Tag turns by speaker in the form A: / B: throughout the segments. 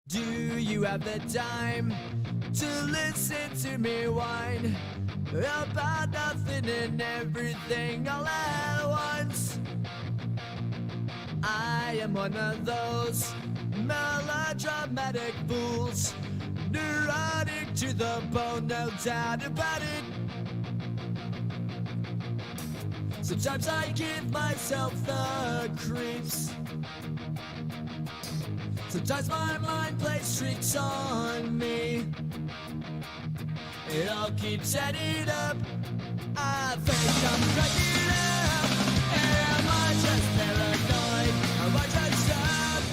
A: Do you have the time to listen to me whine about nothing and everything all at once? I am one of those melodramatic fools, neurotic to the bone, no doubt about it. Sometimes I give myself the creeps. Sometimes my mind plays tricks on me. It all keeps adding up. I think I'm cracking up. Am I just paranoid? Am I just up?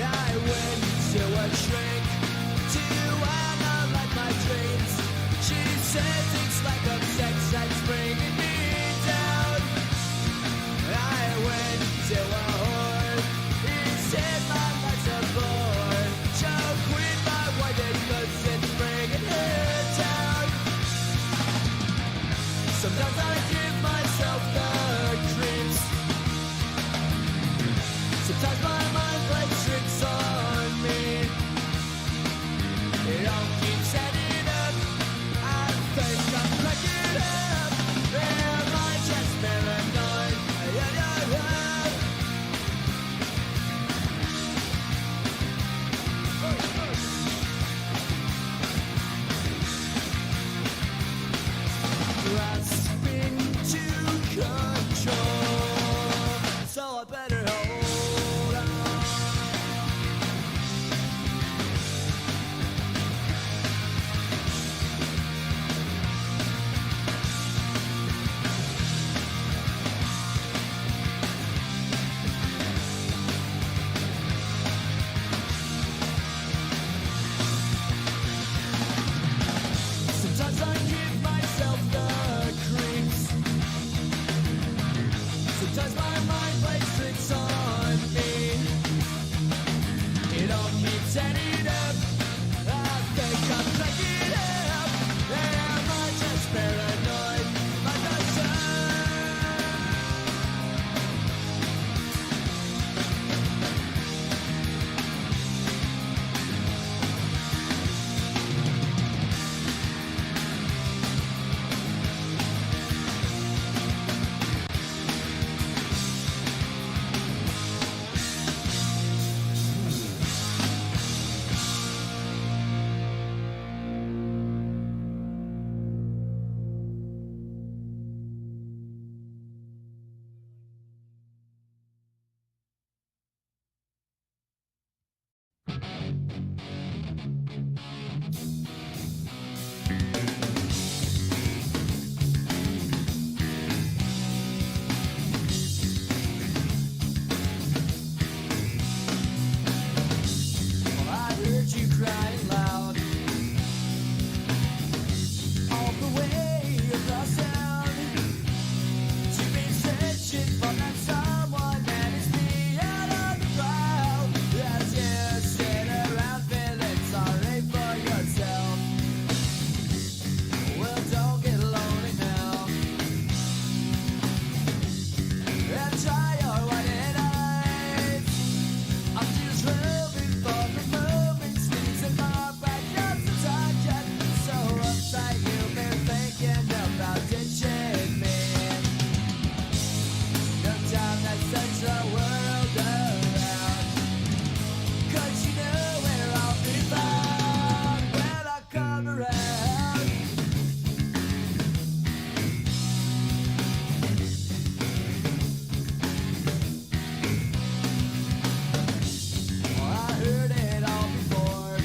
A: I went to a shrink to analyze my dreams. She says it's like a sex that's bringing me down. I went to a whore. He said my life's a bore. Choke with my wife because it's bringing her down. Sometimes I give myself the creeps. Sometimes my mind plays tricks on me. It all keeps adding up. I think I'm cracking up. Am I just paranoid? Grasping to control, so I better hold on. Sometimes I give myself the creeps. Sometimes my mind plays tricks on me. It all keeps adding up. I think I'm cracking up. Am I just paranoid? Am I just Well, I heard you crying loud all the way across town. You've been searching for that someone that is beyond on the crowd. As you sit around feeling sorry for yourself. Well, don't get lonely now. And try your white eyes. I'm just hoping for the moment, sneezing my back up to touch it. So uptight you've been thinking about ditching me. No time to search the world around, 'cause you know where I'll be found when I come around. Well, I heard it all before.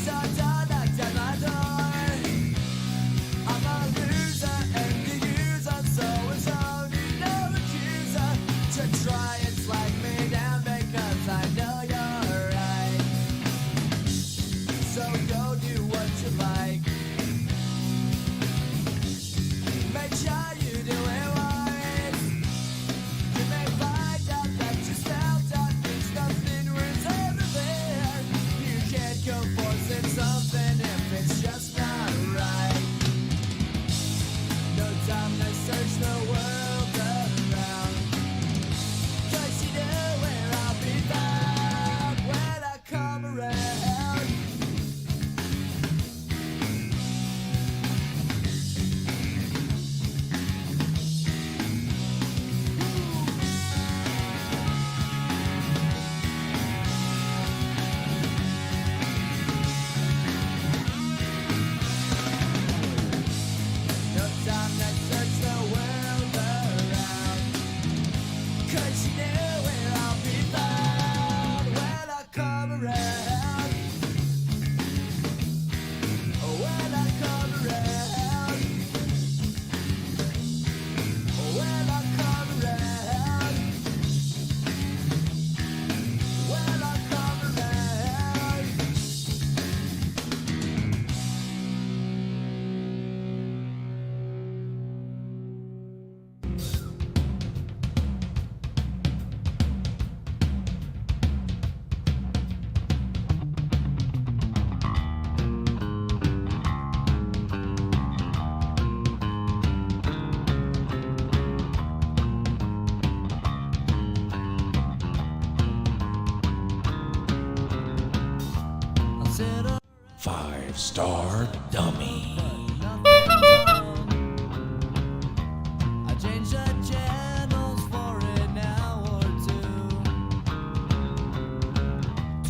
A: So don't knock down my door. I'm a loser and the user, so it's only no accuser to try and slide me down because I know you're right. So go do what you like. Make sure you do it right. You may find out that you spelled out things nothing was ever there. You can't go forcing something if it's just not right. No time to search the world around.
B: 5-star dummy.
A: I changed the channels for an hour or two.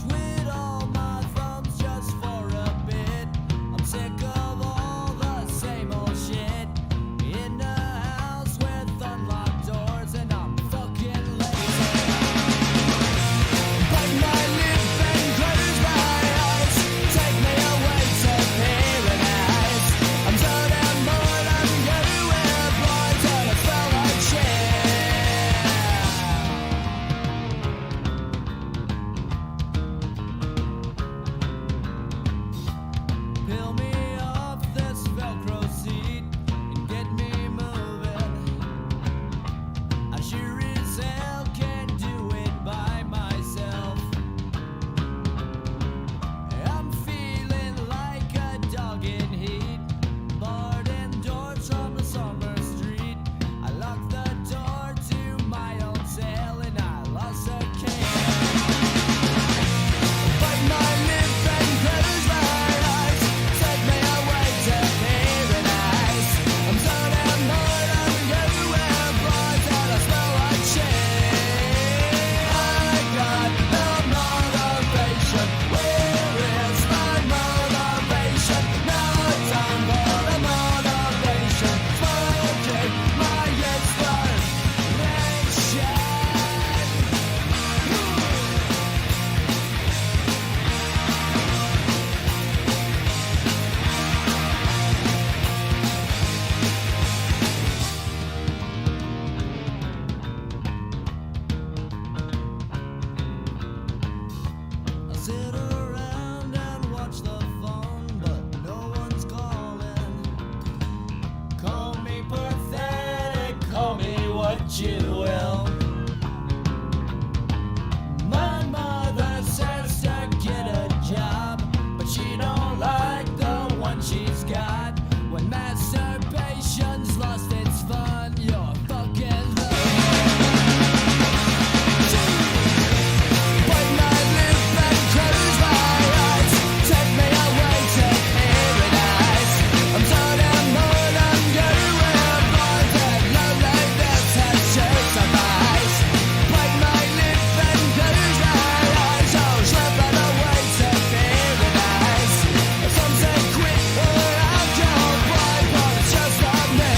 A: Twiddle my thumbs just for a bit. I'm sick of all the same old shit. In the house with unlocked doors, and I'm fucking lazy. Bite my lip and close my eyes. Take me away to paradise. I'm so damn bored, I'm gonna wear blinds and I smell like shit. Peel me off this Velcro seat and get me moving. I sure as hell can't do it by myself. I'm feeling like a dog in heat, barred indoors from the summer street. I locked the door to my own cell and I lost a key. Bite my lip and close my eyes. Take me away to paradise. I'm so damn bored, I'm gonna wear blinds and I smell like shit. I got no motivation. Where is my motivation? No time for the motivation. Smoking my inspiration. I sit around and watch the phone, but no one's calling. Call me pathetic, call me what you will. My mother says to get a job, but she don't like the one she's got. When masturbation's lost its fun, you're fucking low. Bite my lip and close my eyes. Take me away to paradise. I'm so damn bored, I'm gonna wear blinds and loneliness has shaped my eyes. Bite my lip and close my eyes. Oh, slipping away to paradise. Some say quit or I'll go blind, but it's just not me.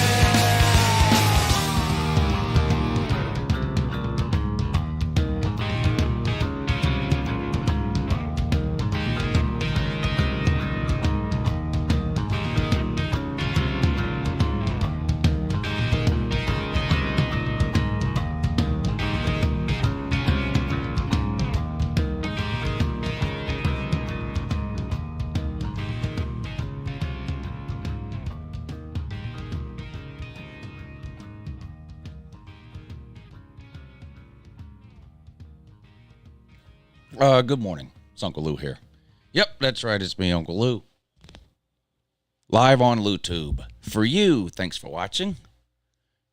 B: Good morning. It's Uncle Lou here. Yep, that's right. It's me, Uncle Lou. Live on LouTube. For you, thanks for watching.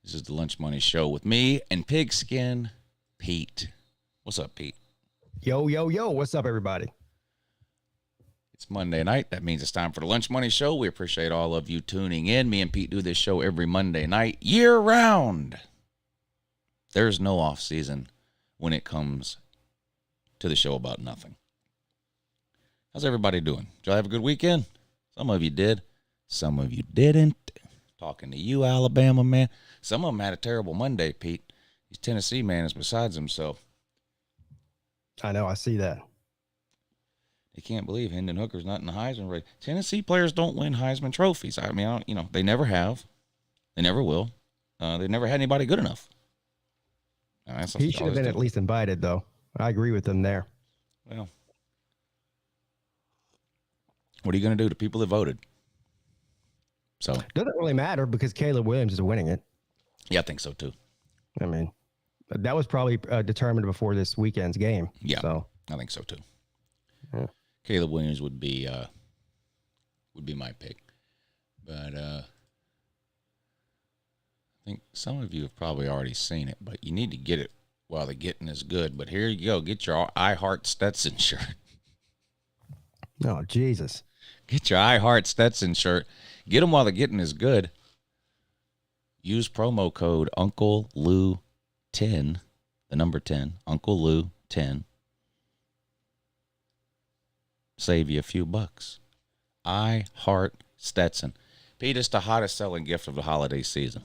B: This is the Lunch Money Show with me and Pigskin Pete. What's up, Pete?
C: Yo, yo, yo. What's up, everybody?
B: It's Monday night. That means it's time for the Lunch Money Show. We appreciate all of you tuning in. Me and Pete do this show every Monday night, year round. There's no off season when it comes to the show about nothing. How's everybody doing? Did y'all have a good weekend? Some of you did. Some of you didn't. Talking to you, Alabama man. Some of them had a terrible Monday, Pete. These Tennessee man is besides himself.
C: I know. I see that.
B: They can't believe Hendon Hooker's not in the Heisman race. Tennessee players don't win Heisman trophies. I mean, they never have. They never will. They never had anybody good enough.
C: He should have been at least invited, though. I agree with them there.
B: Well, what are you going to do to people that voted? So
C: doesn't really matter because Caleb Williams is winning it.
B: Yeah, I think so too.
C: I mean, that was probably determined before this weekend's game.
B: Yeah,
C: so
B: I think so too.
C: Yeah.
B: Caleb Williams would be my pick, but I think some of you have probably already seen it, but you need to get it while the getting is good. But here you go, get your I Heart Stetson shirt.
C: Oh, Jesus.
B: Get your I Heart Stetson shirt. Get them while the getting is good. Use promo code UncleLou10, the number 10, UncleLou10. Save you a few bucks. I Heart Stetson. Pete, it's the hottest selling gift of the holiday season.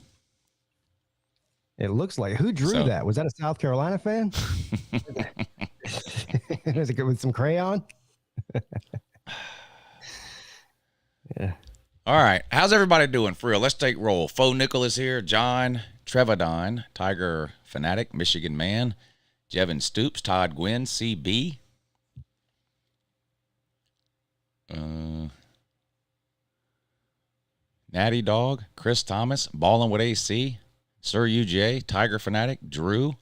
C: It looks like. Who drew that? Was that a South Carolina fan? Was it good with some crayon? Yeah.
B: All right. How's everybody doing for real? Let's take roll. Faux Nickel is here. John Trevadon, Tiger Fanatic, Michigan Man. Jevin Stoops, Todd Gwynn, CB. Natty Dog, Chris Thomas, Ballin' with AC, Sir UJ, Tiger Fanatic, Drew,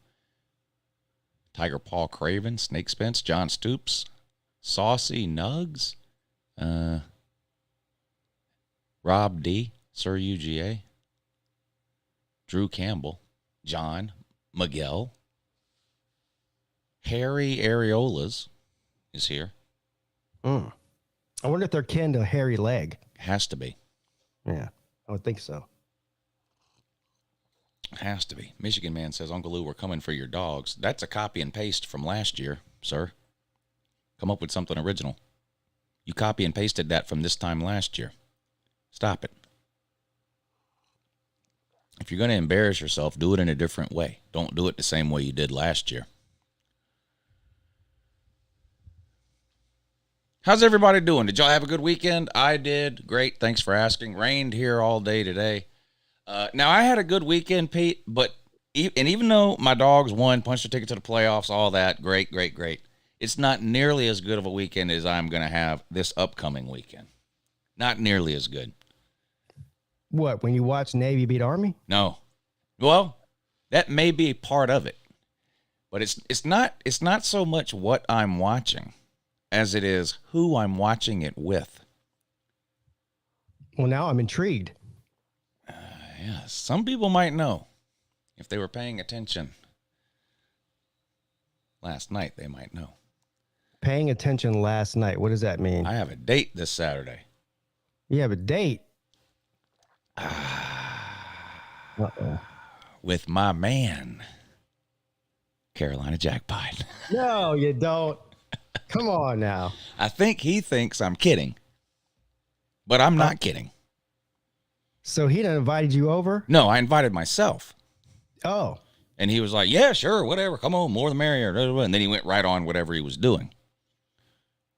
B: Tiger Paul Craven, Snake Spence, John Stoops, Saucy Nugs, Rob D, Sir UGA, Drew Campbell, John, Miguel, Harry Areolas is here.
C: I wonder if they're kin to Hairy Leg.
B: Has to be.
C: Yeah, I would think so.
B: Has to be. Michigan Man says, Uncle Lou, we're coming for your dogs. That's a copy and paste from last year, sir. Come up with something original. You copy and pasted that from this time last year. Stop it. If you're going to embarrass yourself, do it in a different way. Don't do it the same way you did last year. How's everybody doing? Did y'all have a good weekend? I did. Great. Thanks for asking. Rained here all day today. Now, I had a good weekend, Pete, but even though my dogs won, punched a ticket to the playoffs, all that, great. It's not nearly as good of a weekend as I'm going to have this upcoming weekend. Not nearly as good.
C: What, when you watch Navy beat Army?
B: No. Well, that may be part of it. But it's not so much what I'm watching as it is who I'm watching it with.
C: Well, now I'm intrigued.
B: Yeah, some people might know. If they were paying attention last night, they might know.
C: Paying attention last night. What does that mean?
B: I have a date this Saturday.
C: You have a date?
B: With my man, Carolina Jackpot.
C: No, you don't. Come on now.
B: I think he thinks I'm kidding, but I'm not kidding.
C: So he done invited you over?
B: No, I invited myself.
C: Oh.
B: And he was like, yeah, sure, whatever. Come on, more the merrier. And then he went right on whatever he was doing.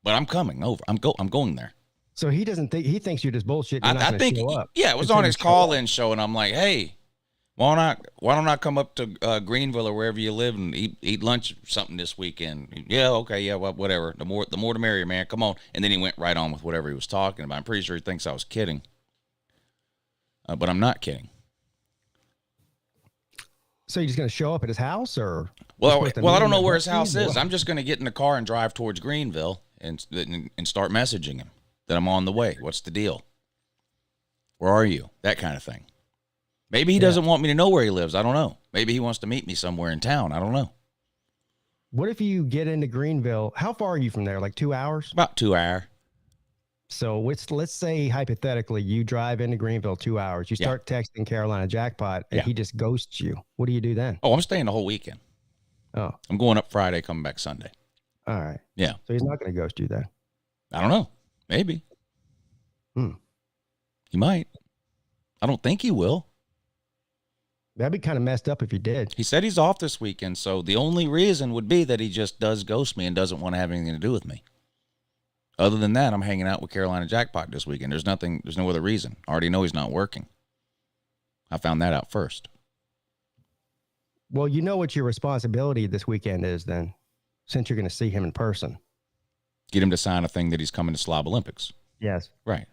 B: But I'm coming over. I'm going there.
C: So he doesn't think, he thinks you're just bullshit.
B: I think, yeah, it was on his call-in show, and I'm like, hey, why don't I come up to Greenville or wherever you live and eat lunch or something this weekend? Yeah, okay, yeah, well, whatever. The more the merrier, man. Come on. And then he went right on with whatever he was talking about. I'm pretty sure he thinks I was kidding. But I'm not kidding.
C: So you're just going to show up at his house, or?
B: Well, I don't know where his house is. I'm just going to get in the car and drive towards Greenville and start messaging him that I'm on the way. What's the deal? Where are you? That kind of thing. Maybe he doesn't want me to know where he lives. I don't know. Maybe he wants to meet me somewhere in town. I don't know.
C: What if you get into Greenville? How far are you from there? Like 2 hours?
B: About 2 hours.
C: So let's say hypothetically you drive into Greenville 2 hours. You start texting Carolina Jackpot, and he just ghosts you. What do you do then?
B: Oh, I'm staying the whole weekend.
C: Oh.
B: I'm going up Friday, coming back Sunday.
C: All right.
B: Yeah.
C: So he's not going to ghost you then?
B: I don't know. Maybe. He might. I don't think he will.
C: That'd be kind of messed up if he did.
B: He said he's off this weekend, so the only reason would be that he just does ghost me and doesn't want to have anything to do with me. Other than that, I'm hanging out with Carolina Jackpot this weekend. There's no other reason. I already know he's not working. I found that out first.
C: Well, you know what your responsibility this weekend is then, since you're going to see him in person.
B: Get him to sign a thing that he's coming to Slob Olympics.
C: Yes.
B: Right.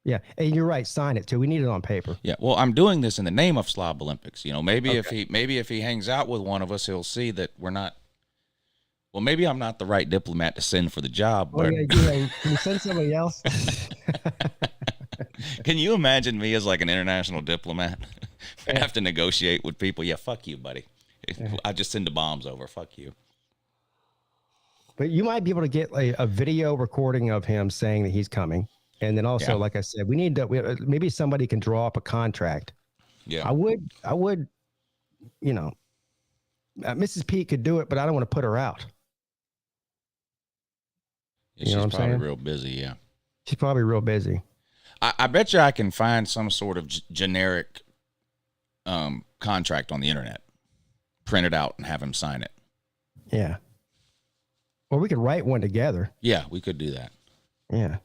C: Yeah, and you're right. Sign it too. We need it on paper.
B: Yeah. Well, I'm doing this in the name of Slob Olympics. You know, maybe if he hangs out with one of us, he'll see that we're not. Well, maybe I'm not the right diplomat to send for the job.
C: Oh, yeah. Can you send somebody else?
B: Can you imagine me as like an international diplomat? I have to negotiate with people. Yeah, fuck you, buddy. I just send the bombs over. Fuck you.
C: But you might be able to get a video recording of him saying that he's coming. And then also, like I said, we need to, maybe somebody can draw up a contract.
B: Yeah.
C: I would, Mrs. Pete could do it, but I don't want to put her out.
B: She's probably real busy. Yeah.
C: She's probably real busy.
B: I bet you I can find some sort of generic contract on the internet, print it out and have him sign it.
C: Yeah. Or we could write one together.
B: Yeah, we could do that.
C: Yeah.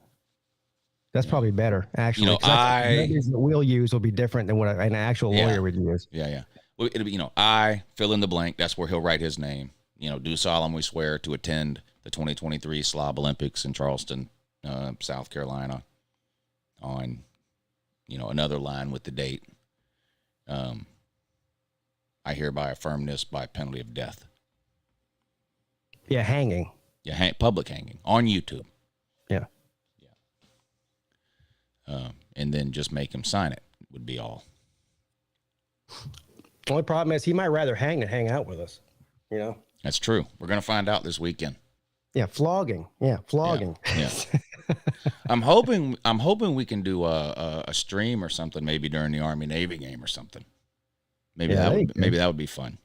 C: That's probably better, actually.
B: The
C: that we'll use will be different than what an actual lawyer would use.
B: Yeah. Well, it'll be, I fill in the blank. That's where he'll write his name. Do solemnly swear to attend the 2023 Slob Olympics in Charleston, South Carolina, on, another line with the date. I hereby affirm this by penalty of death.
C: Yeah, hanging.
B: Yeah, public hanging on YouTube.
C: Yeah.
B: And then just make him sign it would be all.
C: Only problem is he might rather hang than hang out with us.
B: That's true. We're gonna find out this weekend.
C: Yeah, flogging. Yeah, flogging.
B: Yeah. I'm hoping we can do a stream or something maybe during the Army Navy game or something. Maybe that would be fun.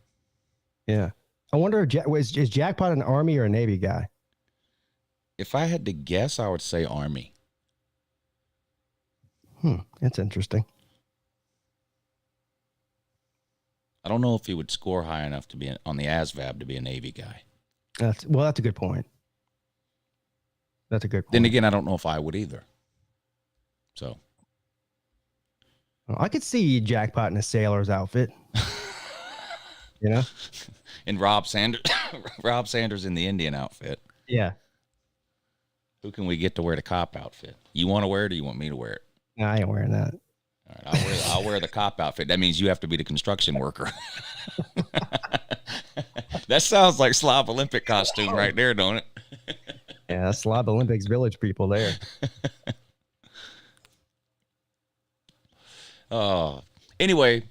C: Yeah. I wonder is Jackpot an Army or a Navy guy?
B: If I had to guess, I would say Army.
C: That's interesting.
B: I don't know if he would score high enough to be on the ASVAB to be a Navy guy.
C: That's a good point. That's a good point.
B: Then again, I don't know if I would either. So.
C: I could see Jackpot in a sailor's outfit.
B: And Rob Sanders in the Indian outfit.
C: Yeah.
B: Who can we get to wear the cop outfit? You want to wear it or you want me to wear it?
C: No, I ain't wearing that.
B: All right, I'll wear the cop outfit. That means you have to be the construction worker. That sounds like Slob Olympic costume right there, don't it?
C: Yeah, that's Slob Olympics Village people there.
B: Anyway,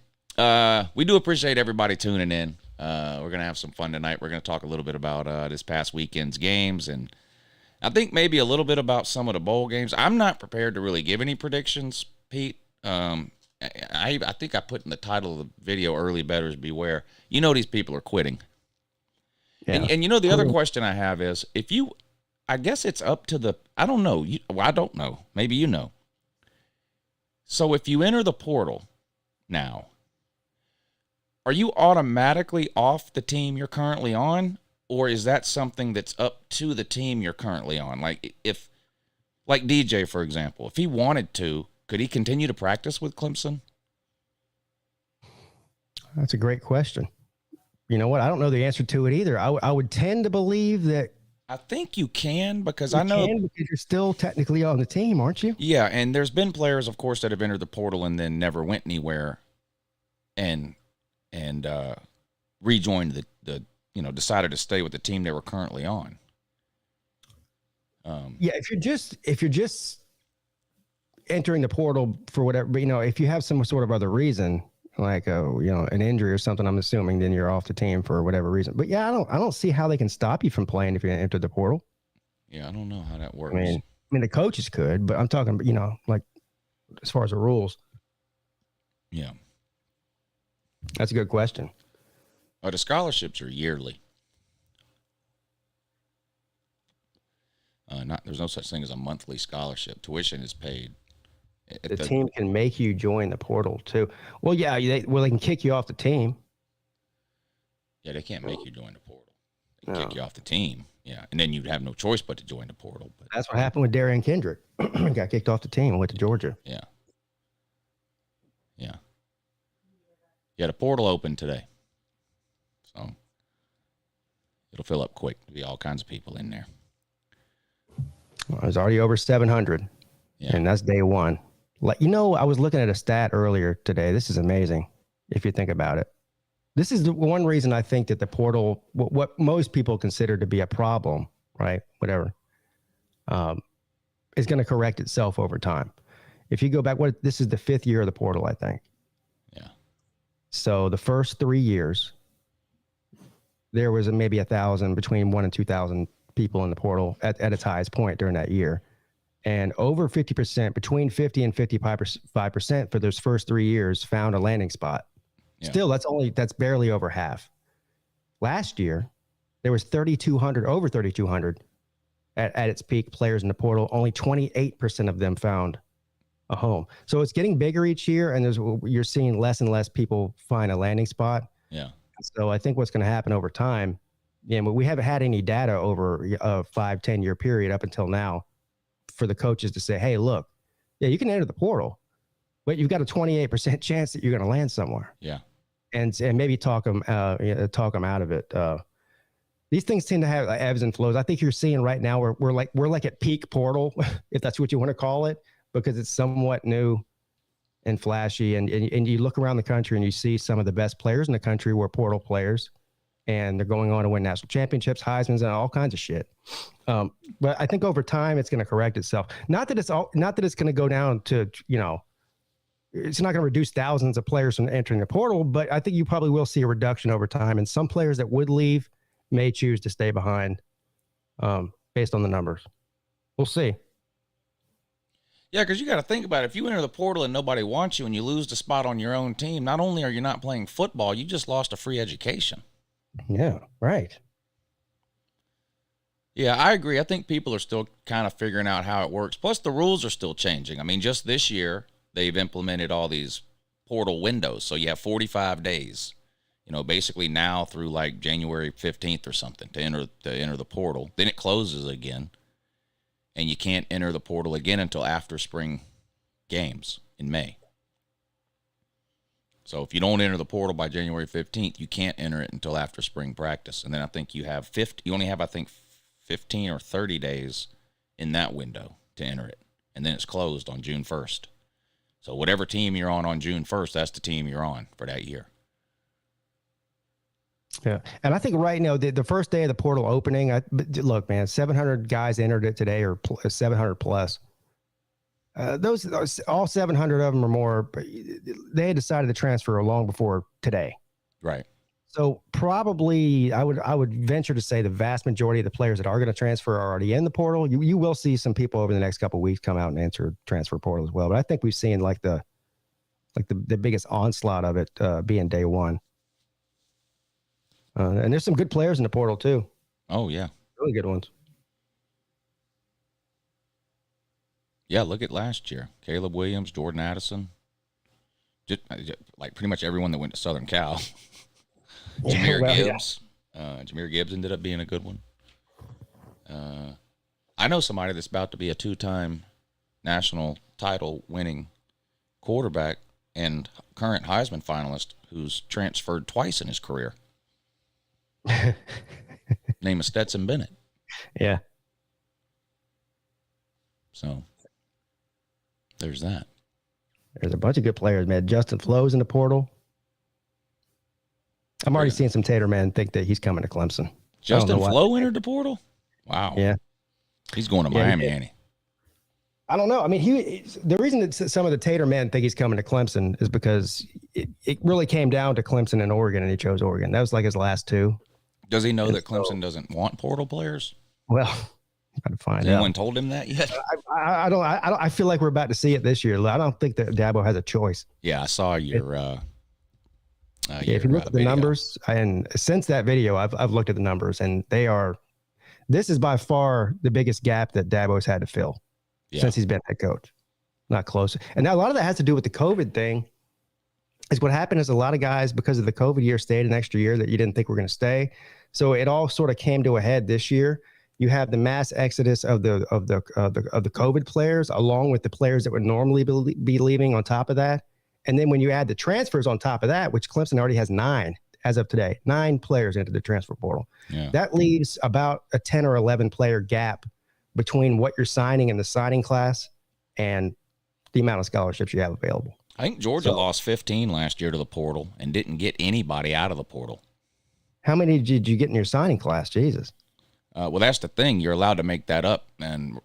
B: we do appreciate everybody tuning in. We're going to have some fun tonight. We're going to talk a little bit about this past weekend's games, and I think maybe a little bit about some of the bowl games. I'm not prepared to really give any predictions, Pete. I think I put in the title of the video, Early Bettors Beware. These people are quitting. Yeah. And the other question I have is, I guess it's up to I don't know. I don't know. Maybe you know. So if you enter the portal now, are you automatically off the team you're currently on? Or is that something that's up to the team you're currently on? Like DJ, for example, if he wanted to, could he continue to practice with Clemson?
C: That's a great question. You know what? I don't know the answer to it either. I would tend to believe that.
B: I think you can because
C: because you're still technically on the team, aren't you?
B: Yeah, and there's been players, of course, that have entered the portal and then never went anywhere, and rejoined the decided to stay with the team they were currently on.
C: Yeah, if you're just entering the portal for whatever, if you have some sort of other reason, like an injury or something, I'm assuming then you're off the team for whatever reason. But yeah, I don't see how they can stop you from playing if you enter the portal.
B: Yeah, I don't know how that works.
C: I mean the coaches could, but I'm talking, like as far as the rules.
B: Yeah,
C: that's a good question.
B: The scholarships are yearly. There's no such thing as a monthly scholarship. Tuition is paid.
C: The team can make you join the portal too. Well, yeah, they can kick you off the team.
B: Yeah, they can't make you join the portal. They can kick you off the team. Yeah, and then you'd have no choice but to join the portal. But
C: that's what happened with Darian Kendrick. Got kicked off the team and went to Georgia.
B: Yeah. The portal opened today, so it'll fill up quick. There'll be all kinds of people in there.
C: Well, it was already over 700, and that's day one. I was looking at a stat earlier today. This is amazing if you think about it. This is the one reason I think that the portal, what most people consider to be a problem, right? Whatever, is going to correct itself over time. If you go back, this is the 5th year of the portal, I think.
B: Yeah.
C: So the first 3 years, there was maybe between 1,000 and 2,000 people in the portal at its highest point during that year. and over 50%, between 50 and 55% for those first 3 years found a landing spot. Yeah. Still, that's barely over half. Last year, there was 3,200, over 3,200 at its peak players in the portal. Only 28% of them found a home. So it's getting bigger each year, and you're seeing less and less people find a landing spot.
B: Yeah.
C: So I think what's going to happen over time, but we haven't had any data over a 5-10 year period up until now for the coaches to say, hey, look, yeah, you can enter the portal, but you've got a 28% chance that you're going to land somewhere.
B: Yeah.
C: And maybe talk them out of it. These things tend to have ebbs and flows. I think you're seeing right now we're like at peak portal, if that's what you want to call it, because it's somewhat new and flashy. And you look around the country and you see some of the best players in the country were portal players, and they're going on to win national championships, Heisman's, and all kinds of shit. But I think over time it's going to correct itself. Not that it's going to go down to, it's not going to reduce thousands of players from entering the portal, but I think you probably will see a reduction over time. And some players that would leave may choose to stay behind based on the numbers. We'll see.
B: Yeah, because you got to think about it. If you enter the portal and nobody wants you and you lose the spot on your own team, not only are you not playing football, you just lost a free education.
C: Yeah, right.
B: Yeah, I agree. I think people are still kind of figuring out how it works. Plus, the rules are still changing. I mean, just this year, they've implemented all these portal windows. So you have 45 days, basically now through like January 15th or something to enter the portal. Then it closes again, and you can't enter the portal again until after spring games in May. So if you don't enter the portal by January 15th, you can't enter it until after spring practice. And then I think you only have 15 or 30 days in that window to enter it. And then it's closed on June 1st. So whatever team you're on June 1st, that's the team you're on for that year.
C: Yeah. And I think right now, the first day of the portal opening, look, man, 700 guys entered it today, or 700 plus. Those all 700 of them or more, they had decided to transfer long before today.
B: Right.
C: So probably I would venture to say the vast majority of the players that are going to transfer are already in the portal. You will see some people over the next couple of weeks come out and enter transfer portal as well. But I think we've seen the biggest onslaught of it being day one. And there's some good players in the portal too.
B: Oh yeah,
C: really good ones.
B: Yeah, look at last year. Caleb Williams, Jordan Addison. Just like pretty much everyone that went to Southern Cal. Jahmyr Gibbs. Yeah. Jahmyr Gibbs ended up being a good one. I know somebody that's about to be a 2-time national title winning quarterback and current Heisman finalist who's transferred twice in his career. Name is Stetson Bennett.
C: Yeah.
B: So there's that.
C: There's a bunch of good players, man. Justin Flo's in the portal. I'm already seeing some Tater man think that he's coming to Clemson.
B: Justin Flo entered the portal? Wow.
C: Yeah.
B: He's going to Miami, ain't he?
C: I don't know. I mean, the reason that some of the Tater men think he's coming to Clemson is because it really came down to Clemson and Oregon, and he chose Oregon. That was like his last two.
B: Does he know that Clemson doesn't want portal players?
C: Well, gotta find out.
B: Has anyone told him that yet?
C: I don't. I feel like we're about to see it this year. I don't think that Dabo has a choice.
B: Yeah, I saw your.
C: If you look at the numbers, and since that video, I've looked at the numbers, and they are. This is by far the biggest gap that Dabo's had to fill since he's been head coach. Not close. And now a lot of that has to do with the COVID thing. Is what happened is a lot of guys, because of the COVID year, stayed an extra year that you didn't think were going to stay. So it all sort of came to a head this year. You have the mass exodus of the COVID players, along with the players that would normally be leaving on top of that. And then when you add the transfers on top of that, which Clemson already has 9 as of today, 9 players into the transfer portal. Yeah. That leaves about a 10 or 11 player gap between what you're signing in the signing class and the amount of scholarships you have available.
B: I think Georgia lost 15 last year to the portal and didn't get anybody out of the portal.
C: How many did you get in your signing class? Jesus.
B: Well, that's the thing. You're allowed to make that up. And,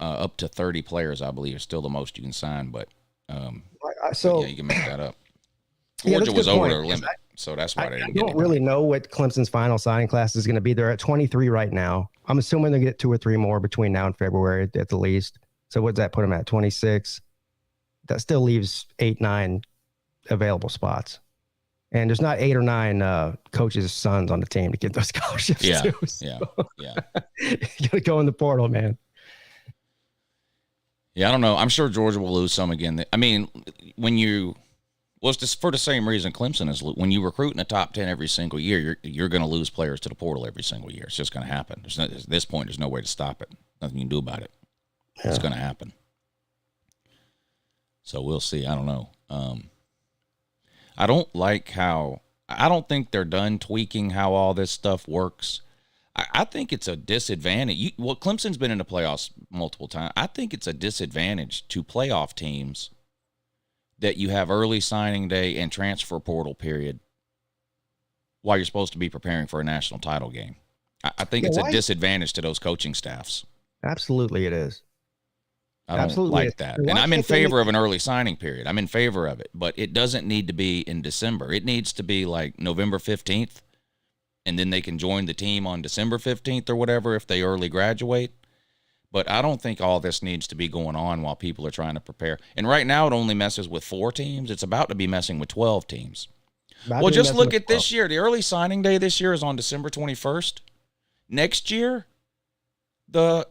B: up to 30 players, I believe, is still the most you can sign. But, you can make that up. Georgia was over their limit. So that's why they
C: I
B: didn't get
C: don't really know what Clemson's final signing class is going to be. They're at 23 right now. I'm assuming they get 2 or 3 more between now and February at the least. So what does that put them at? 26. That still leaves 8, 9 available spots. And there's not 8 or 9 coaches' sons on the team to get those scholarships.
B: Yeah,
C: too,
B: yeah.
C: You got to go in the portal, man.
B: Yeah, I don't know. I'm sure Georgia will lose some again. I mean, it's just for the same reason Clemson is. When you recruit in the top 10 every single year, you're going to lose players to the portal every single year. It's just going to happen. At this point, there's no way to stop it. Nothing you can do about it. Yeah. It's going to happen. So we'll see. I don't know. I don't think they're done tweaking how all this stuff works. I think it's a disadvantage. Clemson's been in the playoffs multiple times. I think it's a disadvantage to playoff teams that you have early signing day and transfer portal period while you're supposed to be preparing for a national title game. I think it's a disadvantage to those coaching staffs.
C: Absolutely it is.
B: I don't like that. And I'm in favor of an early signing period. I'm in favor of it, but it doesn't need to be in December. It needs to be like November 15th, and then they can join the team on December 15th or whatever if they early graduate. But I don't think all this needs to be going on while people are trying to prepare. And right now it only messes with 4 teams. It's about to be messing with 12 teams. Well, just look at this year. The early signing day this year is on December 21st. Next year, the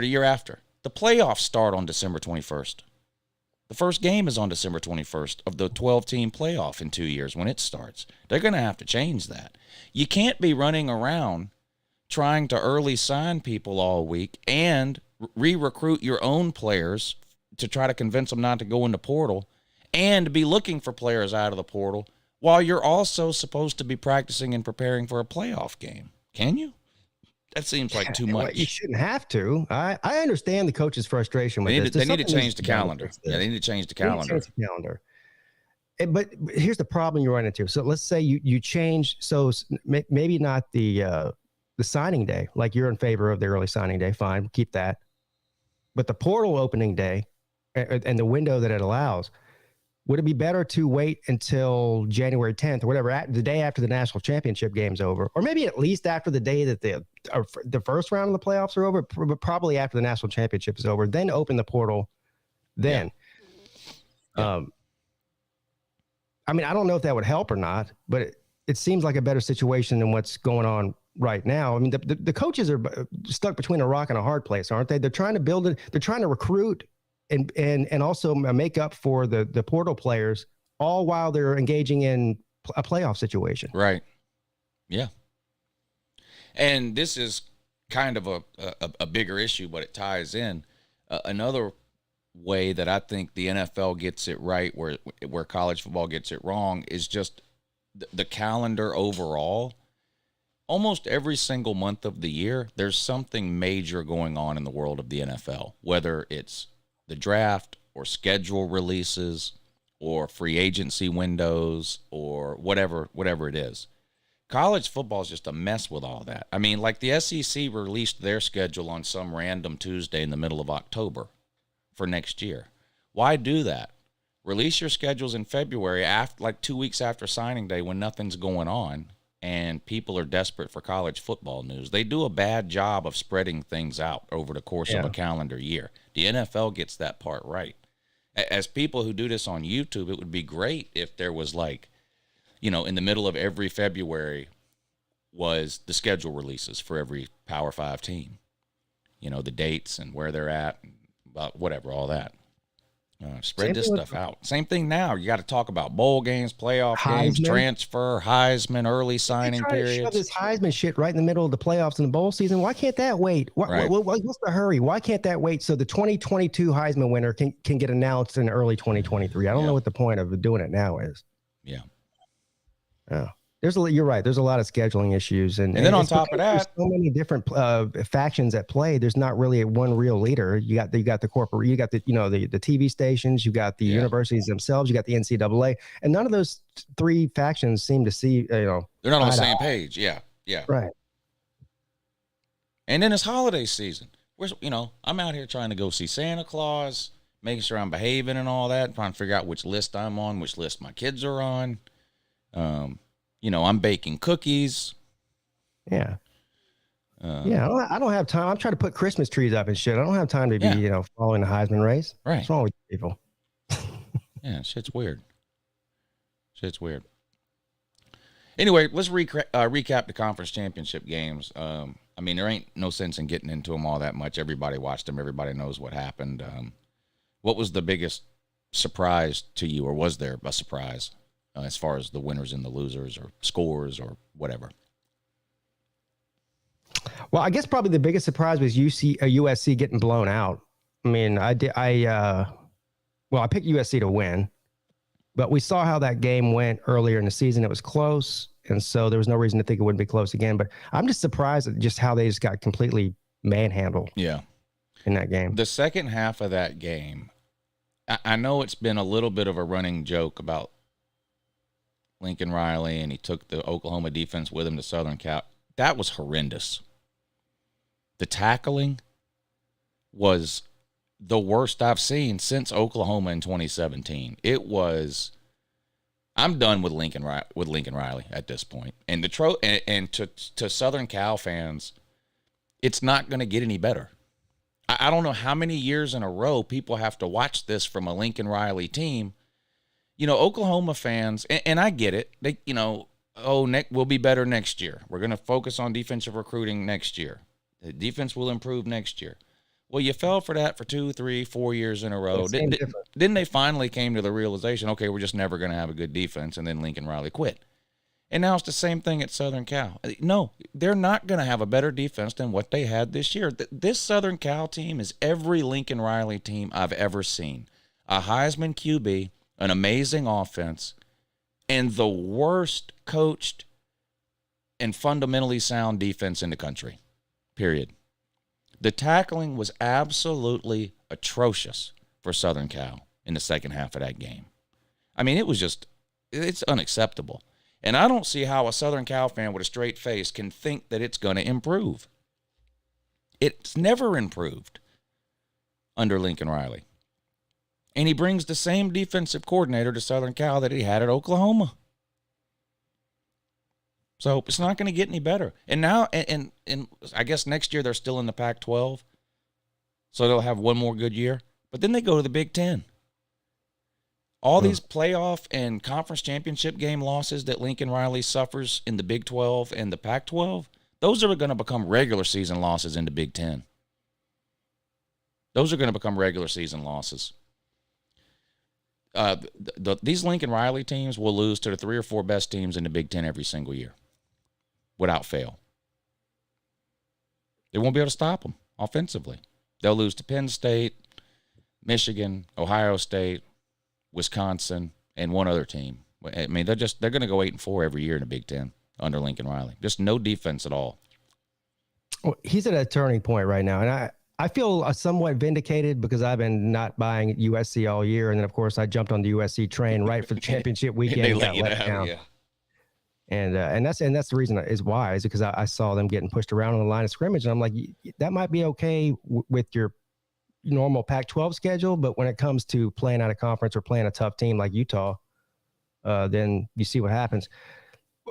B: year after. The playoffs start on December 21st. The first game is on December 21st of the 12-team playoff in 2 years when it starts. They're going to have to change that. You can't be running around trying to early sign people all week and re-recruit your own players to try to convince them not to go in the portal and be looking for players out of the portal while you're also supposed to be practicing and preparing for a playoff game. Can you? That seems like too much.
C: You shouldn't have to. I understand the coach's frustration with this.
B: They need to change the calendar. Yeah, they need to change the calendar.
C: But here's the problem you run into. So let's say you change. So maybe not the signing day. Like you're in favor of the early signing day. Fine, keep that. But the portal opening day and the window that it allows, would it be better to wait until January 10th or whatever, the day after the national championship game's over, or maybe at least after the day that the first round of the playoffs are over, but probably after the national championship is over, then open the portal then. Yeah. I mean, I don't know if that would help or not, but it seems like a better situation than what's going on right now. I mean, the coaches are stuck between a rock and a hard place, aren't they? They're trying to build it. They're trying to recruit and also make up for the portal players, all while they're engaging in a playoff situation.
B: Right. Yeah. And this is kind of a bigger issue, but it ties in. Another way that I think the NFL gets it right, where college football gets it wrong, is just the calendar overall. Almost every single month of the year, there's something major going on in the world of the NFL, whether it's the draft or schedule releases or free agency windows or whatever it is. College football is just a mess with all that. I mean, like the SEC released their schedule on some random Tuesday in the middle of October for next year. Why do that? Release your schedules in February, like 2 weeks after signing day, when nothing's going on and people are desperate for college football news. They do a bad job of spreading things out over the course of a calendar year. The NFL gets that part right. As people who do this on YouTube, it would be great if there was, like, in the middle of every February was the schedule releases for every Power 5 team. The dates and where they're at, whatever, all that. Spread this stuff out. Same thing now. You got to talk about bowl games, playoff games, transfer, Heisman, early signing periods.
C: Shove this Heisman shit right in the middle of the playoffs and the bowl season. Why can't that wait? What's the hurry? Why can't that wait so the 2022 Heisman winner can get announced in early 2023? I don't know what the point of doing it now is.
B: Yeah.
C: Yeah. You're right. There's a lot of scheduling issues, and
B: then on top of that,
C: so many different factions at play. There's not really one real leader. You got the corporate, you got the TV stations, you got the universities themselves, you got the NCAA, and none of those 3 factions seem to see. They're
B: not on the same page. Yeah.
C: Right.
B: And then it's holiday season. I'm out here trying to go see Santa Claus, making sure I'm behaving and all that, trying to figure out which list I'm on, which list my kids are on. I'm baking cookies.
C: Yeah. I don't have time. I'm trying to put Christmas trees up and shit. I don't have time to be, following the Heisman race.
B: Right.
C: What's wrong with people?
B: Yeah, shit's weird. Anyway, let's recap the conference championship games. There ain't no sense in getting into them all that much. Everybody watched them. Everybody knows what happened. What was the biggest surprise to you, or was there a surprise as far as the winners and the losers or scores or whatever?
C: Well, I guess probably the biggest surprise was USC getting blown out. I mean, I picked USC to win, but we saw how that game went earlier in the season. It was close, and so there was no reason to think it wouldn't be close again. But I'm just surprised at just how they just got completely manhandled.
B: Yeah,
C: in that game.
B: The second half of that game, I know it's been a little bit of a running joke about Lincoln Riley, and he took the Oklahoma defense with him to Southern Cal. That was horrendous. The tackling was the worst I've seen since Oklahoma in 2017. It was. I'm done with Lincoln Riley at this point. And to Southern Cal fans, it's not going to get any better. I don't know how many years in a row people have to watch this from a Lincoln Riley team. Oklahoma fans, and I get it. They, we'll be better next year. We're going to focus on defensive recruiting next year. The defense will improve next year. Well, you fell for that for 2, 3, 4 years in a row. Then they finally came to the realization, okay, we're just never going to have a good defense, and then Lincoln Riley quit. And now it's the same thing at Southern Cal. No, they're not going to have a better defense than what they had this year. This Southern Cal team is every Lincoln Riley team I've ever seen. A Heisman QB, an amazing offense, and the worst coached and fundamentally sound defense in the country, period. The tackling was absolutely atrocious for Southern Cal in the second half of that game. It's unacceptable. And I don't see how a Southern Cal fan with a straight face can think that it's going to improve. It's never improved under Lincoln Riley. And he brings the same defensive coordinator to Southern Cal that he had at Oklahoma. So it's not going to get any better. And now, and I guess next year they're still in the Pac-12, so they'll have one more good year. But then they go to the Big Ten. All these playoff and conference championship game losses that Lincoln Riley suffers in the Big 12 and the Pac-12, those are going to become regular season losses in the Big Ten. Those are going to become regular season losses. These Lincoln Riley teams will lose to the 3 or 4 best teams in the Big Ten every single year, without fail. They won't be able to stop them offensively. They'll lose to Penn State, Michigan, Ohio State, Wisconsin, and one other team. I mean, they're going to go 8-4 every year in the Big Ten under Lincoln Riley. Just no defense at all.
C: Well, he's at a turning point right now, and I feel somewhat vindicated because I've been not buying USC all year, and then of course I jumped on the USC train right for the championship weekend.
B: And they let down. Yeah.
C: And that's the reason is because I saw them getting pushed around on the line of scrimmage, and I'm like, that might be okay with your normal Pac-12 schedule, but when it comes to playing out of conference or playing a tough team like Utah, then you see what happens.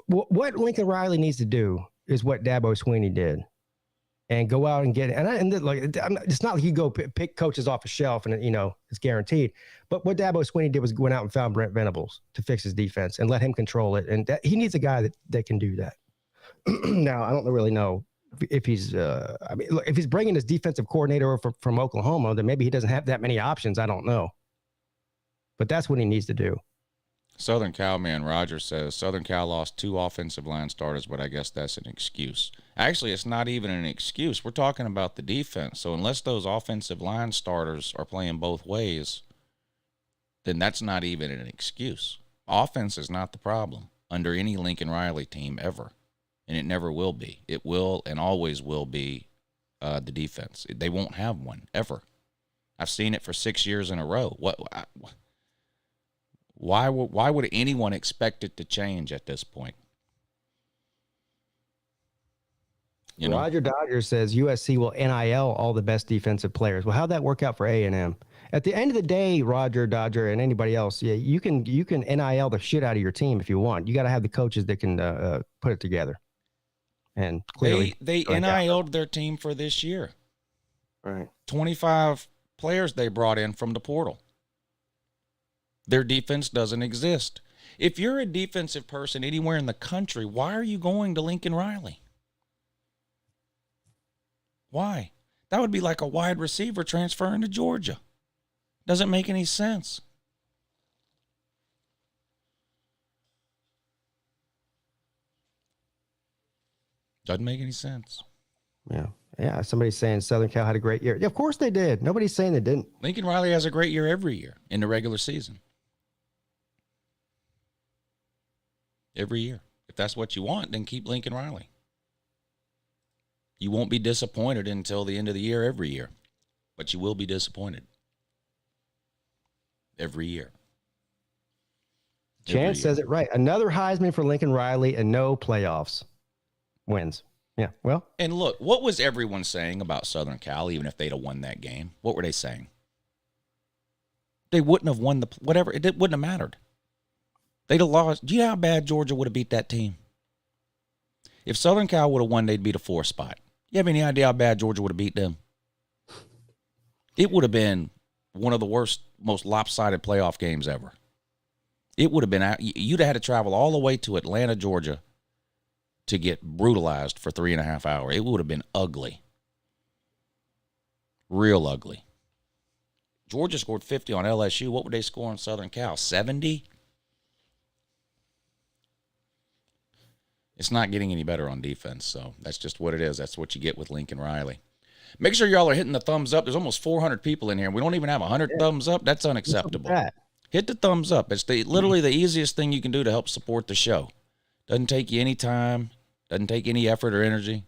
C: What Lincoln Riley needs to do is what Dabo Swinney did, and go out and get it. It's not like you go pick coaches off a shelf and it's guaranteed. But what Dabo Swinney did was went out and found Brent Venables to fix his defense and let him control it. And he needs a guy that can do that. Now I don't really know if he's if he's bringing his defensive coordinator from Oklahoma, then maybe he doesn't have that many options. I don't know, but that's what he needs to do.
B: Southern Cal man Roger says Southern Cal lost 2 offensive line starters, but I guess that's an excuse. Actually, it's not even an excuse. We're talking about the defense. So unless those offensive line starters are playing both ways, then that's not even an excuse. Offense is not the problem under any Lincoln Riley team ever. And it never will be. It will and always will be the defense. They won't have one, ever. I've seen it for 6 years in a row. Why would anyone expect it to change at this point?
C: Roger Dodger says USC will NIL all the best defensive players. Well, how'd that work out for A&M? At the end of the day, Roger, Dodger, and anybody else, yeah, you can NIL the shit out of your team if you want. You got to have the coaches that can put it together. And clearly,
B: they NIL'd their team for this year.
C: Right.
B: 25 players they brought in from the portal. Their defense doesn't exist. If you're a defensive person anywhere in the country, why are you going to Lincoln Riley? Why? That would be like a wide receiver transferring to Georgia. Doesn't make any sense. Doesn't make any sense.
C: Yeah. Yeah. Somebody's saying Southern Cal had a great year. Yeah, of course they did. Nobody's saying they didn't.
B: Lincoln Riley has a great year every year in the regular season. Every year. If that's what you want, then keep Lincoln Riley. You won't be disappointed until the end of the year every year, but you will be disappointed every year.
C: Chance says it right. Another Heisman for Lincoln Riley and no playoffs wins. Yeah, well.
B: And look, what was everyone saying about Southern Cal, even if they'd have won that game? What were they saying? They wouldn't have won whatever. It wouldn't have mattered. They'd have lost. Do you know how bad Georgia would have beat that team? If Southern Cal would have won, they'd beat a 4 spot. You have any idea how bad Georgia would have beat them? It would have been one of the worst, most lopsided playoff games ever. It would have been, you'd have had to travel all the way to Atlanta, Georgia to get brutalized for 3.5 hours. It would have been ugly. Real ugly. Georgia scored 50 on LSU. What would they score on Southern Cal? 70? It's not getting any better on defense, so that's just what it is. That's what you get with Lincoln Riley. Make sure y'all are hitting the thumbs up. There's almost 400 people in here. We don't even have 100 thumbs up. That's unacceptable. Hit the thumbs up. It's literally the easiest thing you can do to help support the show. Doesn't take you any time. Doesn't take any effort or energy.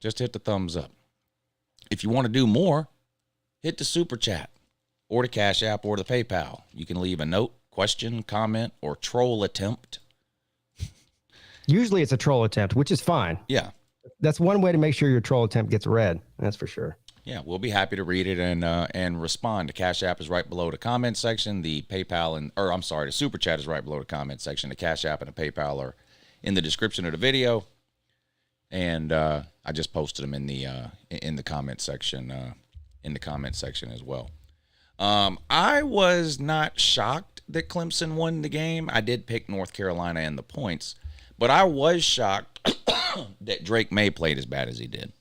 B: Just hit the thumbs up. If you want to do more, hit the Super Chat or the Cash App or the PayPal. You can leave a note, question, comment, or troll attempt.
C: Usually it's a troll attempt, which is fine.
B: Yeah.
C: That's one way to make sure your troll attempt gets read. That's for sure.
B: Yeah, we'll be happy to read it and respond. The Cash App is right below the comment section. The PayPal the Super Chat is right below the comment section. The Cash App and the PayPal are in the description of the video. And I just posted them in the comment section as well. I was not shocked that Clemson won the game. I did pick North Carolina and the points. But I was shocked that Drake May played as bad as he did.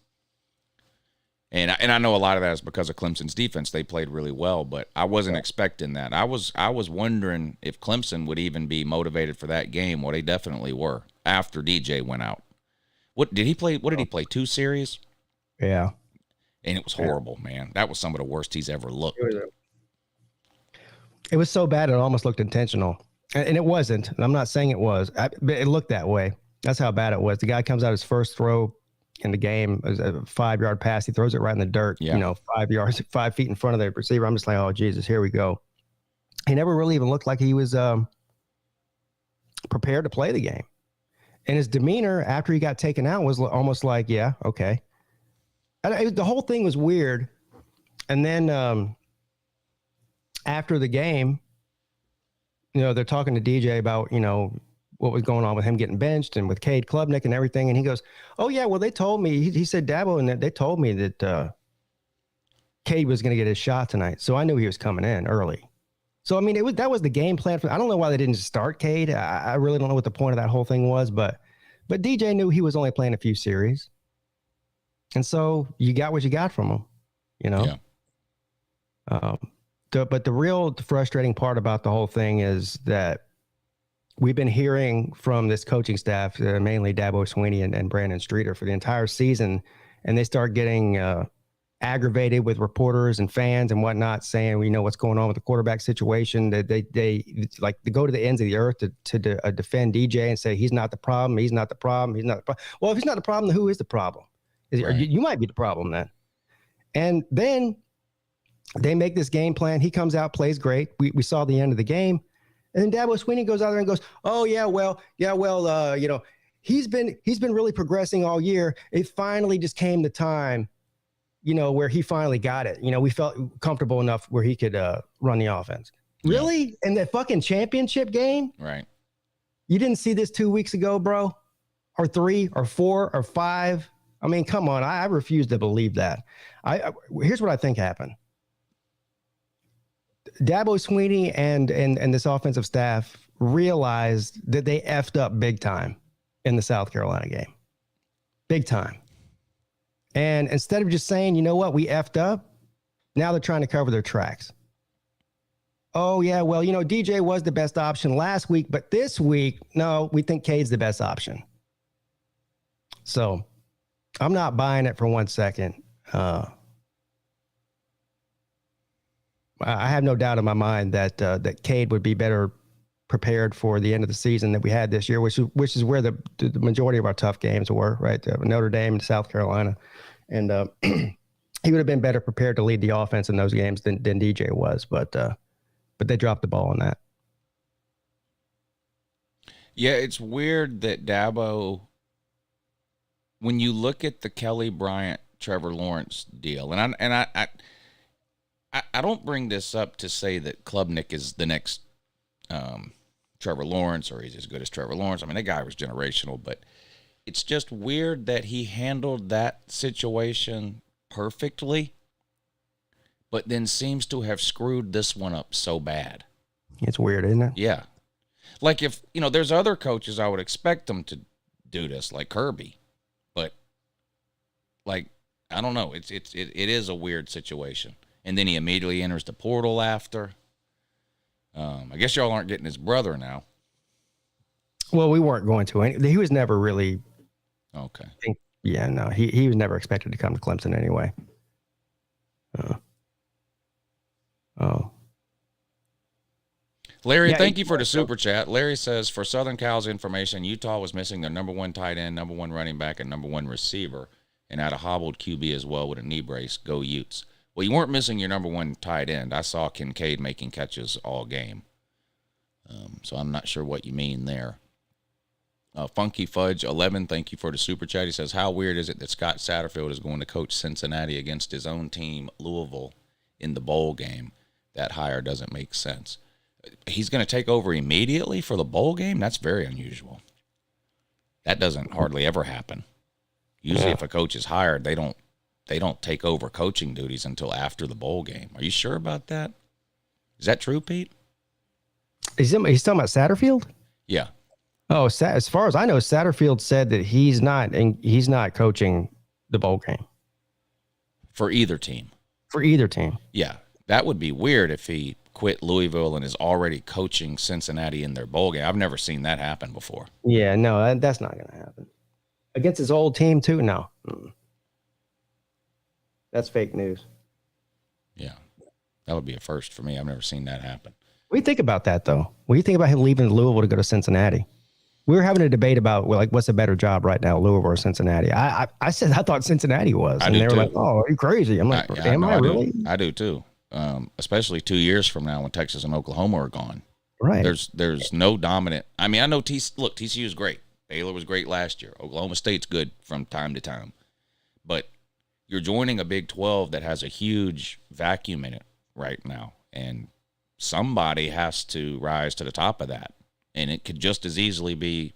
B: And I know a lot of that is because of Clemson's defense. They played really well, but I wasn't expecting that. I was wondering if Clemson would even be motivated for that game. Well, they definitely were after DJ went out. What did he play? 2 series?
C: Yeah.
B: And it was horrible, man. That was some of the worst he's ever looked.
C: It was so bad it almost looked intentional. And it wasn't. And I'm not saying it was. But it looked that way. That's how bad it was. The guy comes out his first throw in the game, a 5-yard pass. He throws it right in the dirt, 5 feet in front of the receiver. I'm just like, oh, Jesus, here we go. He never really even looked like he was prepared to play the game. And his demeanor after he got taken out was almost like, yeah, okay. And the whole thing was weird. And then after the game, they're talking to DJ about, what was going on with him getting benched and with Cade Klubnik and everything. And he goes, oh, yeah, well, they told me, he said, Dabo, and they told me that Cade was going to get his shot tonight. So I knew he was coming in early. So, I mean, that was the game plan. I don't know why they didn't start Cade. I really don't know what the point of that whole thing was, but DJ knew he was only playing a few series. And so you got what you got from him, Yeah. But the real frustrating part about the whole thing is that we've been hearing from this coaching staff, mainly Dabo Swinney and Brandon Streeter, for the entire season, and they start getting aggravated with reporters and fans and whatnot, saying, what's going on with the quarterback situation. They go to the ends of the earth to defend DJ and say he's not the problem. He's not the problem. He's not the problem. Well, if he's not the problem, then who is the problem? Right. You might be the problem then. And then they make this game plan. He comes out, plays great. We saw the end of the game. And then Dabo Swinney goes out there and goes, oh, he's been really progressing all year. It finally just came the time, where he finally got it. We felt comfortable enough where he could run the offense. Really? In the fucking championship game?
B: Right.
C: You didn't see this 2 weeks ago, bro? Or 3 or 4 or 5? I mean, come on. I refuse to believe that. Here's what I think happened. Dabo Swinney and this offensive staff realized that they effed up big time in the South Carolina game. Big time. And instead of just saying, you know what, we effed up, now they're trying to cover their tracks. Oh, yeah, well, DJ was the best option last week, but this week, no, we think Cade's the best option. So I'm not buying it for 1 second. I have no doubt in my mind that Cade would be better prepared for the end of the season that we had this year, which is where the majority of our tough games were, right? Notre Dame and South Carolina. And he would have been better prepared to lead the offense in those games than DJ was, but they dropped the ball on that.
B: Yeah, it's weird that Dabo, when you look at the Kelly Bryant, Trevor Lawrence deal, and I don't bring this up to say that Klubnik is the next Trevor Lawrence or he's as good as Trevor Lawrence. I mean, that guy was generational, but it's just weird that he handled that situation perfectly, but then seems to have screwed this one up so bad.
C: It's weird, isn't it?
B: Yeah. Like if, there's other coaches I would expect them to do this, like Kirby, but like, I don't know. It is a weird situation. And then he immediately enters the portal after. I guess y'all aren't getting his brother now.
C: Well, we weren't going to. He was never really.
B: Okay.
C: Yeah, no. He was never expected to come to Clemson anyway.
B: Larry, thank you for the super chat. Larry says, for Southern Cal's information, Utah was missing their number 1 tight end, number 1 running back, and number 1 receiver, and had a hobbled QB as well with a knee brace. Go Utes. Well, you weren't missing your number 1 tight end. I saw Kincaid making catches all game. So I'm not sure what you mean there. Funky Fudge 11, thank you for the super chat. He says, how weird is it that Scott Satterfield is going to coach Cincinnati against his own team, Louisville, in the bowl game? That hire doesn't make sense. He's going to take over immediately for the bowl game? That's very unusual. That doesn't hardly ever happen. Usually if a coach is hired, they don't take over coaching duties until after the bowl game. Are you sure about that? Is that true, Pete?
C: He's talking about Satterfield?
B: Yeah.
C: Oh, as far as I know, Satterfield said that he's not coaching the bowl game.
B: For either team.
C: Yeah.
B: That would be weird if he quit Louisville and is already coaching Cincinnati in their bowl game. I've never seen that happen before.
C: Yeah, no, that's not going to happen. Against his old team, too? No. That's fake news.
B: Yeah. That would be a first for me. I've never seen that happen.
C: What do you think about that, though? What do you think about him leaving Louisville to go to Cincinnati? We were having a debate about, what's a better job right now, Louisville or Cincinnati? I said I thought Cincinnati was. And they were like, oh, are you crazy? I'm like, am I really?
B: I do, too. Especially 2 years from now when Texas and Oklahoma are gone.
C: Right.
B: There's no dominant. I mean, I know TCU is great. Baylor was great last year. Oklahoma State's good from time to time. But you're joining a Big 12 that has a huge vacuum in it right now. And somebody has to rise to the top of that. And it could just as easily be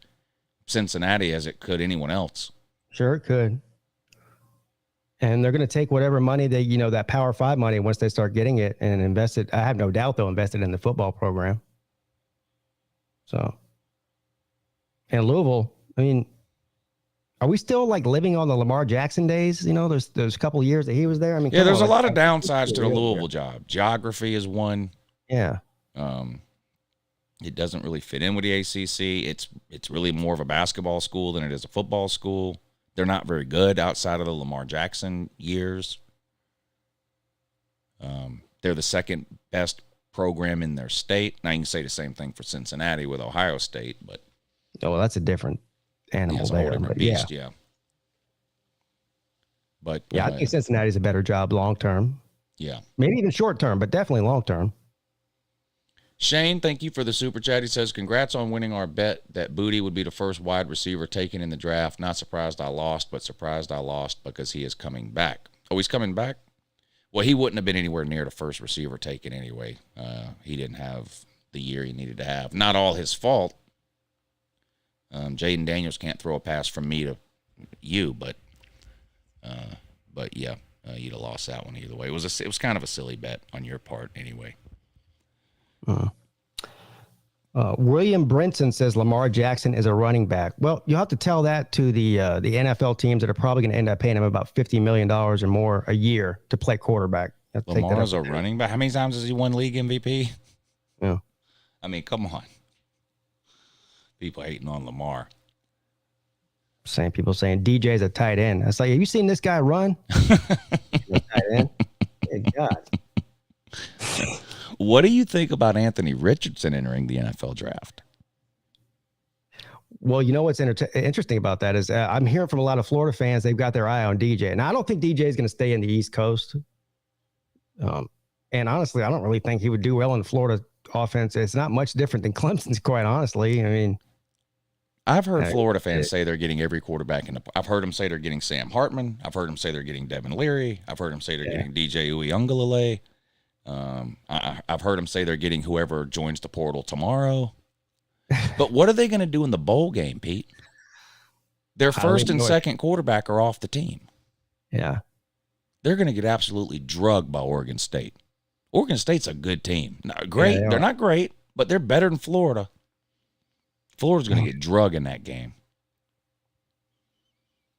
B: Cincinnati as it could anyone else.
C: Sure, it could. And they're going to take whatever money that Power 5 money, once they start getting it, and invest it. I have no doubt they'll invest it in the football program. So, and Louisville, I mean, are we still living on the Lamar Jackson days? Those couple of years that he was there. I mean,
B: yeah, there's a lot of downsides to the Louisville job. Geography is one.
C: Yeah.
B: It doesn't really fit in with the ACC. It's really more of a basketball school than it is a football school. They're not very good outside of the Lamar Jackson years. They're the second best program in their state. Now, you can say the same thing for Cincinnati with Ohio State, but
C: well, that's a different animal there.
B: Different beast, yeah. But
C: yeah, I think Cincinnati's a better job long term.
B: Yeah,
C: maybe even short term, but definitely long term.
B: Shane, thank you for the super chat. He says, congrats on winning our bet that Booty would be the first wide receiver taken in the draft. Not surprised I lost, but surprised I lost because he is coming back. Oh, he's coming back? Well, he wouldn't have been anywhere near the first receiver taken anyway. He didn't have the year he needed to have. Not all his fault. Jaden Daniels can't throw a pass from me to you, but yeah, you'd have lost that one either way. It was kind of a silly bet on your part anyway.
C: William Brinson says Lamar Jackson is a running back. Well, you'll have to tell that to the NFL teams that are probably going to end up paying him about $50 million or more a year to play quarterback.
B: Lamar's a running back. How many times has he won league MVP?
C: Yeah.
B: I mean, come on. People hating on Lamar.
C: People saying DJ's a tight end. I was like, have you seen this guy run? Tight end. Hey, God.
B: What do you think about Anthony Richardson entering the NFL draft?
C: Well, you know what's interesting about that is I'm hearing from a lot of Florida fans, they've got their eye on DJ. And I don't think DJ is going to stay in the East Coast. And honestly, I don't really think he would do well in the Florida offense. It's not much different than Clemson's, quite honestly. I mean,
B: I've heard Florida fans say they're getting every quarterback I've heard them say they're getting Sam Hartman. I've heard them say they're getting Devin Leary. I've heard them say they're getting DJ UncleLouHere. I've heard them say they're getting whoever joins the portal tomorrow. But what are they going to do in the bowl game, Pete? Their first and second quarterback are off the team.
C: Yeah.
B: They're going to get absolutely drugged by Oregon State. Oregon State's a good team. Not great.
C: Yeah,
B: they're not great, but they're better than Florida. Florida's going to get drugged in that game.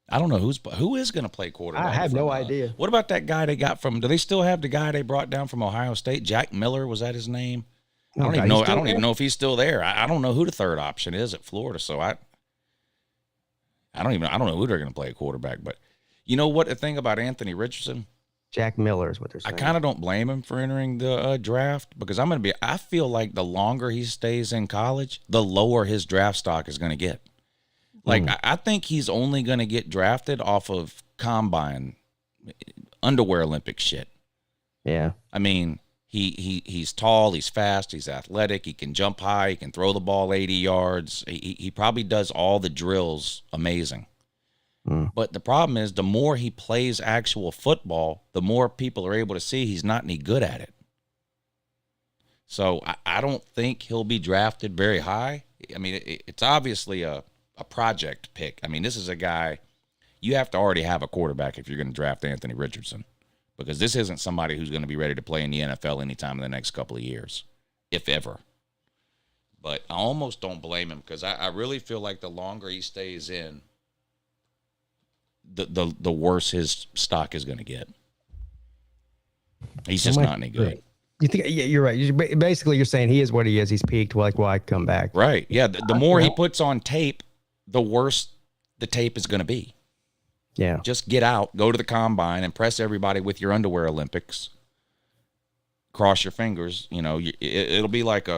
B: I don't know who is going to play quarterback.
C: I have no idea.
B: What about that guy they got from? Do they still have the guy they brought down from Ohio State? Jack Miller, was that his name? I don't even know. I don't even know if he's still there. I don't know who the third option is at Florida. So I don't know who they're going to play at quarterback. But you know what the thing about Anthony Richardson?
C: Jack Miller is what they're saying.
B: I kind of don't blame him for entering the draft because I feel like the longer he stays in college, the lower his draft stock is going to get. Like, I think he's only going to get drafted off of combine, underwear Olympic shit.
C: Yeah.
B: I mean, he's tall, he's fast, he's athletic, he can jump high, he can throw the ball 80 yards. He probably does all the drills amazing. But the problem is the more he plays actual football, the more people are able to see he's not any good at it. So I don't think he'll be drafted very high. I mean, it's obviously a project pick. I mean, this is a guy, you have to already have a quarterback if you're going to draft Anthony Richardson, because this isn't somebody who's going to be ready to play in the NFL anytime in the next couple of years, if ever. But I almost don't blame him because I really feel like the longer he stays in, the worse his stock is going to get. He's just not any good.
C: You think? Yeah, you're right. Basically, you're saying he is what he is. He's peaked. Like, why come back?
B: Right. Yeah. The more he puts on tape, the worse the tape is going to be.
C: Yeah.
B: Just get out, go to the combine, impress everybody with your underwear Olympics. Cross your fingers. You know, it'll be like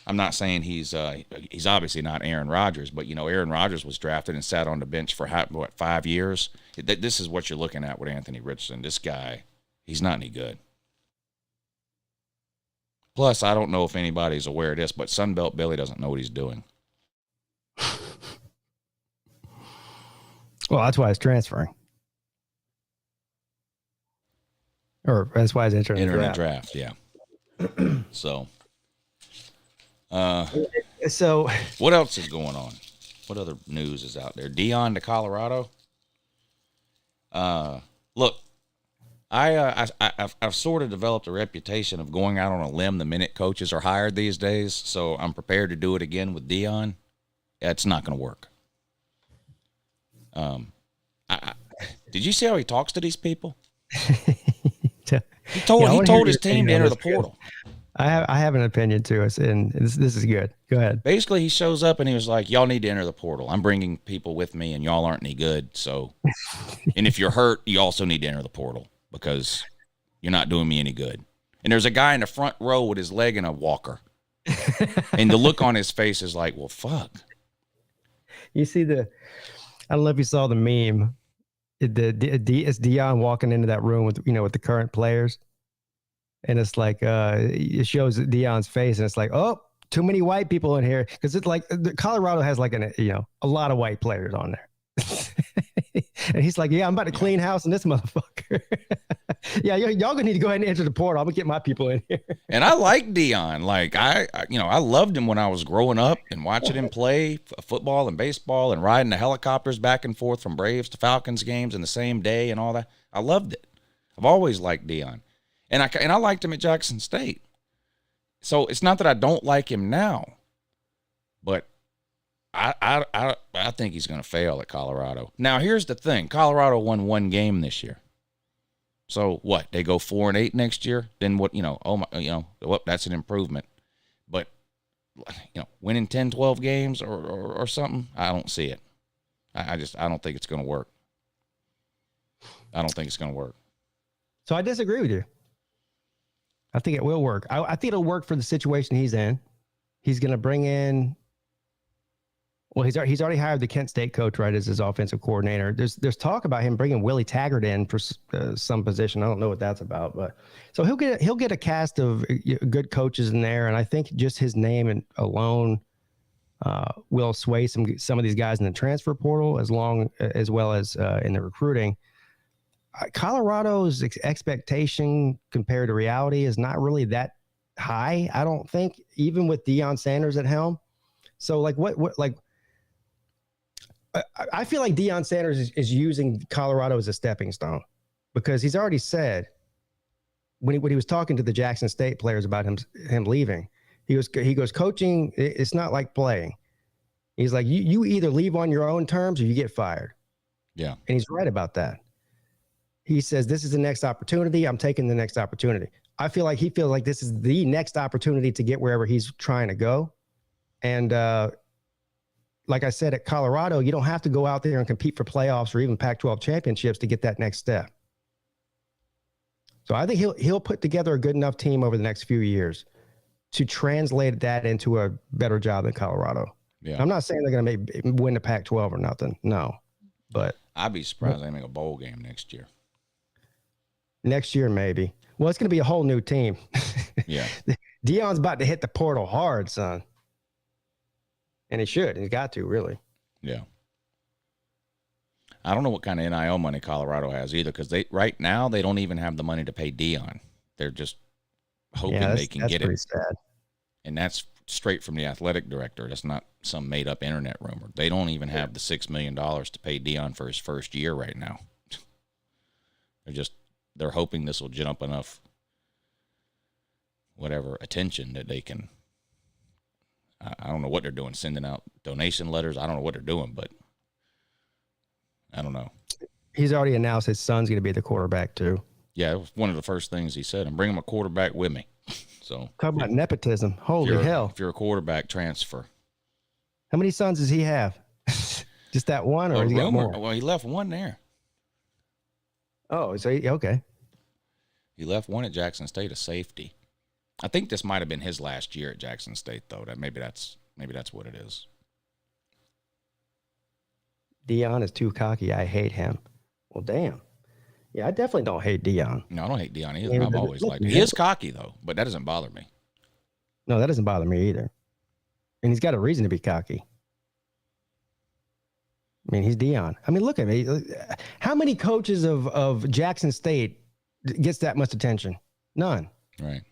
B: I'm not saying he's obviously not Aaron Rodgers, but, you know, Aaron Rodgers was drafted and sat on the bench for, 5 years? This is what you're looking at with Anthony Richardson. This guy, he's not any good. Plus, I don't know if anybody's aware of this, but Sunbelt Billy doesn't know what he's doing.
C: Well, that's why he's transferring. Or that's why he's entering the
B: draft. Yeah. So what else is going on? What other news is out there? Dion to Colorado. Look, I've sort of developed a reputation of going out on a limb the minute coaches are hired these days, so I'm prepared to do it again with Dion. It's not going to work. Did you see how he talks to these people? He told his team to enter the portal.
C: I have an opinion too, and this is good. Go ahead.
B: Basically, he shows up and he was like, "Y'all need to enter the portal. I'm bringing people with me, and y'all aren't any good. So, and if you're hurt, you also need to enter the portal because you're not doing me any good." And there's a guy in the front row with his leg in a walker, and the look on his face is like, "Well, fuck."
C: You see I don't know if you saw the meme. It's Dion walking into that room with the current players. And it's like, it shows Dion's face and it's like, oh, too many white people in here. Cause it's like Colorado has like a lot of white players on there. And he's like, yeah, I'm about to clean house in this motherfucker. Yeah, y'all gonna need to go ahead and enter the portal. I'm gonna get my people in here.
B: And I like Dion. Like I loved him when I was growing up and watching him play football and baseball and riding the helicopters back and forth from Braves to Falcons games in the same day and all that. I loved it. I've always liked Dion, and I liked him at Jackson State. So it's not that I don't like him now, but I think he's going to fail at Colorado. Now here's the thing: Colorado won one game this year. So what? They go 4-8 next year. Then what? That's an improvement. But winning 10, 12 games or something, I don't see it. I don't think it's going to work. I don't think it's going to work.
C: So I disagree with you. I think it will work. I think it'll work for the situation he's in. He's going to bring in. Well, he's already hired the Kent State coach, right, as his offensive coordinator. There's talk about him bringing Willie Taggart in for some position. I don't know what that's about, but so he'll get a cast of good coaches in there, and I think just his name alone will sway some of these guys in the transfer portal as well as in the recruiting. Colorado's expectation compared to reality is not really that high, I don't think, even with Deion Sanders at helm. So I feel like Deion Sanders is using Colorado as a stepping stone, because he's already said when he was talking to the Jackson State players about him leaving, he goes, coaching, it's not like playing. He's like, you either leave on your own terms or you get fired.
B: Yeah.
C: And he's right about that. He says, this is the next opportunity. I'm taking the next opportunity. I feel like he feels like this is the next opportunity to get wherever he's trying to go. And like I said, at Colorado, you don't have to go out there and compete for playoffs or even Pac-12 championships to get that next step. So I think he'll put together a good enough team over the next few years to translate that into a better job than Colorado.
B: Yeah.
C: I'm not saying they're going to win the Pac-12 or nothing. No, but
B: I'd be surprised they make a bowl game next year.
C: Next year, maybe. Well, it's going to be a whole new team.
B: Yeah.
C: Dion's about to hit the portal hard, son. And he should. He's got to, really.
B: Yeah. I don't know what kind of NIL money Colorado has either, because right now they don't even have the money to pay Dion. They're just hoping they can get it.
C: That's pretty sad.
B: And that's straight from the athletic director. That's not some made-up internet rumor. They don't even have the $6 million to pay Dion for his first year right now. They're hoping this will gin up enough attention that they can. I don't know what they're doing, sending out donation letters. I don't know what they're doing, but I don't know.
C: He's already announced his son's going to be the quarterback too.
B: Yeah, it was one of the first things he said. I'm bringing my quarterback with me. So
C: talk about nepotism. Holy hell.
B: If you're a quarterback, transfer.
C: How many sons does he have? Just that one, or has he got more?
B: Well, he left one there.
C: Oh, so okay.
B: He left one at Jackson State, a safety. I think this might have been his last year at Jackson State, though. Maybe that's what it is.
C: Dion is too cocky. I hate him. Well, damn. Yeah, I definitely don't hate Dion.
B: No, I don't hate Dion either. I've always liked him. He is cocky, though, but that doesn't bother me.
C: No, that doesn't bother me either. And he's got a reason to be cocky. I mean, he's Dion. I mean, look at me. How many coaches of Jackson State gets that much attention? None.
B: Right.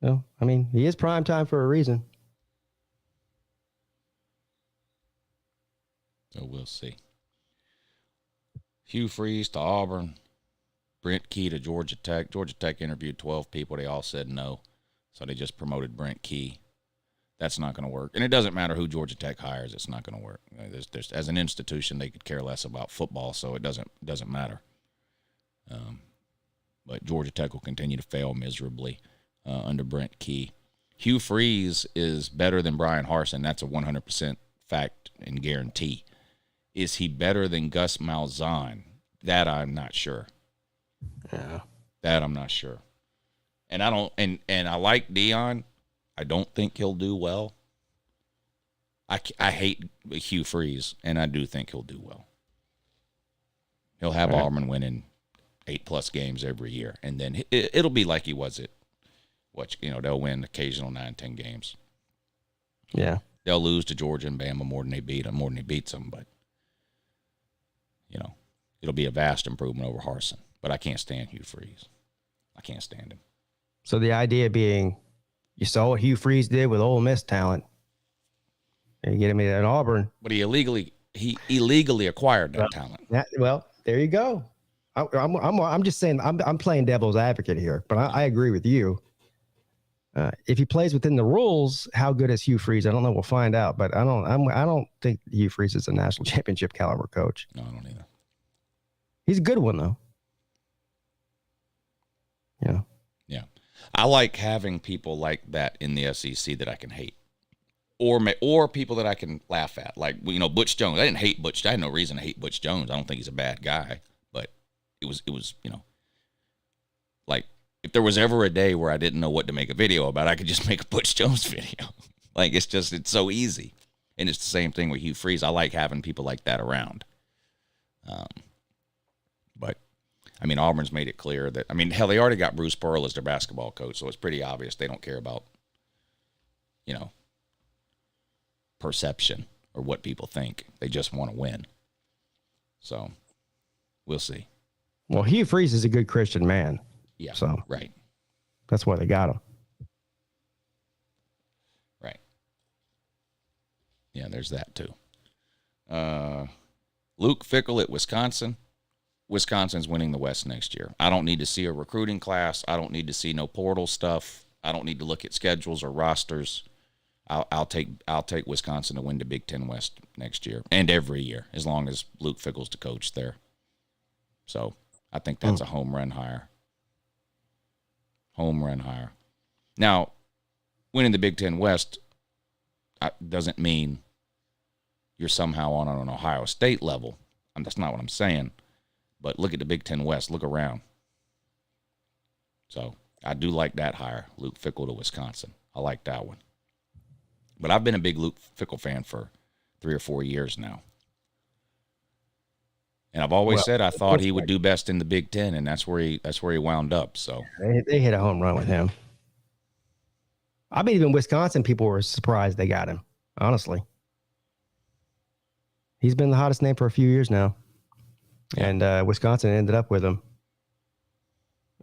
C: No, I mean, he is prime time for a reason.
B: So we'll see. Hugh Freeze to Auburn. Brent Key to Georgia Tech. Georgia Tech interviewed 12 people. They all said no. So they just promoted Brent Key. That's not going to work. And it doesn't matter who Georgia Tech hires. It's not going to work. There's, as an institution, they could care less about football, so it doesn't matter. But Georgia Tech will continue to fail miserably under Brent Key. Hugh Freeze is better than Brian Harsin. That's a 100% fact and guarantee. Is he better than Gus Malzahn? That I'm not sure.
C: Yeah.
B: That I'm not sure. And I don't. And I like Dion. I don't think he'll do well. I hate Hugh Freeze, and I do think he'll do well. He'll have Auburn winning 8+ games every year, and then it'll be like he was at they'll win occasional 9-10 games.
C: Yeah,
B: they'll lose to Georgia and Bama more than he beats them, but it'll be a vast improvement over Harsin. But I can't stand Hugh Freeze. I can't stand him.
C: So the idea being, you saw what Hugh Freeze did with Ole Miss talent. And you get him at Auburn.
B: But he illegally acquired that talent.
C: Well, there you go. I'm just saying I'm playing devil's advocate here, but I agree with you. If he plays within the rules, how good is Hugh Freeze? I don't know. We'll find out. But I don't think Hugh Freeze is a national championship caliber coach.
B: No, I don't either.
C: He's a good one though. Yeah.
B: Yeah. I like having people like that in the SEC that I can hate. Or people that I can laugh at. Like, Butch Jones. I didn't hate Butch. I had no reason to hate Butch Jones. I don't think he's a bad guy. But it was like, if there was ever a day where I didn't know what to make a video about, I could just make a Butch Jones video. Like, it's so easy. And it's the same thing with Hugh Freeze. I like having people like that around. But, Auburn's made it clear that, hell, they already got Bruce Pearl as their basketball coach, so it's pretty obvious they don't care about, perception or what people think. They just want to win. So, we'll see.
C: Well, Hugh Freeze is a good Christian man.
B: Yeah,
C: so
B: right.
C: That's why they got him.
B: Right. Yeah, there's that too. Luke Fickell at Wisconsin. Wisconsin's winning the West next year. I don't need to see a recruiting class. I don't need to see no portal stuff. I don't need to look at schedules or rosters. I'll take Wisconsin to win the Big Ten West next year and every year, as long as Luke Fickell's the coach there. So I think that's a home run hire. Home run hire. Now, winning the Big Ten West doesn't mean you're somehow on an Ohio State level. That's not what I'm saying. But look at the Big Ten West. Look around. So I do like that hire, Luke Fickell to Wisconsin. I like that one. But I've been a big Luke Fickell fan for 3 or 4 years now. And I've always said I thought he would do best in the Big Ten, and that's where he wound up. So
C: they hit a home run with him. I mean, even Wisconsin people were surprised they got him, honestly. He's been the hottest name for a few years now. And Wisconsin ended up with him.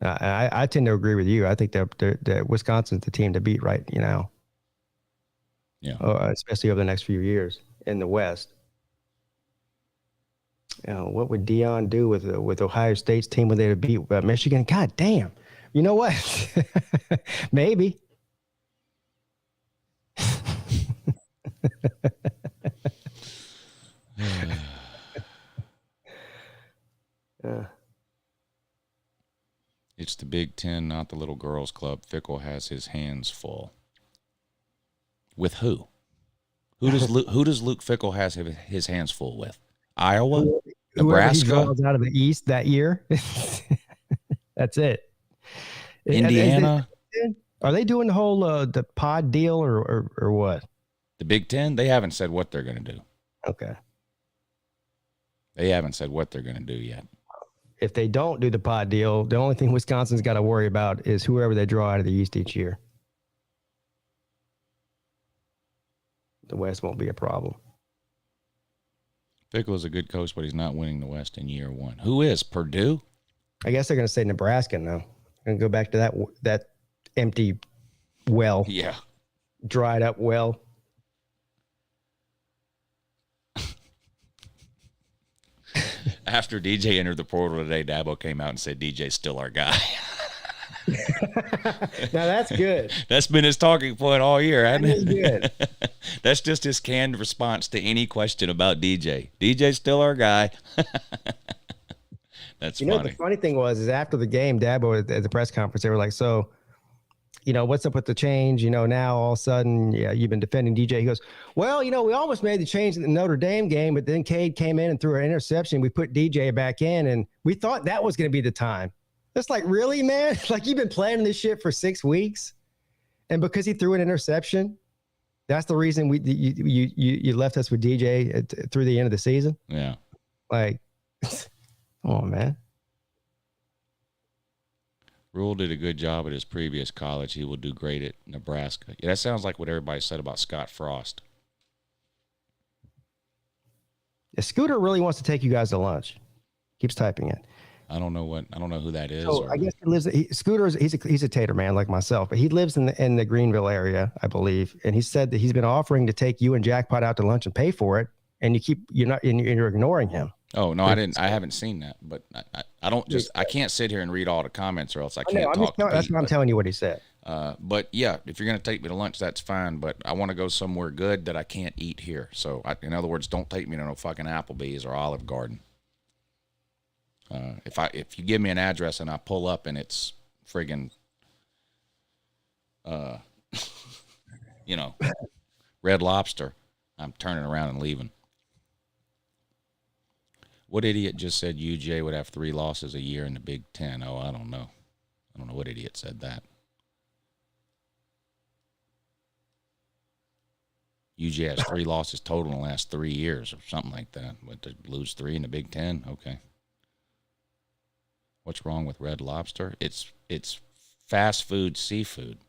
C: I tend to agree with you. I think that Wisconsin's the team to beat right now.
B: Yeah.
C: Especially over the next few years in the West. What would Dion do with Ohio State's team when they beat Michigan? God damn. You know what? Maybe.
B: It's the Big Ten, not the little girls' club. Fickell has his hands full. With who? Who does Luke Fickell has his hands full with? Iowa? Nebraska?
C: Whoever he draws out of the East that year. That's it.
B: Indiana?
C: Are they doing the whole the pod deal or what?
B: The Big Ten? They haven't said what they're going to do.
C: Okay.
B: They haven't said what they're going to do yet.
C: If they don't do the pod deal, the only thing Wisconsin's got to worry about is whoever they draw out of the East each year. The West won't be a problem.
B: Fickell is a good coach, but he's not winning the West in year one. Who is? Purdue?
C: I guess they're going to say Nebraska now. And go back to that empty well.
B: Yeah.
C: Dried up well.
B: After DJ entered the portal today, Dabo came out and said, DJ's still our guy.
C: Now that's good.
B: That's been his talking point all year, hasn't it?
C: Good.
B: That's just his canned response to any question about DJ. DJ's still our guy. That's funny.
C: The funny thing is after the game, Dabo at the press conference, they were like, so, what's up with the change? Now all of a sudden, you've been defending DJ. He goes, well, we almost made the change in the Notre Dame game, but then Cade came in and threw an interception. We put DJ back in, and we thought that was going to be the time. It's like, really, man? Like, you've been planning this shit for 6 weeks, and because he threw an interception, that's the reason you left us with DJ through the end of the season?
B: Yeah.
C: Like, come on, man.
B: Rule did a good job at his previous college. He will do great at Nebraska. Yeah, that sounds like what everybody said about Scott Frost.
C: Scooter really wants to take you guys to lunch. Keeps typing it.
B: I don't know who that is.
C: So I guess he lives. Scooter's he's a tater man like myself, but he lives in the Greenville area, I believe. And he said that he's been offering to take you and Jackpot out to lunch and pay for it, and you're ignoring him.
B: Oh no, I didn't. I haven't seen that, but I don't just. I can't sit here and read all the comments, or else I can't talk.
C: That's why I'm telling you what he said.
B: But yeah, if you're gonna take me to lunch, that's fine. But I want to go somewhere good that I can't eat here. So, in other words, don't take me to no fucking Applebee's or Olive Garden. If you give me an address and I pull up and it's friggin', Red Lobster, I'm turning around and leaving. What idiot just said UJ would have 3 losses a year in the Big Ten? Oh, I don't know. I don't know what idiot said that. UJ has 3 losses total in the last 3 years or something like that. But to lose 3 in the Big Ten? Okay. What's wrong with Red Lobster? It's fast food seafood.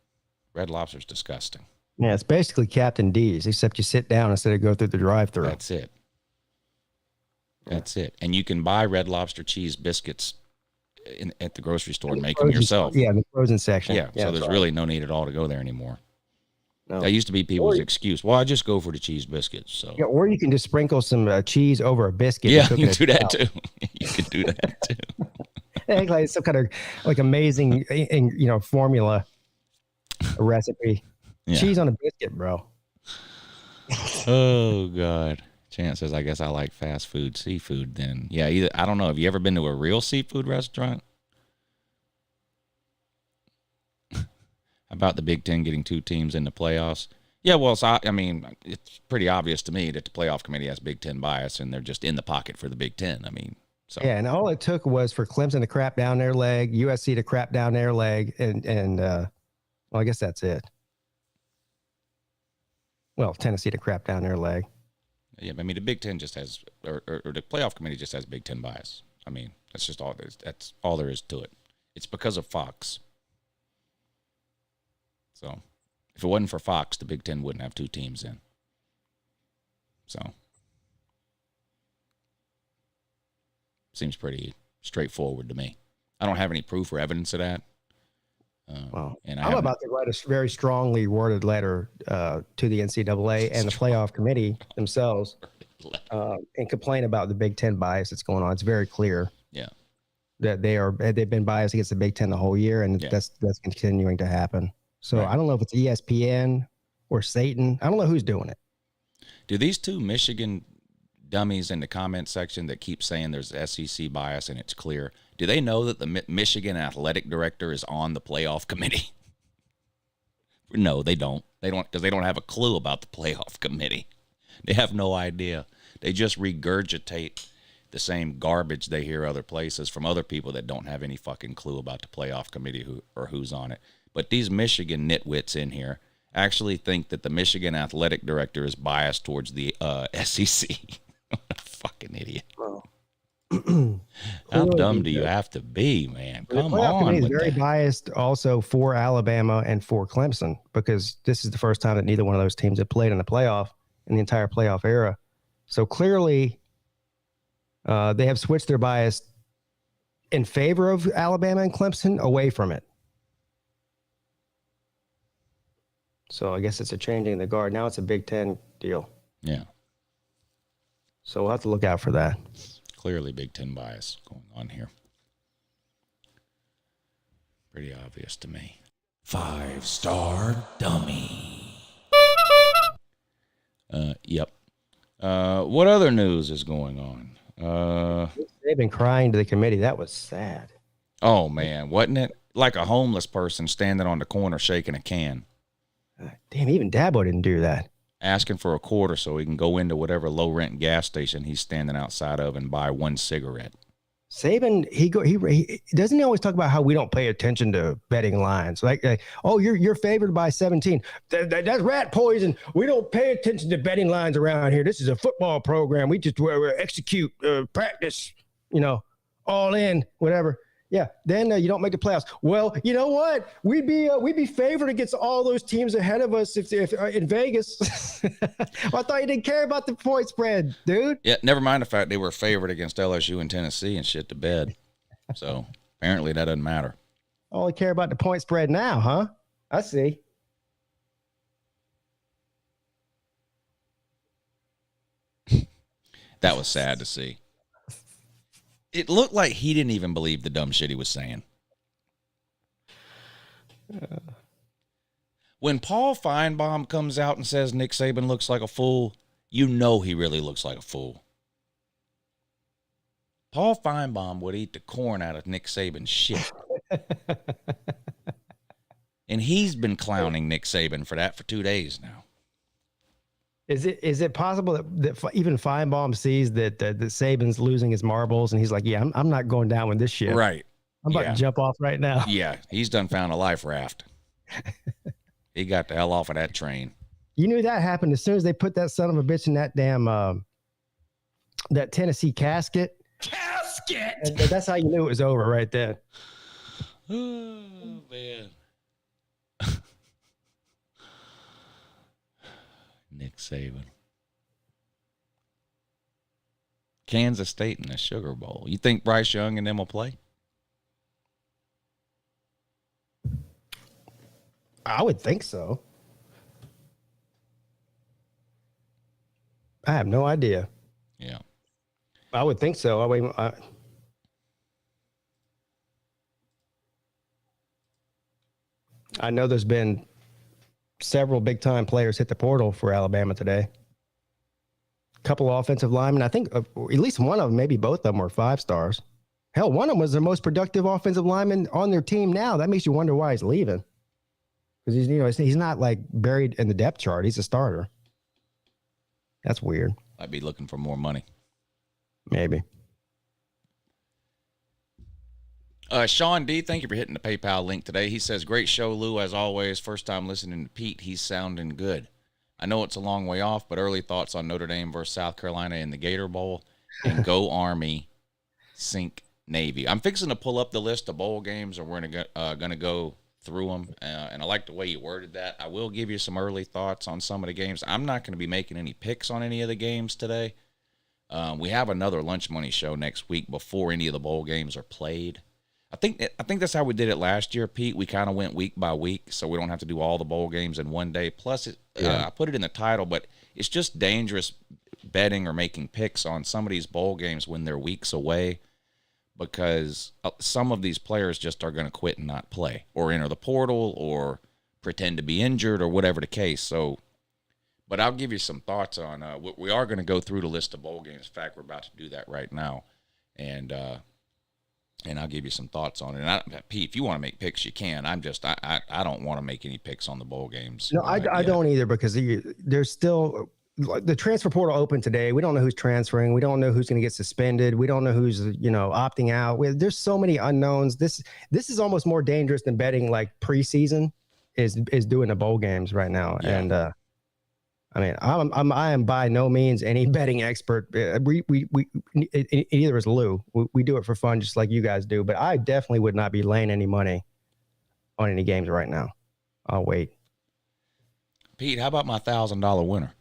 B: Red Lobster's disgusting.
C: Yeah, it's basically Captain D's, except you sit down instead of go through the drive-thru.
B: That's it. That's it. And you can buy Red Lobster cheese biscuits at the grocery store and make them yourself.
C: Yeah, in the frozen section.
B: Yeah, so there's really no need at all to go there anymore.
C: No.
B: That used to be people's excuse. Well, I just go for the cheese biscuits. So.
C: Yeah, or you can just sprinkle some cheese over a biscuit.
B: Yeah, you can do that too. You can do that too.
C: Like some kind of like amazing, formula, a recipe. Yeah. Cheese on a biscuit, bro.
B: Oh God. Chance says, I guess I like fast food seafood then. Yeah, I don't know. Have you ever been to a real seafood restaurant? About the Big Ten getting 2 teams in the playoffs? Yeah, well, it's pretty obvious to me that the playoff committee has Big Ten bias, and they're just in the pocket for the Big Ten. So.
C: Yeah, and all it took was for Clemson to crap down their leg, USC to crap down their leg, and I guess that's it. Well, Tennessee to crap down their leg.
B: Yeah, the Big Ten just has, or the playoff committee just has Big Ten bias. That's just all. That's all there is to it. It's because of Fox. So, if it wasn't for Fox, the Big Ten wouldn't have 2 teams in. So, seems pretty straightforward to me. I don't have any proof or evidence of that.
C: And I'm about to write a very strongly worded letter to the NCAA and the playoff committee themselves and complain about the Big Ten bias that's going on. It's very clear.
B: Yeah.
C: That they've been biased against the Big Ten the whole year, and that's continuing to happen. So right. I don't know if it's ESPN or Satan. I don't know who's doing it.
B: Do these 2 Michigan dummies in the comment section that keep saying there's SEC bias and it's clear, do they know that the Michigan athletic director is on the playoff committee? No, they don't. They don't, because they don't have a clue about the playoff committee. They have no idea. They just regurgitate the same garbage they hear other places from other people that don't have any fucking clue about the playoff committee or who's on it. But these Michigan nitwits in here actually think that the Michigan athletic director is biased towards the SEC. Fucking idiot. How dumb do you have to be, man? Come on.
C: Is very biased also for Alabama and for Clemson, because this is the first time that neither one of those teams have played in the playoff in the entire playoff era. So clearly they have switched their bias in favor of Alabama and Clemson away from it. So I guess it's a changing the guard. Now it's a Big Ten deal.
B: Yeah.
C: So we'll have to look out for that.
B: Clearly Big Ten bias going on here. Pretty obvious to me. 5-star dummy. Yep. What other news is going on?
C: They've been crying to the committee. That was sad.
B: Oh, man. Wasn't it? Like a homeless person standing on the corner shaking a can.
C: Damn, even Dabo didn't do that.
B: Asking for a quarter so he can go into whatever low-rent gas station he's standing outside of and buy 1 cigarette.
C: Saban, he doesn't he always talk about how we don't pay attention to betting lines? Like oh, you're favored by 17. That's rat poison. We don't pay attention to betting lines around here. This is a football program. We just execute, practice, all in, whatever. Yeah. Then you don't make the playoffs. Well, you know what? We'd be favored against all those teams ahead of us if in Vegas. Well, I thought you didn't care about the point spread, dude.
B: Yeah, never mind the fact they were favored against LSU and Tennessee and shit to bed. So apparently that doesn't matter.
C: Only care about the point spread now, huh? I see.
B: That was sad to see. It looked like he didn't even believe the dumb shit he was saying. When Paul Feinbaum comes out and says Nick Saban looks like a fool, you know he really looks like a fool. Paul Feinbaum would eat the corn out of Nick Saban's shit. And he's been clowning Nick Saban for that for 2 days now.
C: Is it possible that even Feinbaum sees that Saban's losing his marbles and he's like, yeah, I'm not going down with this shit.
B: Right.
C: I'm about to jump off right now.
B: Yeah, he's done found a life raft. He got the hell off of that train.
C: You knew that happened as soon as they put that son of a bitch in that damn that Tennessee casket. And that's how you knew it was over right there.
B: Oh, man. Nick Saban. Kansas State in the Sugar Bowl. You think Bryce Young and them will play?
C: I would think so. I have no idea.
B: Yeah.
C: I would think so. I know there's been several big-time players hit the portal for Alabama today. A couple of offensive linemen. I think at least one of them, maybe both of them, were 5 stars. Hell, one of them was the most productive offensive lineman on their team now. That makes you wonder why he's leaving. Because he's not like buried in the depth chart. He's a starter. That's weird.
B: I'd be looking for more money.
C: Maybe.
B: Sean D, thank you for hitting the PayPal link today. He says, great show, Lou, as always. First time listening to Pete. He's sounding good. I know it's a long way off, but early thoughts on Notre Dame versus South Carolina in the Gator Bowl, and go Army, sink Navy. I'm fixing to pull up the list of bowl games, and we're gonna go through them, and I like the way you worded that. I will give you some early thoughts on some of the games. I'm not going to be making any picks on any of the games today. We have another Lunch Money show next week before any of the bowl games are played. I think that's how we did it last year, Pete. We kind of went week by week, so we don't have to do all the bowl games in one day. Plus, I put it in the title, but it's just dangerous betting or making picks on some of these bowl games when they're weeks away, because some of these players just are going to quit and not play or enter the portal or pretend to be injured or whatever the case. So, but I'll give you some thoughts on we are going to go through the list of bowl games. In fact, we're about to do that right now. And I'll give you some thoughts on it. And Pete, if you want to make picks, you can. I don't want to make any picks on the bowl games.
C: No, I don't either, because there's still the transfer portal open today. We don't know who's transferring. We don't know who's going to get suspended. We don't know who's opting out. There's so many unknowns. This is almost more dangerous than betting like preseason is doing the bowl games right now. Yeah. And I mean, I am by no means any betting expert. We either is Lou. We do it for fun, just like you guys do. But I definitely would not be laying any money on any games right now. I'll wait.
B: Pete, how about my $1,000 winner?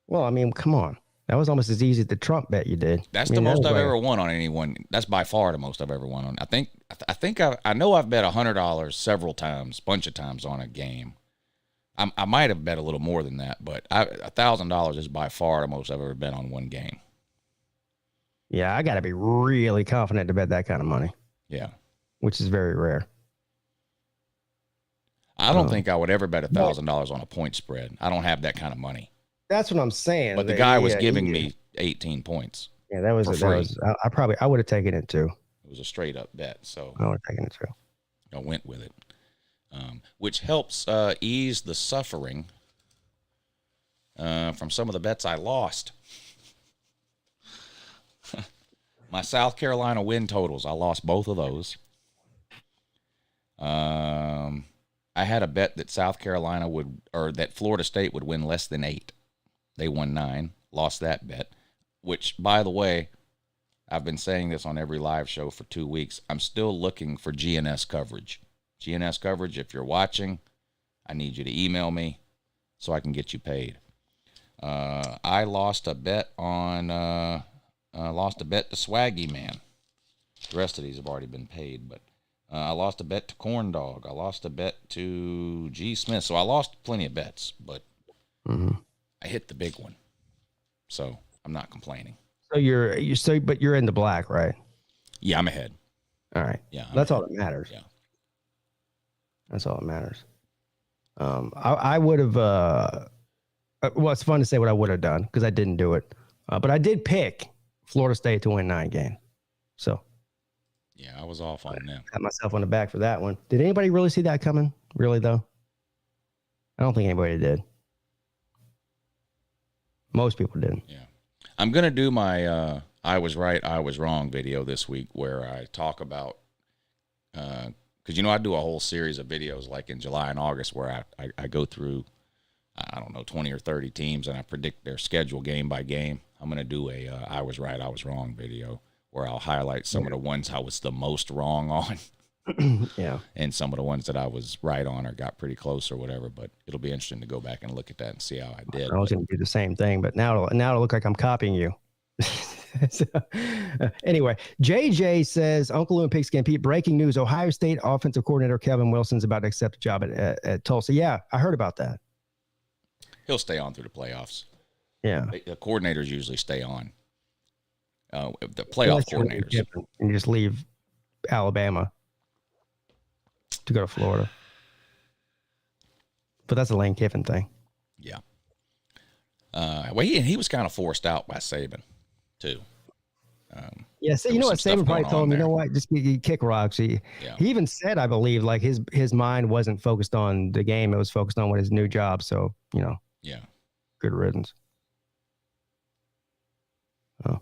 C: Well, I mean, come on. That was almost as easy as the Trump bet you did.
B: That's the most I've ever won on anyone. That's by far the most I've ever won on. I know I've bet $100 several times, bunch of times on a game. I might have bet a little more than that, but $1,000 is by far the most I've ever bet on one game.
C: Yeah, I got to be really confident to bet that kind of money.
B: Yeah.
C: Which is very rare.
B: I don't think I would ever bet $1,000 on a point spread. I don't have that kind of money.
C: That's what I'm saying.
B: But the guy was giving me 18 points.
C: Yeah, that was I would have taken it too.
B: It was a straight up bet, so
C: I would have taken it too.
B: I went with it, which helps ease the suffering from some of the bets I lost. My South Carolina win totals, I lost both of those. I had a bet that South Carolina that Florida State would win less than 8. They won 9, lost that bet, which, by the way, I've been saying this on every live show for 2 weeks. I'm still looking for GNS coverage. GNS coverage, if you're watching, I need you to email me so I can get you paid. I lost a bet to Swaggy Man. The rest of these have already been paid, but I lost a bet to Corn Dog. I lost a bet to G Smith. So I lost plenty of bets, but I hit the big one. So I'm not complaining.
C: So but you're in the black, right?
B: Yeah, I'm ahead.
C: All right.
B: Yeah,
C: that's all that matters.
B: Yeah,
C: that's all that matters. I would have. Well, it's fun to say what I would have done because I didn't do it, but I did pick Florida State to win 9 games. So.
B: Yeah, I was off on them.
C: Pat myself on the back for that one. Did anybody really see that coming? Really, though? I don't think anybody did. Most people didn't.
B: Yeah. I'm going to do my I was right, I was wrong video this week where I talk about, because, I do a whole series of videos like in July and August where I go through, I don't know, 20 or 30 teams and I predict their schedule game by game. I'm going to do a I was right, I was wrong video, where I'll highlight some of the ones I was the most wrong on.
C: Yeah.
B: And some of the ones that I was right on or got pretty close or whatever. But it'll be interesting to go back and look at that and see how I did.
C: I was going to do the same thing, but now it'll look like I'm copying you. So, anyway, JJ says, Uncle Lou and Pigskin Pete, breaking news. Ohio State offensive coordinator Kevin Wilson's about to accept a job at Tulsa. Yeah, I heard about that.
B: He'll stay on through the playoffs.
C: Yeah.
B: The coordinators usually stay on. The playoff coordinators.
C: And you just leave Alabama to go to Florida. But that's a Lane Kiffin thing.
B: Yeah. Well, he was kind of forced out by Saban, too.
C: Yeah, so you know what? Saban probably told him, you know what, just kick rocks. He even said, I believe, like his mind wasn't focused on the game. It was focused on his new job. So,
B: Yeah.
C: Good riddance. Oh.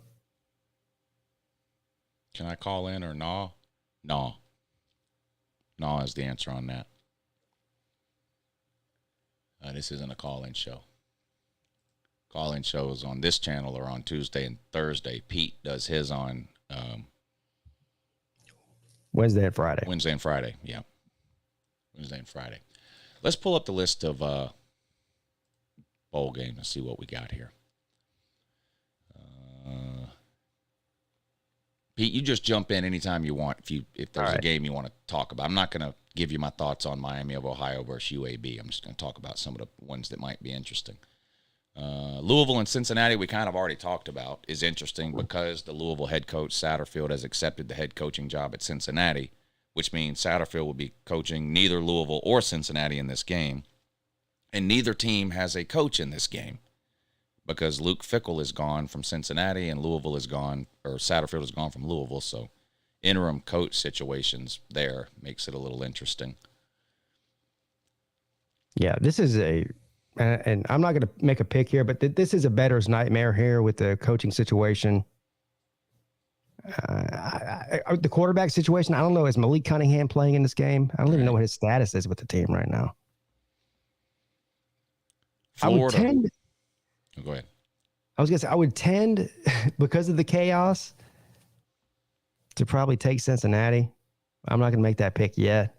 B: Can I call in or no? No. No is the answer on that. This isn't a call-in show. Call-in shows on this channel are on Tuesday and Thursday. Pete does his on
C: Wednesday and Friday.
B: Wednesday and Friday, yeah. Wednesday and Friday. Let's pull up the list of bowl games and see what we got here. Pete, you just jump in anytime you want if there's a game you want to talk about. I'm not going to give you my thoughts on Miami of Ohio versus UAB. I'm just going to talk about some of the ones that might be interesting. Louisville and Cincinnati, we kind of already talked about, is interesting because the Louisville head coach, Satterfield, has accepted the head coaching job at Cincinnati, which means Satterfield will be coaching neither Louisville or Cincinnati in this game. And neither team has a coach in this game, because Luke Fickell is gone from Cincinnati and Louisville is gone, or Satterfield is gone from Louisville. So interim coach situations there makes it a little interesting.
C: Yeah, this is and I'm not going to make a pick here, but this is a Bettors nightmare here with the coaching situation. The quarterback situation, I don't know. Is Malik Cunningham playing in this game? I don't even know what his status is with the team right now.
B: Florida. Go ahead.
C: I was going to say, I would tend, because of the chaos, to probably take Cincinnati. I'm not going to make that pick yet.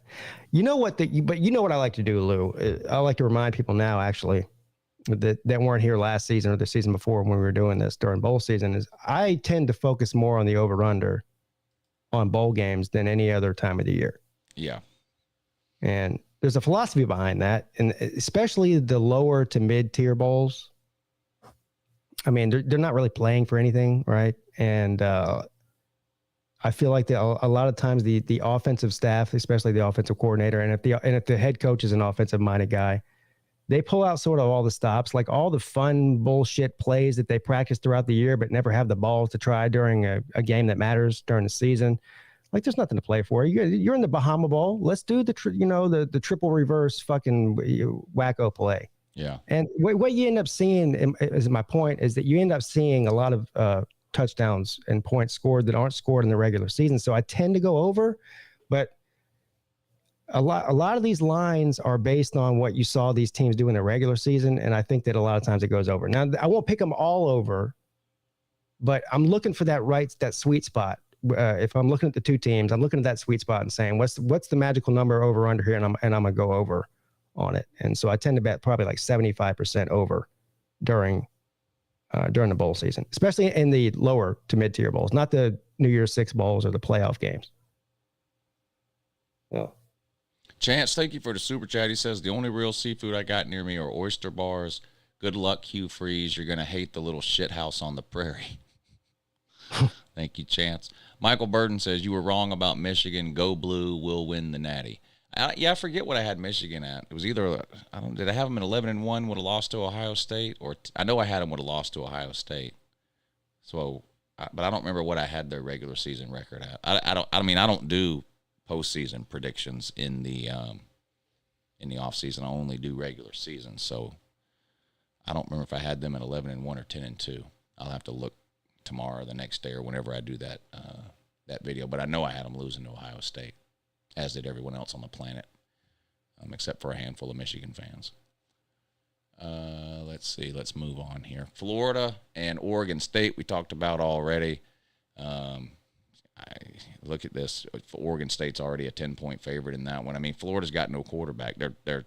C: You know what? But you know what I like to do, Lou? I like to remind people now, actually, that weren't here last season or the season before when we were doing this during bowl season, is I tend to focus more on the over-under on bowl games than any other time of the year.
B: Yeah.
C: And there's a philosophy behind that, and especially the lower to mid-tier bowls. I mean, they're not really playing for anything, right? And I feel like a lot of times the offensive staff, especially the offensive coordinator, and if the head coach is an offensive-minded guy, they pull out sort of all the stops, like all the fun bullshit plays that they practice throughout the year, but never have the balls to try during a game that matters during the season. Like, there's nothing to play for. You're in the Bahama Bowl. Let's do the triple reverse fucking wacko play.
B: Yeah.
C: And what you end up seeing, is my point, is that you end up seeing a lot of touchdowns and points scored that aren't scored in the regular season. So I tend to go over, but a lot of these lines are based on what you saw these teams do in the regular season, and I think that a lot of times it goes over. Now, I won't pick them all over, but I'm looking for that sweet spot. If I'm looking at the two teams, I'm looking at that sweet spot and saying, what's the magical number over under here, and I'm gonna go over on it. And so I tend to bet probably like 75% over during the bowl season, especially in the lower to mid tier bowls, not the New Year's Six bowls or the playoff games. Yeah.
B: Chance, thank you for the super chat. He says, the only real seafood I got near me are oyster bars. Good luck, Hugh Freeze. You're going to hate the little shit house on the prairie. Thank you, Chance. Michael Burden says, you were wrong about Michigan. Go Blue, will win the Natty. I forget what I had Michigan at. It was either, did I have them at 11-1 with a loss to Ohio State? Or I know I had them with a loss to Ohio State. So, but I don't remember what I had their regular season record at. I don't do postseason predictions in the off season. I only do regular season. So I don't remember if I had them at 11-1 or 10-2. I'll have to look tomorrow or the next day or whenever I do that video. But I know I had them losing to Ohio State, as did everyone else on the planet, except for a handful of Michigan fans. Let's see. Let's move on here. Florida and Oregon State we talked about already. I look at this. Oregon State's already a 10-point favorite in that one. I mean, Florida's got no quarterback. They're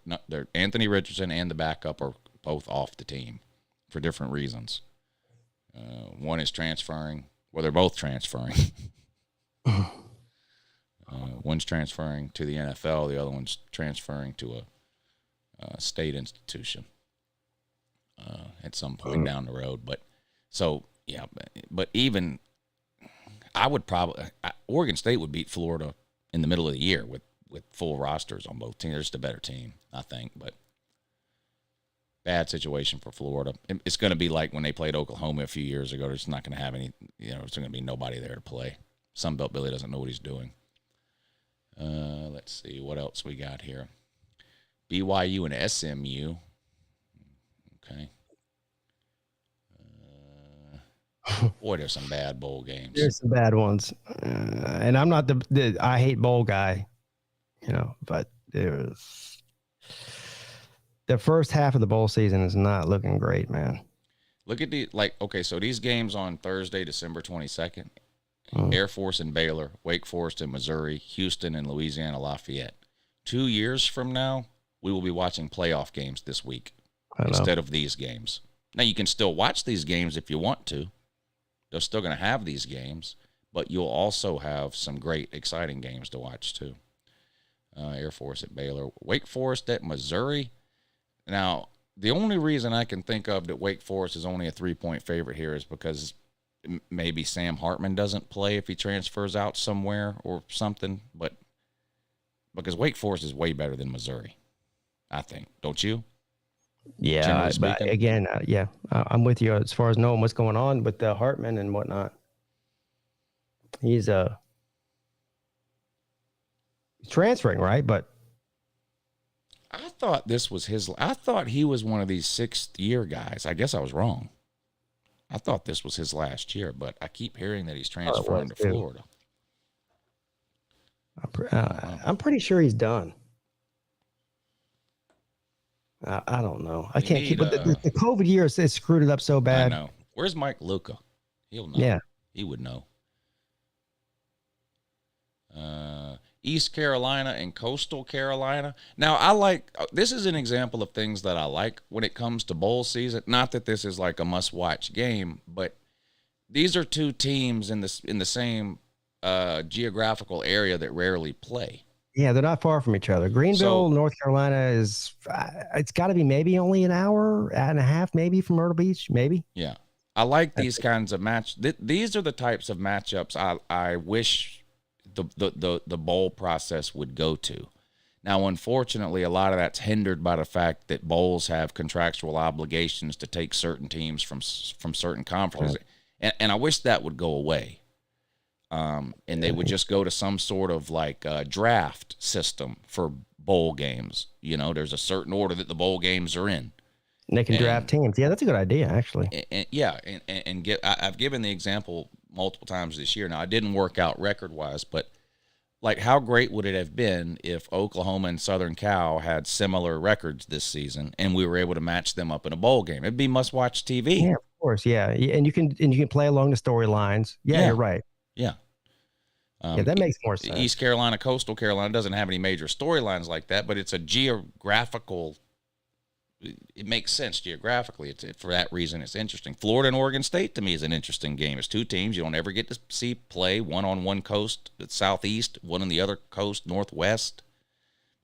B: Anthony Richardson and the backup are both off the team for different reasons. One is transferring. Well, they're both transferring. One's transferring to the NFL. The other one's transferring to a state institution at some point down the road. But so, yeah, but even I would probably Oregon State would beat Florida in the middle of the year with full rosters on both teams. They're just a better team, I think. But bad situation for Florida. It's going to be like when they played Oklahoma a few years ago. They're just not going to have any, there's going to be nobody there to play. Sunbelt Billy doesn't know what he's doing. Let's see what else we got here. BYU and SMU. Okay. Boy, there's some bad bowl games.
C: There's some bad ones, and I'm not the I hate bowl guy, but there's the first half of the bowl season is not looking great, man.
B: Look at so these games on Thursday, December 22nd, Air Force and Baylor, Wake Forest and Missouri, Houston and Louisiana Lafayette. 2 years from now, we will be watching playoff games this week instead of these games. Now, you can still watch these games if you want to. They're still going to have these games, but you'll also have some great, exciting games to watch, too. Air Force at Baylor. Wake Forest at Missouri. Now, the only reason I can think of that Wake Forest is only a 3-point favorite here is because maybe Sam Hartman doesn't play if he transfers out somewhere or something, but because Wake Forest is way better than Missouri, I think. Don't you?
C: Yeah, but again, I'm with you as far as knowing what's going on with the Hartman and whatnot. He's transferring, right? But
B: I thought I thought he was one of these 6th-year guys. I guess I was wrong. I thought this was his last year, but I keep hearing that he's transferring to Florida.
C: I'm pretty sure he's done. I don't know. I can't keep the COVID year has screwed it up so bad.
B: I know. Where's Mike Luca? He'll know.
C: Yeah.
B: He would know. East Carolina and Coastal Carolina. Now, this is an example of things that I like when it comes to bowl season. Not that this is like a must-watch game, but these are two teams in the same geographical area that rarely play.
C: Yeah, they're not far from each other. Greenville, North Carolina is, it's got to be maybe only an hour and a half, maybe from Myrtle Beach, maybe.
B: Yeah. I like these kinds of these are the types of matchups I wish the bowl process would go to. Now, unfortunately, a lot of that's hindered by the fact that bowls have contractual obligations to take certain teams from certain conferences. Right. And I wish that would go away. And they would just go to some sort of draft system for bowl games. There's a certain order that the bowl games are in.
C: And they can draft teams. Yeah, that's a good idea, actually.
B: I've given the example multiple times this year. Now, it didn't work out record-wise, but how great would it have been if Oklahoma and Southern Cal had similar records this season and we were able to match them up in a bowl game? It'd be must-watch TV.
C: Yeah, of course, yeah, and you can play along the storylines. Yeah, you're right.
B: Yeah.
C: Yeah, that makes more sense.
B: East Carolina, Coastal Carolina doesn't have any major storylines like that, but it's a geographical. It makes sense geographically. For that reason, it's interesting. Florida and Oregon State, to me, is an interesting game. It's two teams you don't ever get to see play, one on one coast, the southeast, one on the other coast, northwest.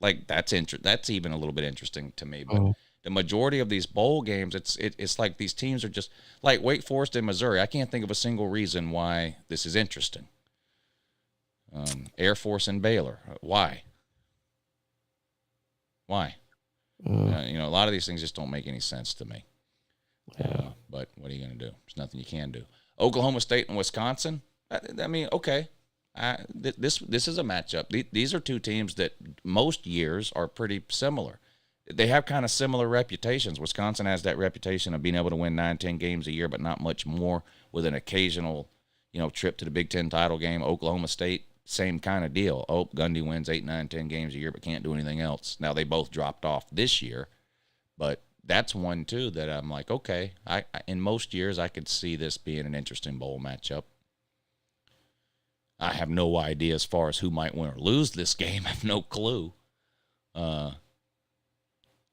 B: Like, that's even a little bit interesting to me. But the majority of these bowl games, it's like these teams are just like Wake Forest and Missouri. I can't think of a single reason why this is interesting. Air Force and Baylor. Why? A lot of these things just don't make any sense to me. But what are you going to do? There's nothing you can do. Oklahoma State and Wisconsin. I mean, okay. This is a matchup. These are two teams that most years are pretty similar. They have kind of similar reputations. Wisconsin has that reputation of being able to win 9-10 games a year, but not much more, with an occasional, trip to the Big Ten title game. Oklahoma State, same kind of deal. Gundy wins 8, 9, 10 games a year, but can't do anything else. Now, they both dropped off this year, but that's one, too, that I'm like, okay, in most years, I could see this being an interesting bowl matchup. I have no idea as far as who might win or lose this game. I have no clue.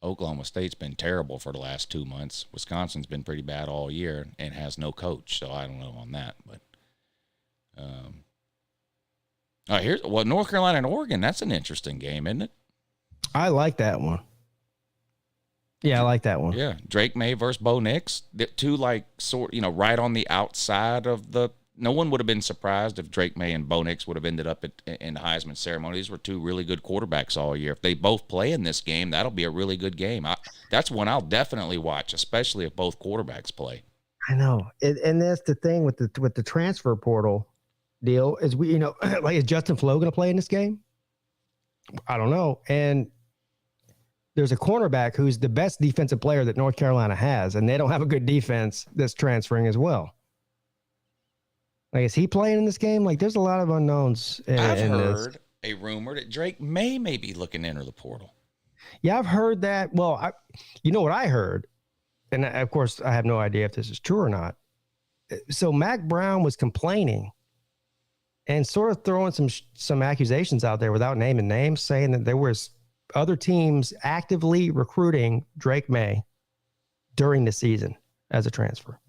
B: Oklahoma State's been terrible for the last 2 months. Wisconsin's been pretty bad all year and has no coach, so I don't know on that. But North Carolina and Oregon, that's an interesting game, isn't it?
C: I like that one. Yeah, I like that one.
B: Yeah, Drake May versus Bo Nix. Two, right on the outside of the. No one would have been surprised if Drake May and Bo Nix would have ended up in the Heisman ceremony. These were two really good quarterbacks all year. If they both play in this game, that'll be a really good game. That's one I'll definitely watch, especially if both quarterbacks play.
C: I know, and that's the thing with the transfer portal deal is is Justin Flo going to play in this game? I don't know. And there's a cornerback who's the best defensive player that North Carolina has, and they don't have a good defense that's transferring as well. Like, is he playing in this game? Like, there's a lot of unknowns.
B: I've heard a rumor that Drake may be looking to enter the portal.
C: Yeah, I've heard that. Well, you know what I heard? And of course, I have no idea if this is true or not. So Mac Brown was complaining and sort of throwing some accusations out there without naming names, saying that there was other teams actively recruiting Drake May during the season as a transfer.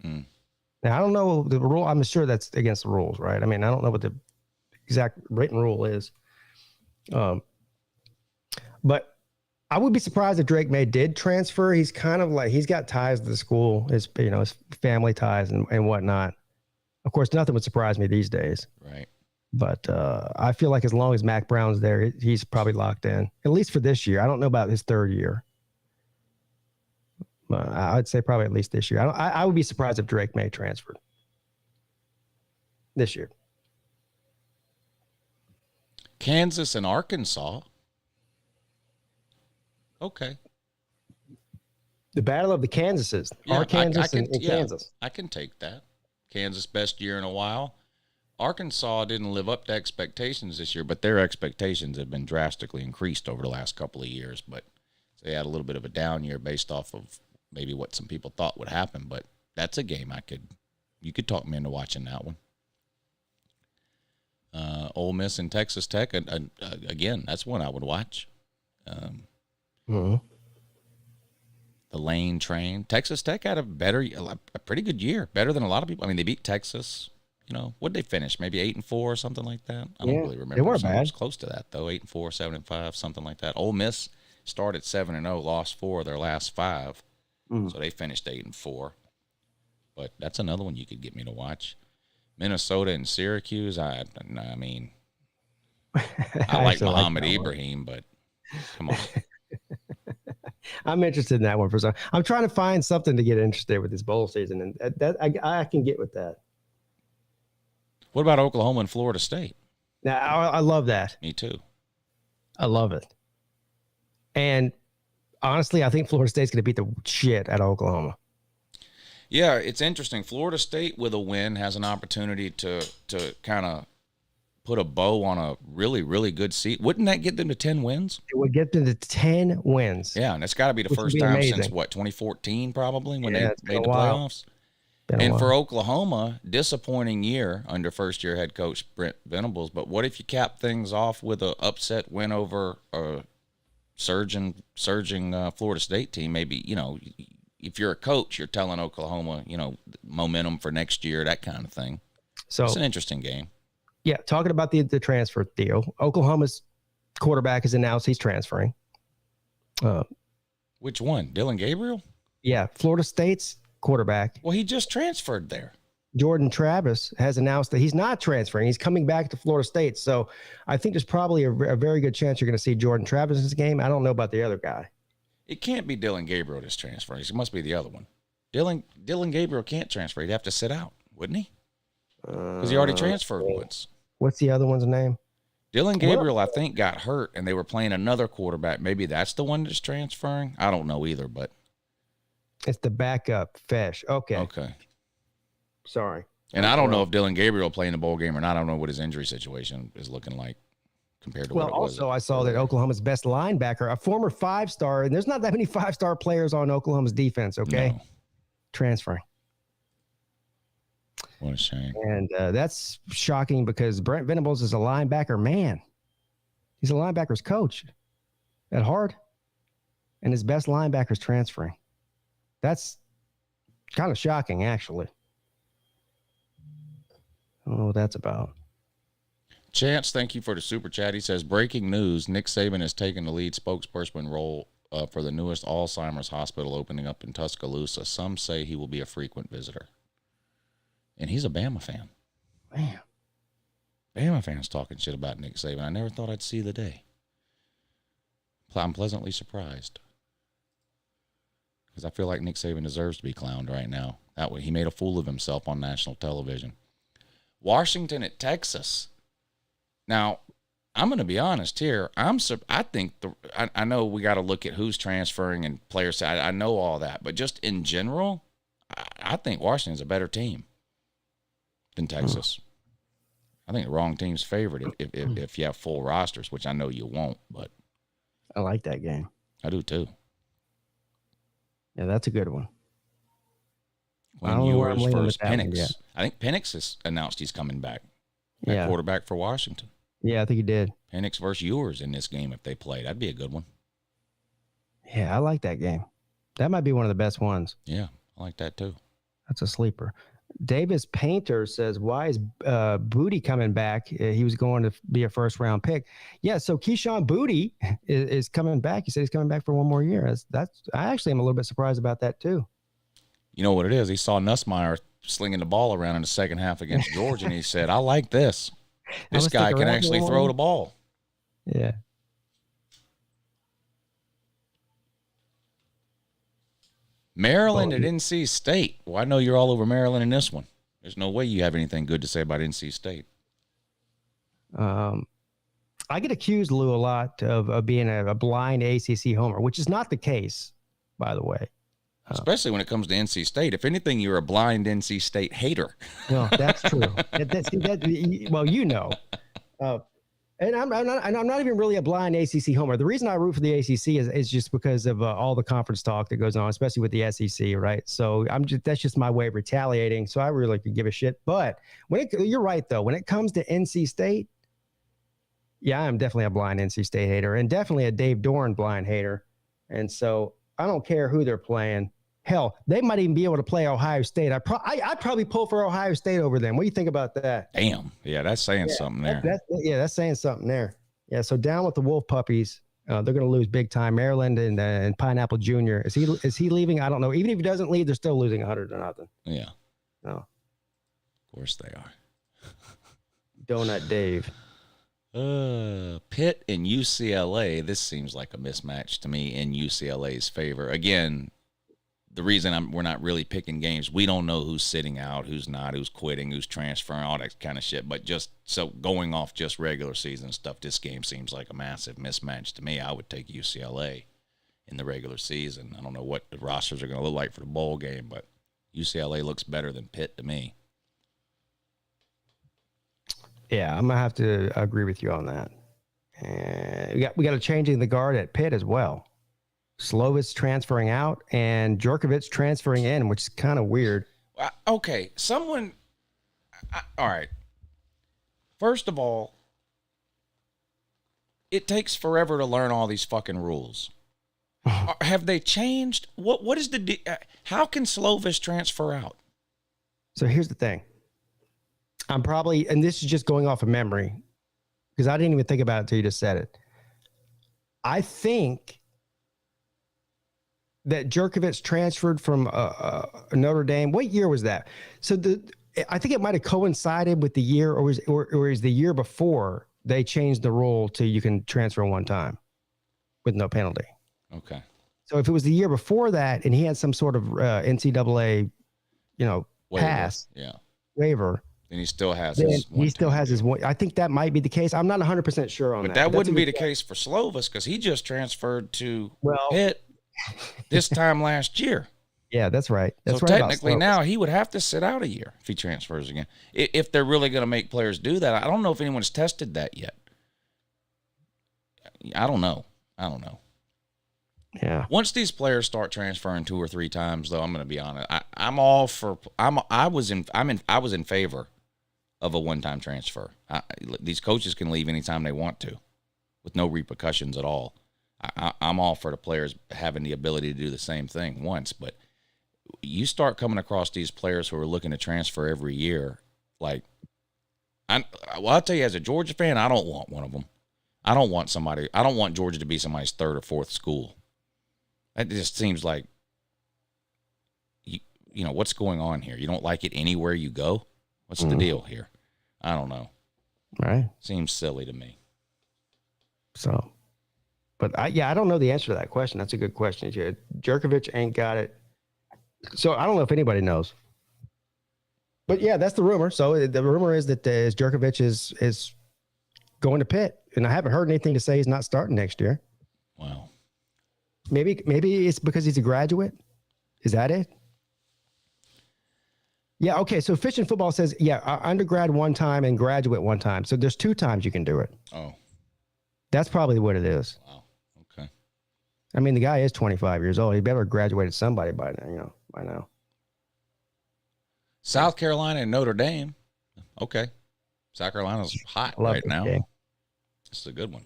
C: Now, I don't know the rule. I'm sure that's against the rules, right? I mean, I don't know what the exact written rule is. But I would be surprised if Drake May did transfer. He's kind of like, he's got ties to the school, his family ties and whatnot. Of course, nothing would surprise me these days.
B: Right.
C: But I feel like as long as Mac Brown's there, he's probably locked in, at least for this year. I don't know about his third year. I'd say probably at least this year. I would be surprised if Drake May transferred this year.
B: Kansas and Arkansas. Okay.
C: The battle of the Kansases. Arkansas and Kansas.
B: I can take that. Kansas best year in a while. Arkansas didn't live up to expectations this year, but their expectations have been drastically increased over the last couple of years. But they had a little bit of a down year based off of maybe what some people thought would happen. But that's a game you could talk me into watching that one. Ole Miss and Texas Tech, again, that's one I would watch. The Lane train. Texas Tech had a pretty good year, better than a lot of people. I mean, they beat Texas. What'd they finish? Maybe 8-4 or something like that. I don't really remember.
C: They weren't bad.
B: It was close to that though. 8-4, 7-5, something like that. Ole Miss started 7-0, lost 4 of their last 5, so they finished 8-4. But that's another one you could get me to watch. Minnesota and Syracuse. I mean, I like Muhammad Ibrahim, but come on.
C: I'm interested in that one for some. I'm trying to find something to get interested with this bowl season, and that I can get with that.
B: What about Oklahoma and Florida State?
C: Now, I love that.
B: Me too.
C: I love it. And honestly, I think Florida State's going to beat the shit out of Oklahoma.
B: Yeah, it's interesting. Florida State with a win has an opportunity to kind of put a bow on a really, really good seat. Wouldn't that get them to 10 wins?
C: It would get them to 10 wins.
B: Yeah, and it's got to be the first time since, 2014 probably, when they made the playoffs. And for Oklahoma, disappointing year under first-year head coach Brent Venables. But what if you cap things off with an upset win over a surging Florida State team? Maybe, if you're a coach, you're telling Oklahoma, momentum for next year, that kind of thing. So it's an interesting game.
C: Yeah, talking about the transfer deal, Oklahoma's quarterback has announced he's transferring.
B: Which one? Dylan Gabriel?
C: Yeah, Florida State's quarterback.
B: Well, he just transferred there.
C: Jordan Travis has announced that he's not transferring. He's coming back to Florida State. So I think there's probably a very good chance you're going to see Jordan Travis in this game. I don't know about the other guy.
B: It can't be Dylan Gabriel that's transferring. It must be the other one. Dylan Gabriel can't transfer. He'd have to sit out, wouldn't he? Because he already transferred once.
C: What's the other one's name?
B: Dylan Gabriel, I think, got hurt, and they were playing another quarterback. Maybe that's the one that's transferring. I don't know either, but
C: it's the backup, Fesh. Okay. Sorry.
B: And I don't know if Dylan Gabriel playing the bowl game or not. I don't know what his injury situation is looking like compared to what it was.
C: Also, I saw that Oklahoma's best linebacker, a former 5-star, and there's not that many 5-star players on Oklahoma's defense, okay? No. Transferring.
B: What a shame.
C: And that's shocking because Brent Venables is a linebacker man. He's a linebackers coach at heart, and his best linebacker is transferring. That's kind of shocking, actually. I don't know what that's about.
B: Chance, thank you for the super chat. He says, breaking news, Nick Saban has taken the lead spokesperson role for the newest Alzheimer's hospital opening up in Tuscaloosa. Some say he will be a frequent visitor. And he's a Bama fan.
C: Man.
B: Bama fans talking shit about Nick Saban. I never thought I'd see the day. I'm pleasantly surprised. Because I feel like Nick Saban deserves to be clowned right now. That way, he made a fool of himself on national television. Washington at Texas. Now, I'm going to be honest here. I think I know we got to look at who's transferring and players. I know all that, but just in general, I think Washington's a better team than Texas. I think the wrong team's favored if you have full rosters, which I know you won't, but
C: I like that game.
B: I do too.
C: Yeah, that's a good one.
B: When yours versus Penix. I think Penix has announced he's coming back. Quarterback for Washington.
C: Yeah, I think he did.
B: Penix versus yours in this game if they play. That'd be a good one.
C: Yeah, I like that game. That might be one of the best ones.
B: Yeah, I like that too.
C: That's a sleeper. Davis Painter says, why is Booty coming back? He was going to be a first-round pick. Yeah, so Keyshawn Booty is coming back. He said he's coming back for one more year. I actually am a little bit surprised about that, too.
B: You know what it is? He saw Nussmeier slinging the ball around in the second half against Georgia, and he said, I like this. This guy can actually throw the ball.
C: Yeah.
B: Maryland at NC State. Well, I know you're all over Maryland in this one. There's no way you have anything good to say about NC State.
C: I get accused, Lou, a lot of being a blind ACC homer, which is not the case, by the way.
B: Especially when it comes to NC State. If anything, you're a blind NC State hater.
C: Well, that's true. Well, you know. And I'm not even really a blind ACC homer. The reason I root for the ACC is just because of all the conference talk that goes on, especially with the SEC, right? So that's just my way of retaliating. So I really could give a shit. But you're right though. When it comes to NC State, yeah, I'm definitely a blind NC State hater, and definitely a Dave Doran blind hater. And so I don't care who they're playing. Hell, they might even be able to play Ohio State. I'd probably pull for Ohio State over them. What do you think about that?
B: Damn. Yeah, that's saying something there.
C: That's saying something there. Yeah, so down with the Wolf Puppies. They're going to lose big time. Maryland and Pineapple Jr. Is he leaving? I don't know. Even if he doesn't leave, they're still losing 100-0.
B: Yeah.
C: No.
B: Of course they are.
C: Donut Dave.
B: Pitt and UCLA. This seems like a mismatch to me in UCLA's favor. Again, the reason we're not really picking games, we don't know who's sitting out, who's not, who's quitting, who's transferring, all that kind of shit. But just so going off just regular season stuff, this game seems like a massive mismatch to me. I would take UCLA in the regular season. I don't know what the rosters are going to look like for the bowl game, but UCLA looks better than Pitt to me.
C: Yeah, I'm going to have to agree with you on that. And we got a changing the guard at Pitt as well. Slovis transferring out and Djurkovic transferring in, which is kind of weird.
B: Okay, all right. First of all, it takes forever to learn all these fucking rules. Have they changed? What is how can Slovis transfer out?
C: So here's the thing. I'm probably, and this is just going off of memory, because I didn't even think about it until you just said it. I think that Jerkovich transferred from Notre Dame. What year was that? So I think it might have coincided with the year, or was the year before they changed the rule to you can transfer one time with no penalty.
B: Okay.
C: So if it was the year before that, and he had some sort of NCAA, pass waiver,
B: then he still has
C: his one. I think that might be the case. I'm not 100% sure on that.
B: But that wouldn't be the case for Slovis, because he just transferred to Pitt this time last year.
C: Yeah, that's right. That's
B: so
C: right.
B: Technically now he would have to sit out a year if he transfers again. If they're really going to make players do that. I don't know if anyone's tested that yet. I don't know.
C: Yeah.
B: Once these players start transferring 2 or 3 times, though, I'm going to be honest. I was in favor of a one-time transfer. These coaches can leave anytime they want to, with no repercussions at all. I'm all for the players having the ability to do the same thing once, but you start coming across these players who are looking to transfer every year. I'll tell you, as a Georgia fan, I don't want one of them. I don't want Georgia to be somebody's 3rd or 4th school. It just seems like, what's going on here? You don't like it anywhere you go? What's the deal here? I don't know.
C: Right.
B: Seems silly to me.
C: So, but I don't know the answer to that question. That's a good question. Jerkovich ain't got it. So I don't know if anybody knows. But yeah, that's the rumor. So the rumor is that Jerkovich is going to Pitt, and I haven't heard anything to say he's not starting next year.
B: Wow.
C: Maybe it's because he's a graduate. Is that it? Yeah. Okay. So Fish and Football says, undergrad one time and graduate one time. So there's 2 times you can do it.
B: Oh.
C: That's probably what it is.
B: Wow. Okay.
C: I mean, the guy is 25 years old. He better have graduated somebody by now.
B: South Carolina and Notre Dame. Okay. South Carolina's hot right now.
C: Game.
B: This is a good one.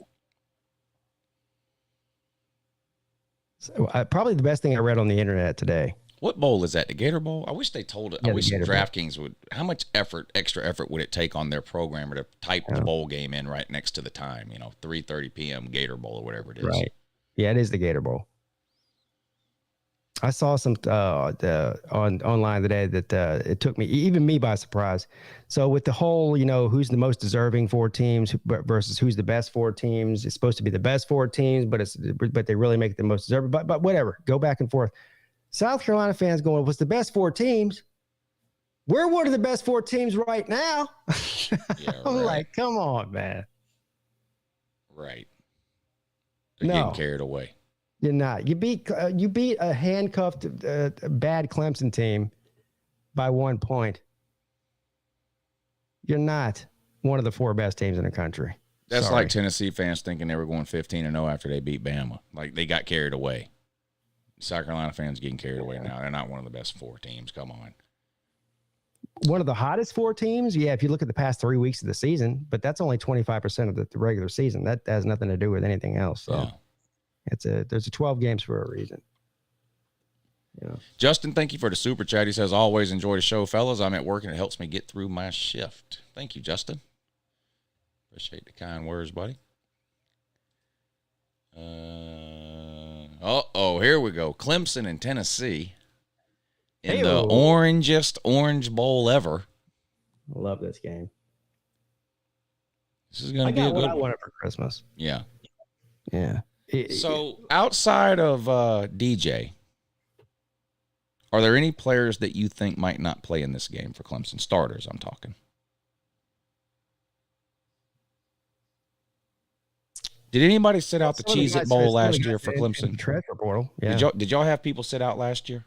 C: So, probably the best thing I read on the internet today.
B: What bowl is that? The Gator Bowl? I wish they told it. I wish DraftKings
C: Bowl.
B: would. How much extra effort would it take on their programmer to type the bowl game in right next to the time? 3:30 p.m. Gator Bowl or whatever it is.
C: Right. Yeah, it is the Gator Bowl. I saw some online today that it took me by surprise. So with the whole, who's the most deserving 4 teams versus who's the best 4 teams, it's supposed to be the best 4 teams, but they really make it the most deserving. But whatever, go back and forth. South Carolina fans going, what's the best 4 teams? We're one of the best 4 teams right now.
B: Yeah,
C: I'm
B: right.
C: like, come on, man.
B: Right. They're getting carried away.
C: You're not. You beat a handcuffed bad Clemson team by 1 point. You're not one of the 4 best teams in the country.
B: That's
C: Sorry.
B: like Tennessee fans thinking they were going 15-0 after they beat Bama. Like they got carried away. South Carolina fans getting carried away now. They're not one of the best 4 teams. Come on.
C: One of the hottest 4 teams? Yeah, if you look at the past 3 weeks of the season, but that's only 25% of the regular season. That has nothing to do with anything else. So. Yeah. There's a 12 games for a reason. Yeah.
B: Justin, thank you for the super chat. He says, always enjoy the show, fellas. I'm at work and it helps me get through my shift. Thank you, Justin. Appreciate the kind words, buddy. Here we go. Clemson and Tennessee in the orangest Orange Bowl ever.
C: I love this game.
B: This is going to be a good one.
C: I wanted for Christmas.
B: Yeah.
C: Yeah.
B: So outside of DJ, are there any players that you think might not play in this game for Clemson? Starters, I'm talking. Did anybody sit out the Cheez-It Bowl last year for Clemson?
C: Transfer portal. Yeah.
B: Did y'all have people sit out last year?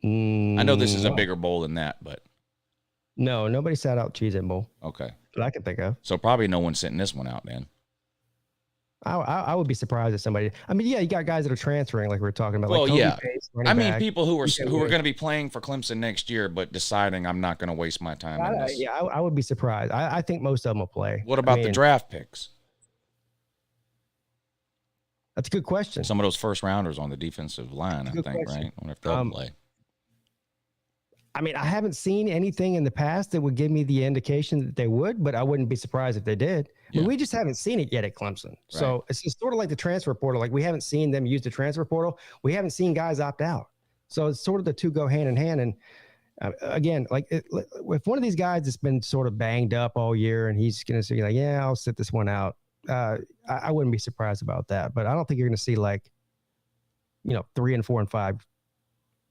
B: I know this is a bigger bowl than that, but
C: no, nobody sat out Cheez-It Bowl.
B: Okay,
C: that I can think of.
B: So probably no one sitting this one out then.
C: I would be surprised if somebody. I mean, yeah, you got guys that are transferring, like we were talking about.
B: Well,
C: like Toby
B: yeah.
C: Pace,
B: I mean,
C: back.
B: people who are going to be playing for Clemson next year, but deciding I'm not going to waste my time in this.
C: Yeah, I would be surprised. I think most of them will play.
B: What about the draft picks?
C: That's a good question.
B: Some of those first rounders on the defensive line, I think, right? I wonder if they'll play.
C: I mean, I haven't seen anything in the past that would give me the indication that they would, but I wouldn't be surprised if they did. Yeah. I mean, we just haven't seen it yet at Clemson. Right. So it's just sort of like the transfer portal. Like we haven't seen them use the transfer portal. We haven't seen guys opt out. So it's sort of the two go hand in hand. And again, like if one of these guys has been sort of banged up all year and he's going to say like, yeah, I'll sit this one out. I wouldn't be surprised about that, but I don't think you're going to see like, 3 and 4 and 5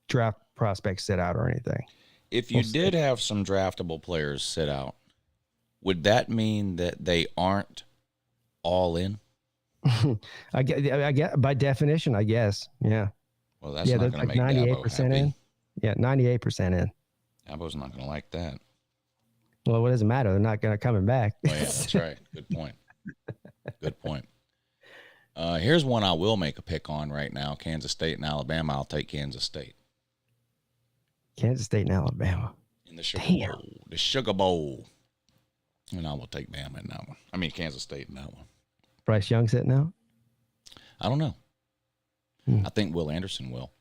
C: draft prospects sit out or anything.
B: If you did have some draftable players sit out, would that mean that they aren't all in?
C: I get by definition, I guess. Yeah.
B: Well, that's not going to make 98%
C: in. Yeah, 98% in.
B: Dabo's not going to like that.
C: Well, what does it matter? They're not going to coming back.
B: Oh, yeah, that's right. Good point. Good point. Here's one I will make a pick on right now: Kansas State and Alabama. I'll take Kansas State.
C: Kansas State and Alabama
B: in the Sugar Bowl. The Sugar Bowl, and I will take Bama in that one. I mean Kansas State in that one.
C: Bryce Young sitting out?
B: I don't know. I think Will Anderson will.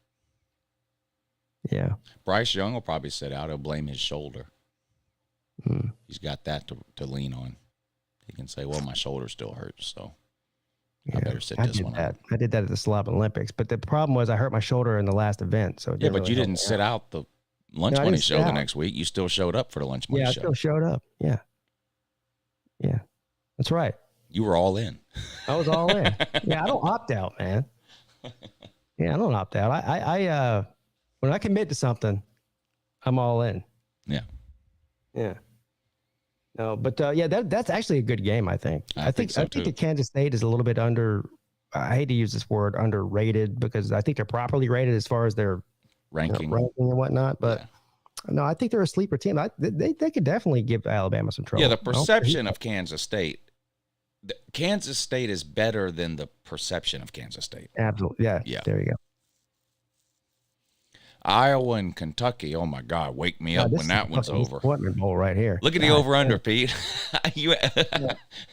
C: Yeah.
B: Bryce Young will probably sit out. He'll blame his shoulder. He's got that to lean on. He can say, "Well, my shoulder still hurts, so I better sit this one out."
C: I did that at the Slob Olympics, but the problem was I hurt my shoulder in the last event. So
B: yeah, but you didn't sit out the Lunch Money show the next week. You still showed up for the Lunch Money show.
C: Yeah, I still showed up. Yeah. Yeah. That's right.
B: You were all in.
C: I was all in. Yeah, I don't opt out, man. Yeah, I don't opt out. I when I commit to something, I'm all in.
B: Yeah.
C: Yeah. No, but yeah, that's actually a good game, I think. I think that Kansas State is a little bit I hate to use this word, underrated, because I think they're properly rated as far as their
B: ranking
C: and whatnot. But no, I think they're a sleeper team. They could definitely give Alabama some trouble.
B: Yeah, the perception of Kansas State is better than the perception of Kansas State.
C: Absolutely. Yeah. There you go.
B: Iowa and Kentucky. Oh my God, wake me up when that one's over.
C: Disappointment bowl right here.
B: Look at the over/under, Pete. You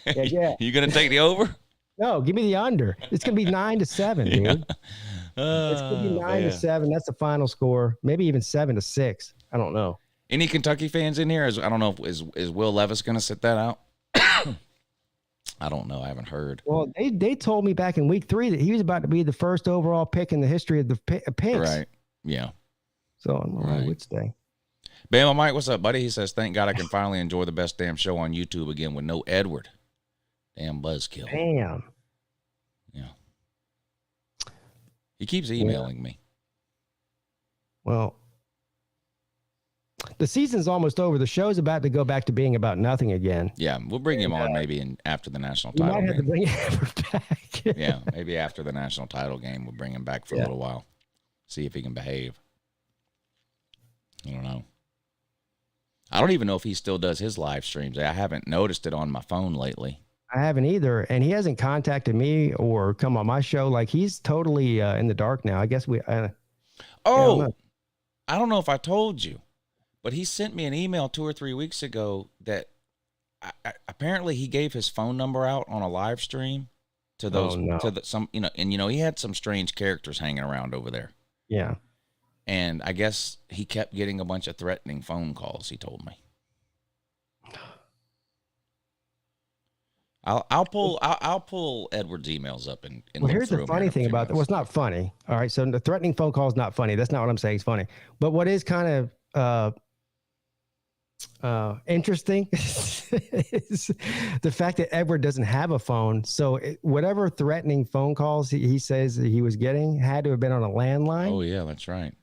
B: gonna take the over?
C: No, give me the under. It's gonna be 9-7, dude. It's gonna be 9-7. That's the final score. Maybe even 7-6. I don't know.
B: Any Kentucky fans in here? I don't know. Is Will Levis gonna sit that out? I don't know. I haven't heard.
C: Well, they told me back in week 3 that he was about to be the first overall pick in the history of the picks.
B: Right. Yeah.
C: So I don't know which day.
B: Bama Mike, what's up, buddy? He says, "Thank God I can finally enjoy the best damn show on YouTube again with no Edward. Damn buzzkill."
C: Damn.
B: Yeah. He keeps emailing me.
C: Well, the season's almost over. The show's about to go back to being about nothing again.
B: Yeah, we'll bring him on maybe after the national title game.
C: We might have to bring him back.
B: Yeah, maybe after the national title game, we'll bring him back for a little while. See if he can behave. I don't know. I don't even know if he still does his live streams. I haven't noticed it on my phone lately.
C: I haven't either. And he hasn't contacted me or come on my show. Like, he's totally in the dark now. I guess I
B: don't know if I told you, but he sent me an email 2 or 3 weeks ago that apparently he gave his phone number out on a live stream to those, he had some strange characters hanging around over there.
C: Yeah.
B: And I guess he kept getting a bunch of threatening phone calls, he told me. I'll pull Edward's emails up and
C: well, here's the funny thing about that. Well, it's not funny. All right. So the threatening phone call is not funny. That's not what I'm saying. It's funny. But what is kind of interesting is the fact that Edward doesn't have a phone. So whatever threatening phone calls he says that he was getting had to have been on a landline.
B: Oh yeah, that's right.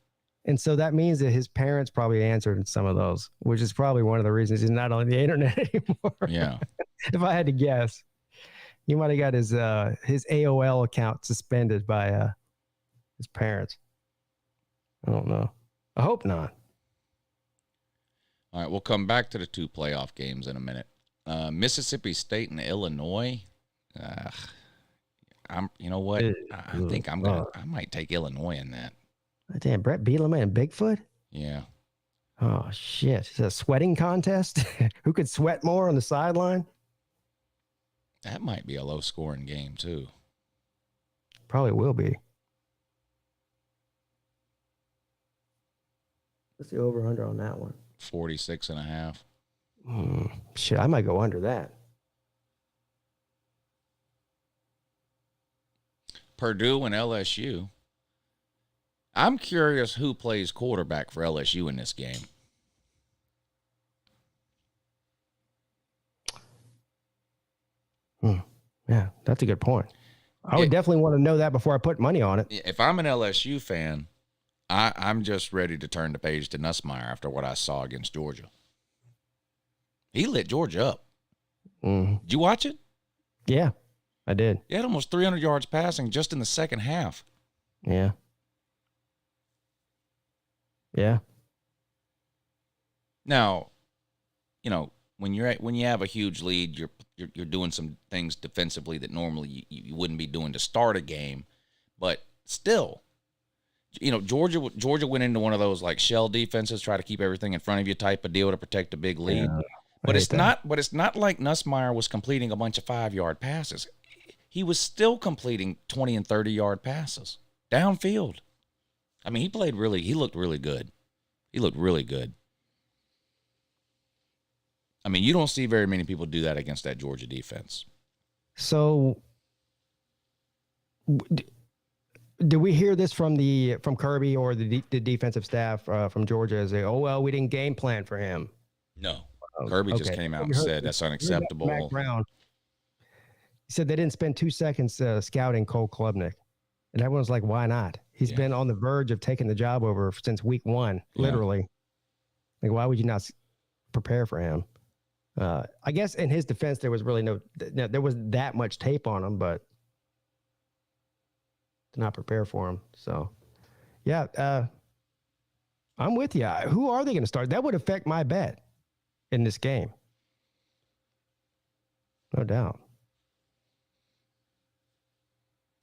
C: And so that means that his parents probably answered some of those, which is probably one of the reasons he's not on the internet anymore.
B: Yeah.
C: If I had to guess, he might have got his AOL account suspended by his parents. I don't know. I hope not.
B: All right, we'll come back to the 2 playoff games in a minute. Mississippi State and Illinois. I'm. You know what? I think I'm gonna. I might take Illinois in that.
C: Damn, Brett Bielema and Bigfoot.
B: Yeah.
C: Oh shit! It's a sweating contest. Who could sweat more on the sideline?
B: That might be a low scoring game too.
C: Probably will be. What's the over under on that one?
B: 46.5.
C: Shit, I might go under that.
B: Purdue and LSU. I'm curious who plays quarterback for LSU in this game.
C: Yeah, that's a good point. I would definitely want to know that before I put money on it.
B: If I'm an LSU fan, I'm just ready to turn the page to Nussmeier after what I saw against Georgia. He lit Georgia up. Did you watch it?
C: Yeah, I did.
B: He had almost 300 yards passing just in the second half.
C: Yeah. Yeah.
B: Now, you know, when you have a huge lead, you're doing some things defensively that normally you wouldn't be doing to start a game, but still, you know, Georgia went into one of those like shell defenses, try to keep everything in front of you type of deal to protect a big lead.
C: Yeah,
B: but it's not like Nussmeier was completing a bunch of 5-yard passes. He was still completing 20 and 30-yard passes downfield. I mean, he looked really good. He looked really good. I mean, you don't see very many people do that against that Georgia defense.
C: So, do we hear this from Kirby or the defensive staff from Georgia? As oh well, we didn't game plan for him.
B: No, Kirby just came out and said that's unacceptable.
C: Mac Brown, he said they didn't spend 2 seconds scouting Cole Klubnik, and everyone's like, "Why not? He's been on the verge of taking the job over since week 1, literally. Like, why would you not prepare for him?" I guess in his defense, there was really there was that much tape on him, but to not prepare for him. So, yeah, I'm with you. Who are they going to start? That would affect my bet in this game. No doubt.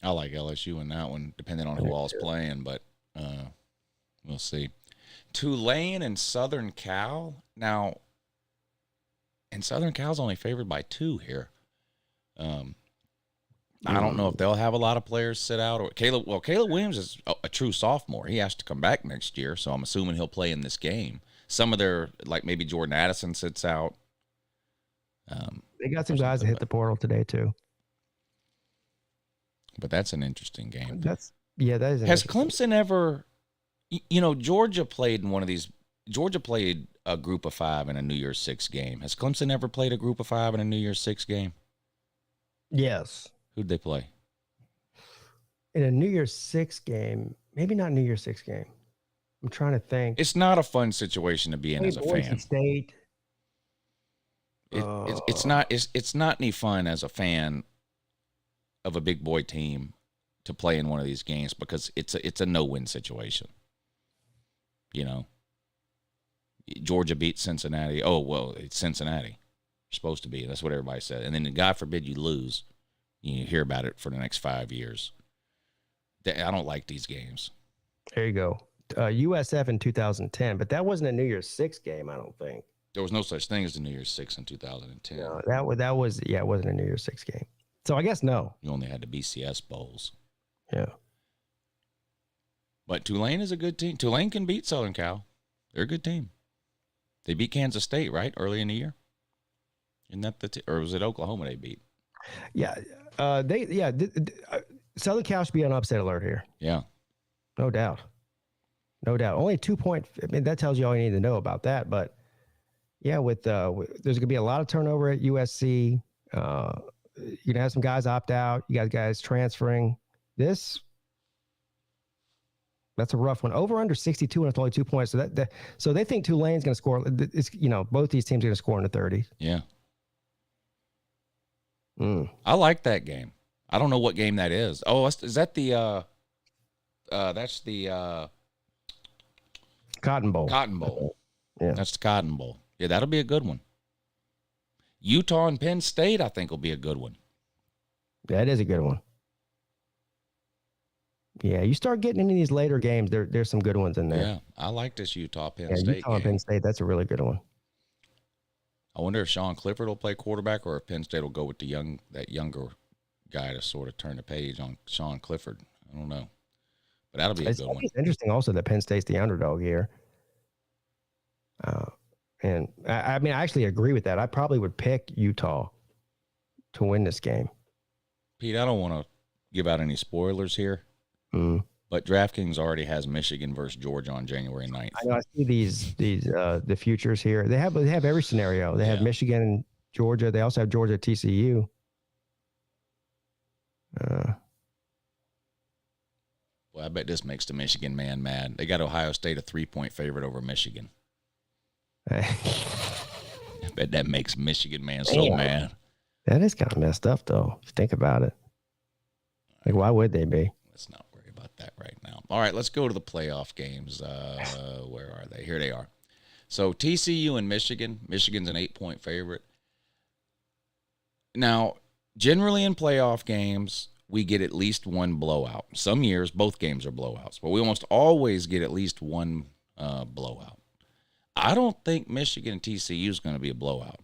B: I like LSU in that one, depending on who all's playing, but we'll see. Tulane and Southern Cal. Now, and Southern Cal's only favored by 2 here. I don't know if they'll have a lot of players sit out. Or Caleb Williams is a true sophomore. He has to come back next year, so I'm assuming he'll play in this game. Some of their, like maybe Jordan Addison sits out.
C: They got some guys that hit the portal today too.
B: But that's an interesting game.
C: That is.
B: Has Clemson ever, Georgia played in one of these, Georgia played a group of 5 in a New Year's 6 game. Has Clemson ever played a group of 5 in a New Year's 6 game?
C: Yes.
B: Who'd they play?
C: In a New Year's 6 game, maybe not New Year's 6 game. I'm trying to think.
B: It's not a fun situation to be in as a fan.
C: State.
B: It's not any fun as a fan of a big boy team to play in one of these games because it's a no-win situation. Georgia beat Cincinnati. Oh, well, it's Cincinnati. You're supposed to be. That's what everybody said. And then God forbid you lose. You hear about it for the next 5 years. I don't like these games.
C: There you go. USF in 2010, but that wasn't a New Year's 6 game, I don't think.
B: There was no such thing as the New Year's 6 in 2010.
C: No, that was it wasn't a New Year's 6 game. So I guess no.
B: You only had the BCS bowls.
C: Yeah.
B: But Tulane is a good team. Tulane can beat Southern Cal. They're a good team. They beat Kansas State, right, early in the year? Isn't that or was it Oklahoma they beat?
C: Yeah. Southern Cal should be on upset alert here.
B: Yeah.
C: No doubt. No doubt. Only 2 point. I mean, that tells you all you need to know about that. But yeah, there's going to be a lot of turnover at USC. You're going to have some guys opt out. You got guys transferring. That's a rough one. Over under 62 and it's only 2 points. So they think Tulane's going to score. It's both these teams are going to score in the 30s.
B: Yeah. I like that game. I don't know what game that is. Oh, is that the? That's the
C: Cotton Bowl.
B: Cotton Bowl.
C: Yeah,
B: that's the Cotton Bowl. Yeah, that'll be a good one. Utah and Penn State, I think, will be a good one.
C: That is a good one. Yeah, you start getting into these later games. There's some good ones in there.
B: Yeah, I like this Utah-Penn
C: Yeah,
B: State
C: Utah and
B: game.
C: Penn State. That's a really good one.
B: I wonder if Sean Clifford will play quarterback or if Penn State will go with that younger guy to sort of turn the page on Sean Clifford. I don't know. But that'll be a good one.
C: It's interesting also that Penn State's the underdog here. And I mean, I actually agree with that. I probably would pick Utah to win this game.
B: Pete, I don't want to give out any spoilers here, but DraftKings already has Michigan versus Georgia on January 9th.
C: I know. I see these the futures here. They have every scenario. They have Michigan and Georgia. They also have Georgia TCU.
B: Well, I bet this makes the Michigan man mad. They got Ohio State a 3-point favorite over Michigan. I bet that makes Michigan man so mad.
C: That is kind of messed up, though, if you think about it. Like, why would they be?
B: Let's not worry about that right now. All right, let's go to the playoff games. Where are they? Here they are. So TCU and Michigan. Michigan's an 8-point favorite. Now, generally in playoff games, we get at least one blowout. Some years, both games are blowouts, but we almost always get at least one blowout. I don't think Michigan and TCU is going to be a blowout.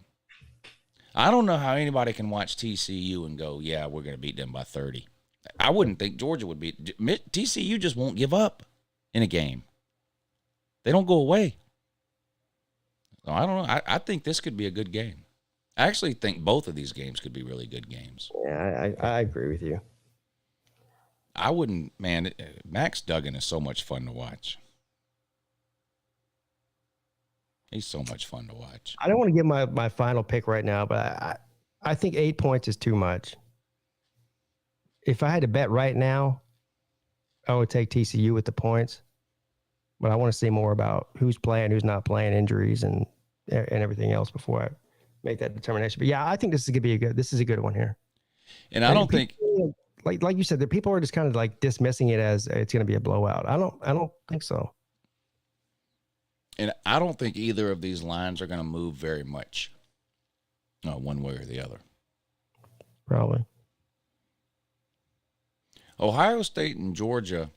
B: I don't know how anybody can watch TCU and go, yeah, we're going to beat them by 30. I wouldn't think Georgia would beat. TCU just won't give up in a game. They don't go away. So I don't know. I think this could be a good game. I actually think both of these games could be really good games.
C: Yeah, I agree with you.
B: I wouldn't, man. Max Duggan is so much fun to watch. He's so much fun to watch.
C: I don't want to give my final pick right now, but I think 8 points is too much. If I had to bet right now, I would take TCU with the points. But I want to see more about who's playing, who's not playing, injuries, and everything else before I make that determination. But yeah, I think this is a good one here.
B: And I don't think,
C: like you said, the people are just kind of like dismissing it as it's going to be a blowout. I don't think so.
B: And I don't think either of these lines are going to move very much, one way or the other.
C: Probably.
B: Ohio State and Georgia.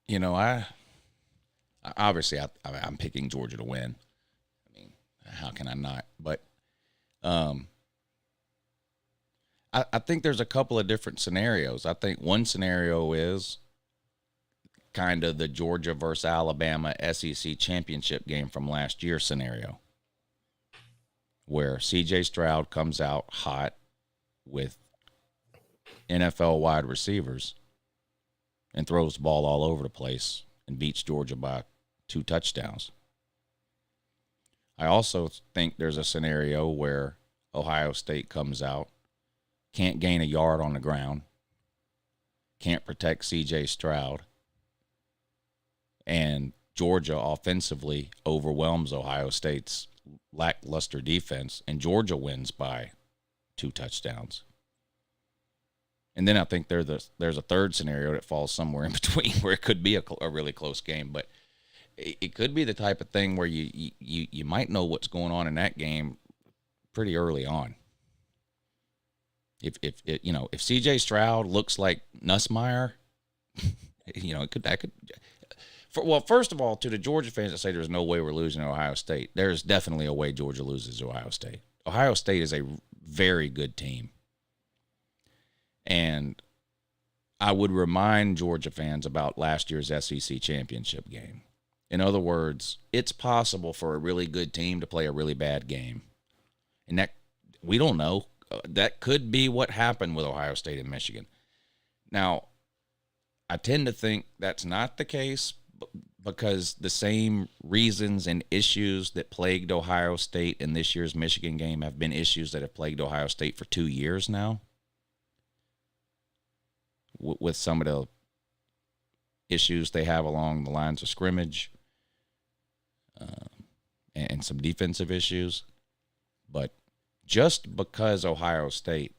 B: You know, I'm picking Georgia to win. I mean, how can I not? But I think there's a couple of different scenarios. I think one scenario is kind of the Georgia versus Alabama SEC championship game from last year scenario, where C.J. Stroud comes out hot with NFL wide receivers and throws the ball all over the place and beats Georgia by 2 touchdowns. I also think there's a scenario where Ohio State comes out, can't gain a yard on the ground, can't protect C.J. Stroud, and Georgia offensively overwhelms Ohio State's lackluster defense, and Georgia wins by 2 touchdowns. And then I think there's a third scenario that falls somewhere in between where it could be a really close game, but it could be the type of thing where you might know what's going on in that game pretty early on. If C.J. Stroud looks like Nussmeier, that could. First of all, to the Georgia fans that say there's no way we're losing to Ohio State, there's definitely a way Georgia loses to Ohio State. Ohio State is a very good team. And I would remind Georgia fans about last year's SEC championship game. In other words, it's possible for a really good team to play a really bad game. And that, we don't know. That could be what happened with Ohio State and Michigan. Now, I tend to think that's not the case, because the same reasons and issues that plagued Ohio State in this year's Michigan game have been issues that have plagued Ohio State for 2 years now, with some of the issues they have along the lines of scrimmage and some defensive issues. But just because Ohio State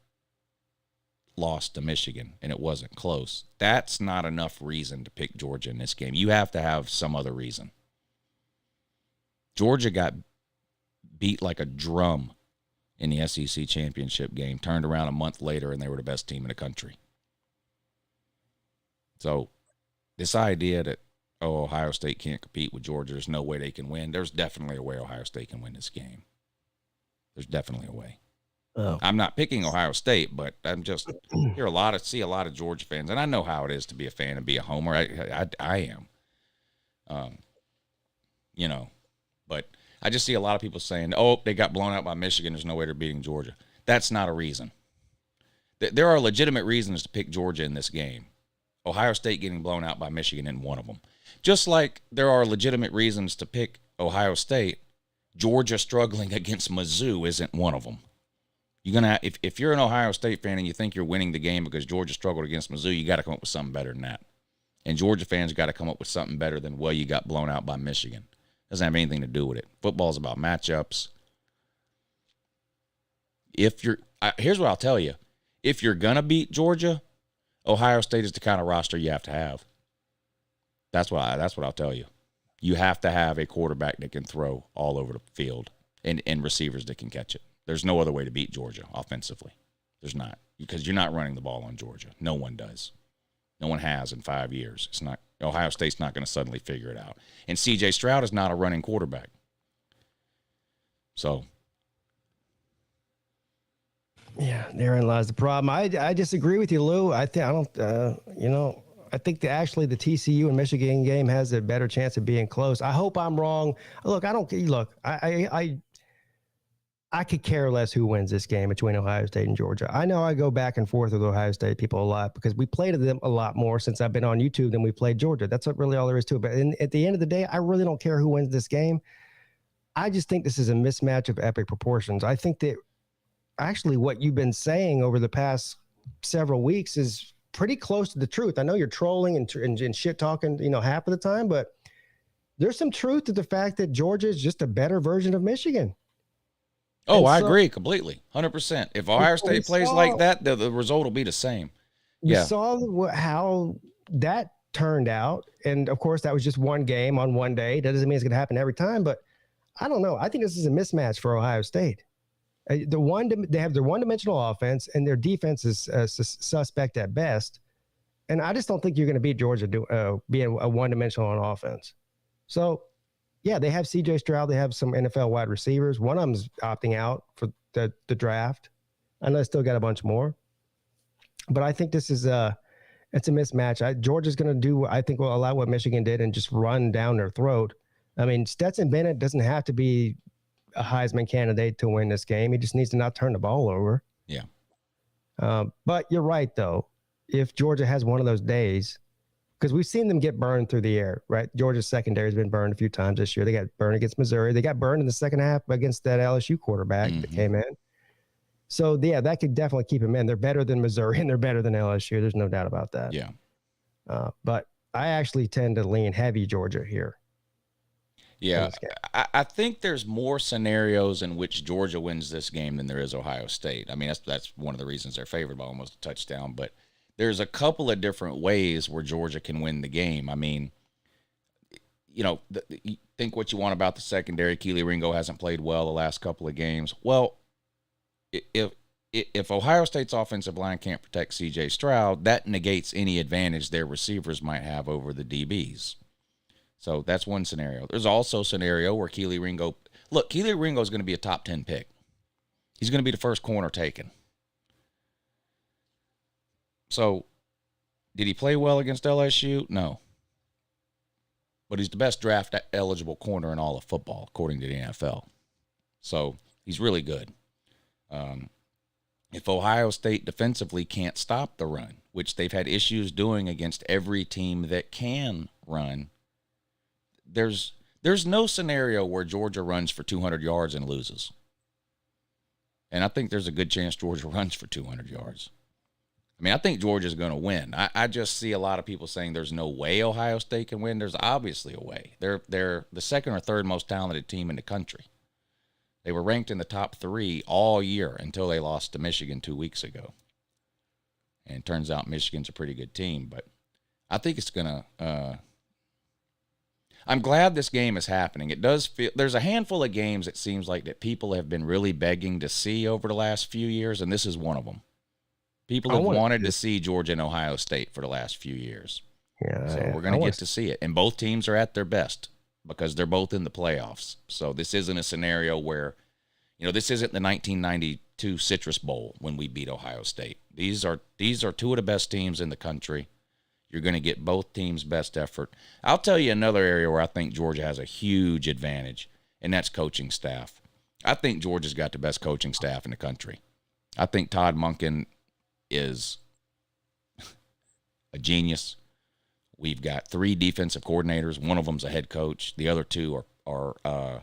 B: lost to Michigan and it wasn't close, that's not enough reason to pick Georgia in this game. You have to have some other reason. Georgia got beat like a drum in the SEC championship game, turned around a month later, and they were the best team in the country. So this idea that, Ohio State can't compete with Georgia, there's no way they can win. There's definitely a way Ohio State can win this game. There's definitely a way.
C: Oh.
B: I'm not picking Ohio State, but I'm just see a lot of Georgia fans, and I know how it is to be a fan and be a homer. I am. But I just see a lot of people saying, they got blown out by Michigan, there's no way they're beating Georgia. That's not a reason. There are legitimate reasons to pick Georgia in this game. Ohio State getting blown out by Michigan isn't one of them. Just like there are legitimate reasons to pick Ohio State, Georgia struggling against Mizzou isn't one of them. You're gonna if you're an Ohio State fan and you think you're winning the game because Georgia struggled against Mizzou, you got to come up with something better than that. And Georgia fans got to come up with something better than, you got blown out by Michigan. Doesn't have anything to do with it. Football's about matchups. Here's what I'll tell you: if you're gonna beat Georgia, Ohio State is the kind of roster you have to have. That's what I'll tell you. You have to have a quarterback that can throw all over the field and receivers that can catch it. There's no other way to beat Georgia offensively. There's not, because you're not running the ball on Georgia. No one does. No one has in 5 years. It's not. Ohio State's not going to suddenly figure it out. And C.J. Stroud is not a running quarterback. So.
C: Yeah, therein lies the problem. I disagree with you, Lou. I think the TCU and Michigan game has a better chance of being close. I hope I'm wrong. I could care less who wins this game between Ohio State and Georgia. I know I go back and forth with Ohio State people a lot because we played them a lot more since I've been on YouTube than we played Georgia. That's what really all there is to it. But at the end of the day, I really don't care who wins this game. I just think this is a mismatch of epic proportions. I think that actually what you've been saying over the past several weeks is pretty close to the truth. I know you're trolling and shit talking, half of the time, but there's some truth to the fact that Georgia is just a better version of Michigan.
B: I agree completely, 100%. If Ohio State plays like that, the result will be the same.
C: You saw how that turned out, and of course that was just one game on one day. That doesn't mean it's going to happen every time, but I don't know. I think this is a mismatch for Ohio State. They have their one-dimensional offense, and their defense is suspect at best. And I just don't think you're going to beat Georgia being a one-dimensional on offense. So, yeah, they have C.J. Stroud. They have some NFL wide receivers. One of them's opting out for the draft. I know they still got a bunch more. But I think this is it's a mismatch. Georgia's going to do, I think, a lot what Michigan did and just run down their throat. I mean, Stetson Bennett doesn't have to be a Heisman candidate to win this game. He just needs to not turn the ball over.
B: Yeah.
C: But you're right, though. If Georgia has one of those days, because we've seen them get burned through the air, right? Georgia's secondary has been burned a few times this year. They got burned against Missouri. They got burned in the second half against that LSU quarterback that came in. So, yeah, that could definitely keep them in. They're better than Missouri, and they're better than LSU. There's no doubt about that.
B: Yeah.
C: But I actually tend to lean heavy Georgia here.
B: Yeah, I think there's more scenarios in which Georgia wins this game than there is Ohio State. I mean, that's one of the reasons they're favored by almost a touchdown. But there's a couple of different ways where Georgia can win the game. I mean, you think what you want about the secondary. Keely Ringo hasn't played well the last couple of games. Well, if Ohio State's offensive line can't protect C.J. Stroud, that negates any advantage their receivers might have over the DBs. So that's one scenario. There's also a scenario where Keely Ringo is going to be a top 10 pick. He's going to be the first corner taken. So did he play well against LSU? No. But he's the best draft eligible corner in all of football, according to the NFL. So he's really good. If Ohio State defensively can't stop the run, which they've had issues doing against every team that can run, there's no scenario where Georgia runs for 200 yards and loses. And I think there's a good chance Georgia runs for 200 yards. I mean, I think Georgia's going to win. I just see a lot of people saying there's no way Ohio State can win. There's obviously a way. They're the second or third most talented team in the country. They were ranked in the top 3 all year until they lost to Michigan 2 weeks ago. And it turns out Michigan's a pretty good team. But I think it's going to I'm glad this game is happening. It does feel there's a handful of games it seems like that people have been really begging to see over the last few years, and this is one of them. People have wanted to see Georgia and Ohio State for the last few years.
C: Yeah,
B: so we're going to get to see it. And both teams are at their best because they're both in the playoffs. So this isn't a scenario where, this isn't the 1992 Citrus Bowl when we beat Ohio State. These are two of the best teams in the country. You're going to get both teams' best effort. I'll tell you another area where I think Georgia has a huge advantage, and that's coaching staff. I think Georgia's got the best coaching staff in the country. I think Todd Monken is a genius. We've got 3 defensive coordinators. One of them's a head coach. The other 2 are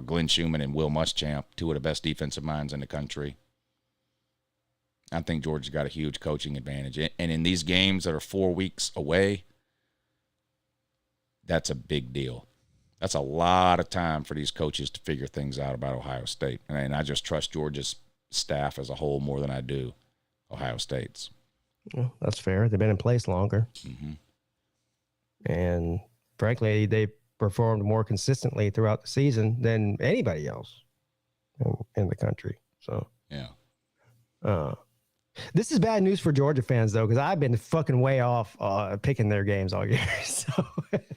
B: Glenn Schumann and Will Muschamp, 2 of the best defensive minds in the country. I think Georgia's got a huge coaching advantage. And in these games that are 4 weeks away, that's a big deal. That's a lot of time for these coaches to figure things out about Ohio State. And I just trust Georgia's staff as a whole more than I do Ohio State's.
C: Well, that's fair. They've been in place longer.
B: Mm-hmm.
C: And frankly, they performed more consistently throughout the season than anybody else in the country. So,
B: yeah.
C: This is bad news for Georgia fans, though, because I've been fucking way off picking their games all year. So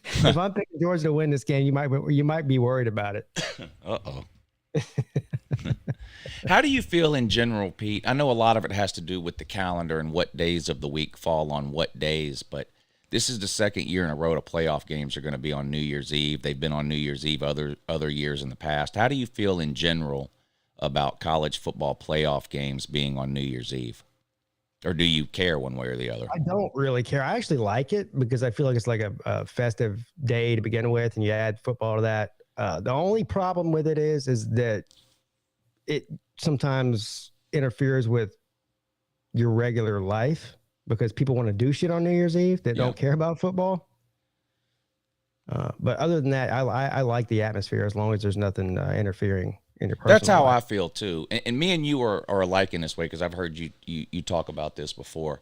C: if I'm picking Georgia to win this game, you might be worried about it.
B: Uh-oh. How do you feel in general, Pete? I know a lot of it has to do with the calendar and what days of the week fall on what days, but this is the second year in a row the playoff games are going to be on New Year's Eve. They've been on New Year's Eve other years in the past. How do you feel in general about college football playoff games being on New Year's Eve? Or do you care one way or the other?
C: I don't really care. I actually like it because I feel like it's like a festive day to begin with, and you add football to that. The only problem with it is that it sometimes interferes with your regular life because people want to do shit on New Year's Eve that don't care about football. But other than that, I like the atmosphere as long as there's nothing interfering in your personal
B: That's how
C: life.
B: I feel too. And me and you are alike in this way because I've heard you talk about this before.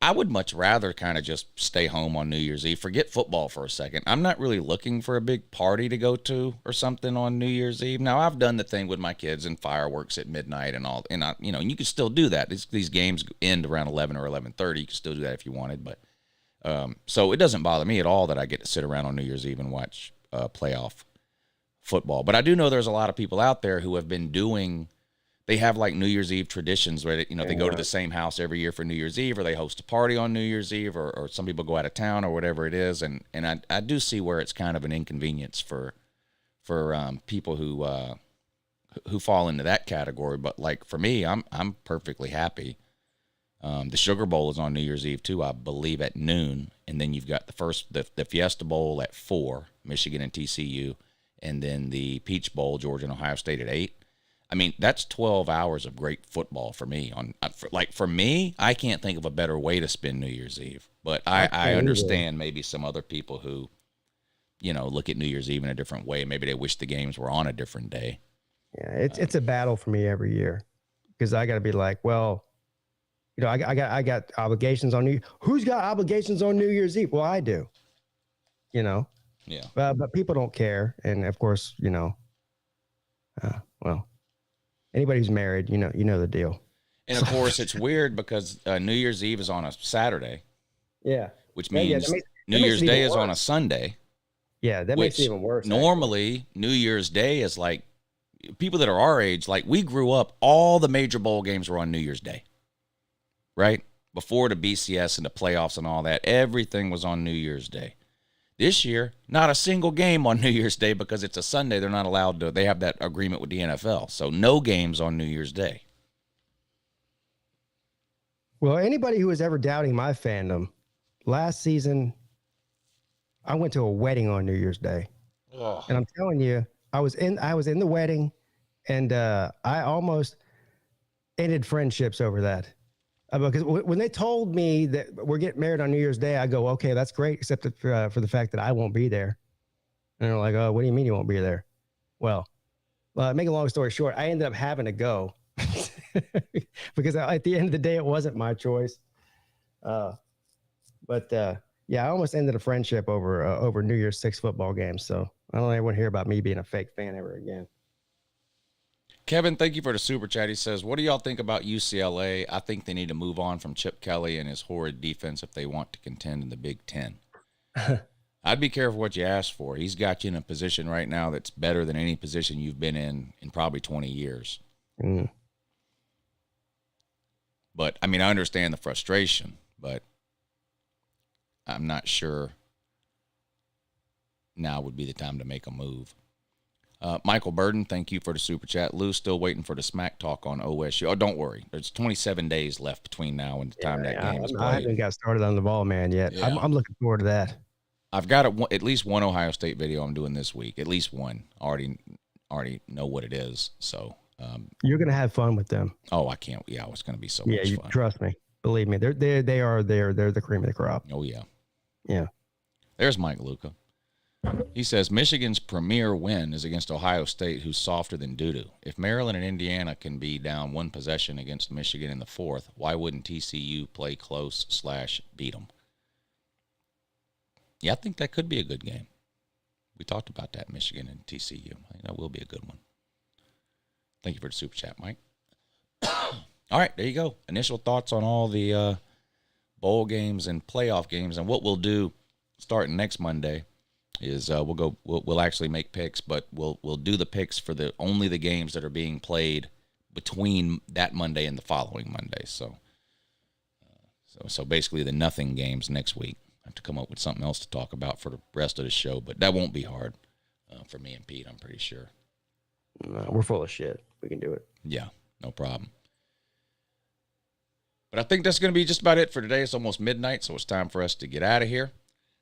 B: I would much rather kind of just stay home on New Year's Eve. Forget football for a second. I'm not really looking for a big party to go to or something on New Year's Eve. Now, I've done the thing with my kids and fireworks at midnight and all, and and you can still do that. These games end around 11 or 11:30. You can still do that if you wanted, but so it doesn't bother me at all that I get to sit around on New Year's Eve and watch playoff football. But I do know there's a lot of people out there who have been doing. They have like New Year's Eve traditions where they go to the same house every year for New Year's Eve, or they host a party on New Year's Eve, or some people go out of town or whatever it is. And I do see where it's kind of an inconvenience for people who fall into that category. But like for me, I'm perfectly happy. The Sugar Bowl is on New Year's Eve too, I believe at noon, and then you've got the Fiesta Bowl at 4, Michigan and TCU, and then the Peach Bowl, Georgia and Ohio State at 8. I mean, that's 12 hours of great football for me. For me, I can't think of a better way to spend New Year's Eve. But I understand maybe some other people who, look at New Year's Eve in a different way. Maybe they wish the games were on a different day.
C: Yeah, it's a battle for me every year because I got to be like, well, I got obligations on Who's got obligations on New Year's Eve? Well, I do. Yeah. But people don't care, and of course, well. Anybody who's married, you know the deal.
B: And of course, it's weird because New Year's Eve is on a Saturday.
C: Yeah.
B: Which means New Year's Day is on a Sunday.
C: Yeah, that makes it even worse.
B: Normally, New Year's Day is like, people that are our age, like we grew up, all the major bowl games were on New Year's Day. Right? Before the BCS and the playoffs and all that, everything was on New Year's Day. This year, not a single game on New Year's Day because it's a Sunday. They're not allowed to. They have that agreement with the NFL. So no games on New Year's Day.
C: Well, anybody who was ever doubting my fandom, last season, I went to a wedding on New Year's Day.
B: Oh.
C: And I'm telling you, I was in the wedding, and I almost ended friendships over that. Because when they told me that we're getting married on New Year's Day, I go, okay, that's great, except for the fact that I won't be there. And they're like, oh, what do you mean you won't be there? Well, make a long story short, I ended up having to go because at the end of the day, it wasn't my choice. But Yeah, I almost ended a friendship over New Year's Six football games. So I don't ever hear about me being a fake fan ever again.
B: Kevin, thank you for the super chat. He says, what do y'all think about UCLA? I think they need to move on from Chip Kelly and his horrid defense if they want to contend in the Big Ten. I'd be careful what you ask for. He's got you in a position right now that's better than any position you've been in probably 20 years.
C: Mm.
B: But, I mean, I understand the frustration, but I'm not sure now would be the time to make a move. Michael Burden, thank you for the super chat. Lou, still waiting for the smack talk on OSU. Oh, don't worry. There's 27 days left between now and the time that game is played.
C: I haven't got started on the ball, man, yet.
B: Yeah.
C: I'm looking forward to that.
B: I've got at least one Ohio State video I'm doing this week. At least one. Already know what it is. So
C: you're gonna have fun with them.
B: Oh, I can't. Yeah, it's gonna be so much fun.
C: Trust me. Believe me. They're the cream of the crop.
B: Oh yeah.
C: Yeah.
B: There's Mike Luca. He says Michigan's premier win is against Ohio State, who's softer than doo-doo. If Maryland and Indiana can be down one possession against Michigan in the fourth, why wouldn't TCU play close / beat them? Yeah, I think that could be a good game. We talked about that, Michigan and TCU. That will be a good one. Thank you for the super chat, Mike. All right, there you go. Initial thoughts on all the bowl games and playoff games, and what we'll do starting next Monday is we'll actually make picks, but we'll do the picks for only the games that are being played between that Monday and the following Monday. So basically the nothing games next week. I have to come up with something else to talk about for the rest of the show, but that won't be hard for me and Pete, I'm pretty sure.
C: No, we're full of shit. We can do it.
B: Yeah, no problem. But I think that's going to be just about it for today. It's almost midnight, so it's time for us to get out of here.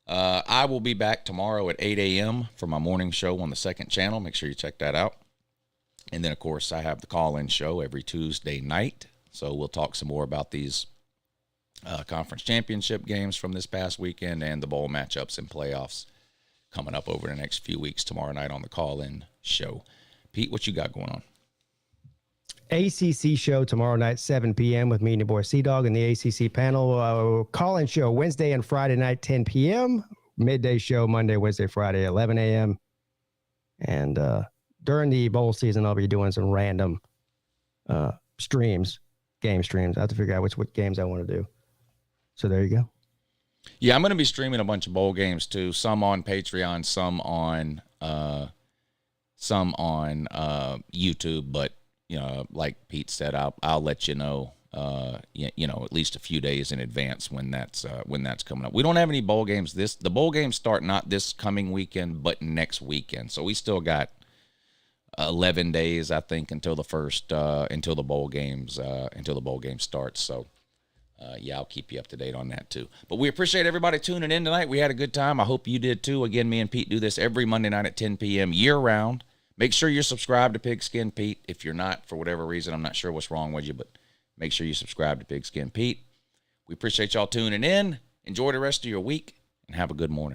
B: I will be back tomorrow at 8 a.m. for my morning show on the second channel. Make sure you check that out. And then, of course, I have the call-in show every Tuesday night. So we'll talk some more about these conference championship games from this past weekend and the bowl matchups and playoffs coming up over the next few weeks tomorrow night on the call-in show. Pete, what you got going on?
C: ACC show tomorrow night, 7 p.m. with me and your boy C-Dog and the ACC panel. Call-in show Wednesday and Friday night, 10 p.m. Midday show Monday, Wednesday, Friday, 11 a.m. And during the bowl season, I'll be doing some random game streams. I have to figure out what games I want to do. So there you go.
B: Yeah, I'm going to be streaming a bunch of bowl games too. Some on Patreon, some on YouTube. But like Pete said, I'll let you know. At least a few days in advance when that's coming up. We don't have any bowl games. The bowl games start not this coming weekend, but next weekend. So we still got 11 days, I think, until the bowl games start. So. I'll keep you up to date on that too. But we appreciate everybody tuning in tonight. We had a good time. I hope you did too. Again, me and Pete do this every Monday night at 10 p.m. year-round. Make sure you're subscribed to Pigskin Pete. If you're not, for whatever reason, I'm not sure what's wrong with you, but make sure you subscribe to Pigskin Pete. We appreciate y'all tuning in. Enjoy the rest of your week, and have a good morning.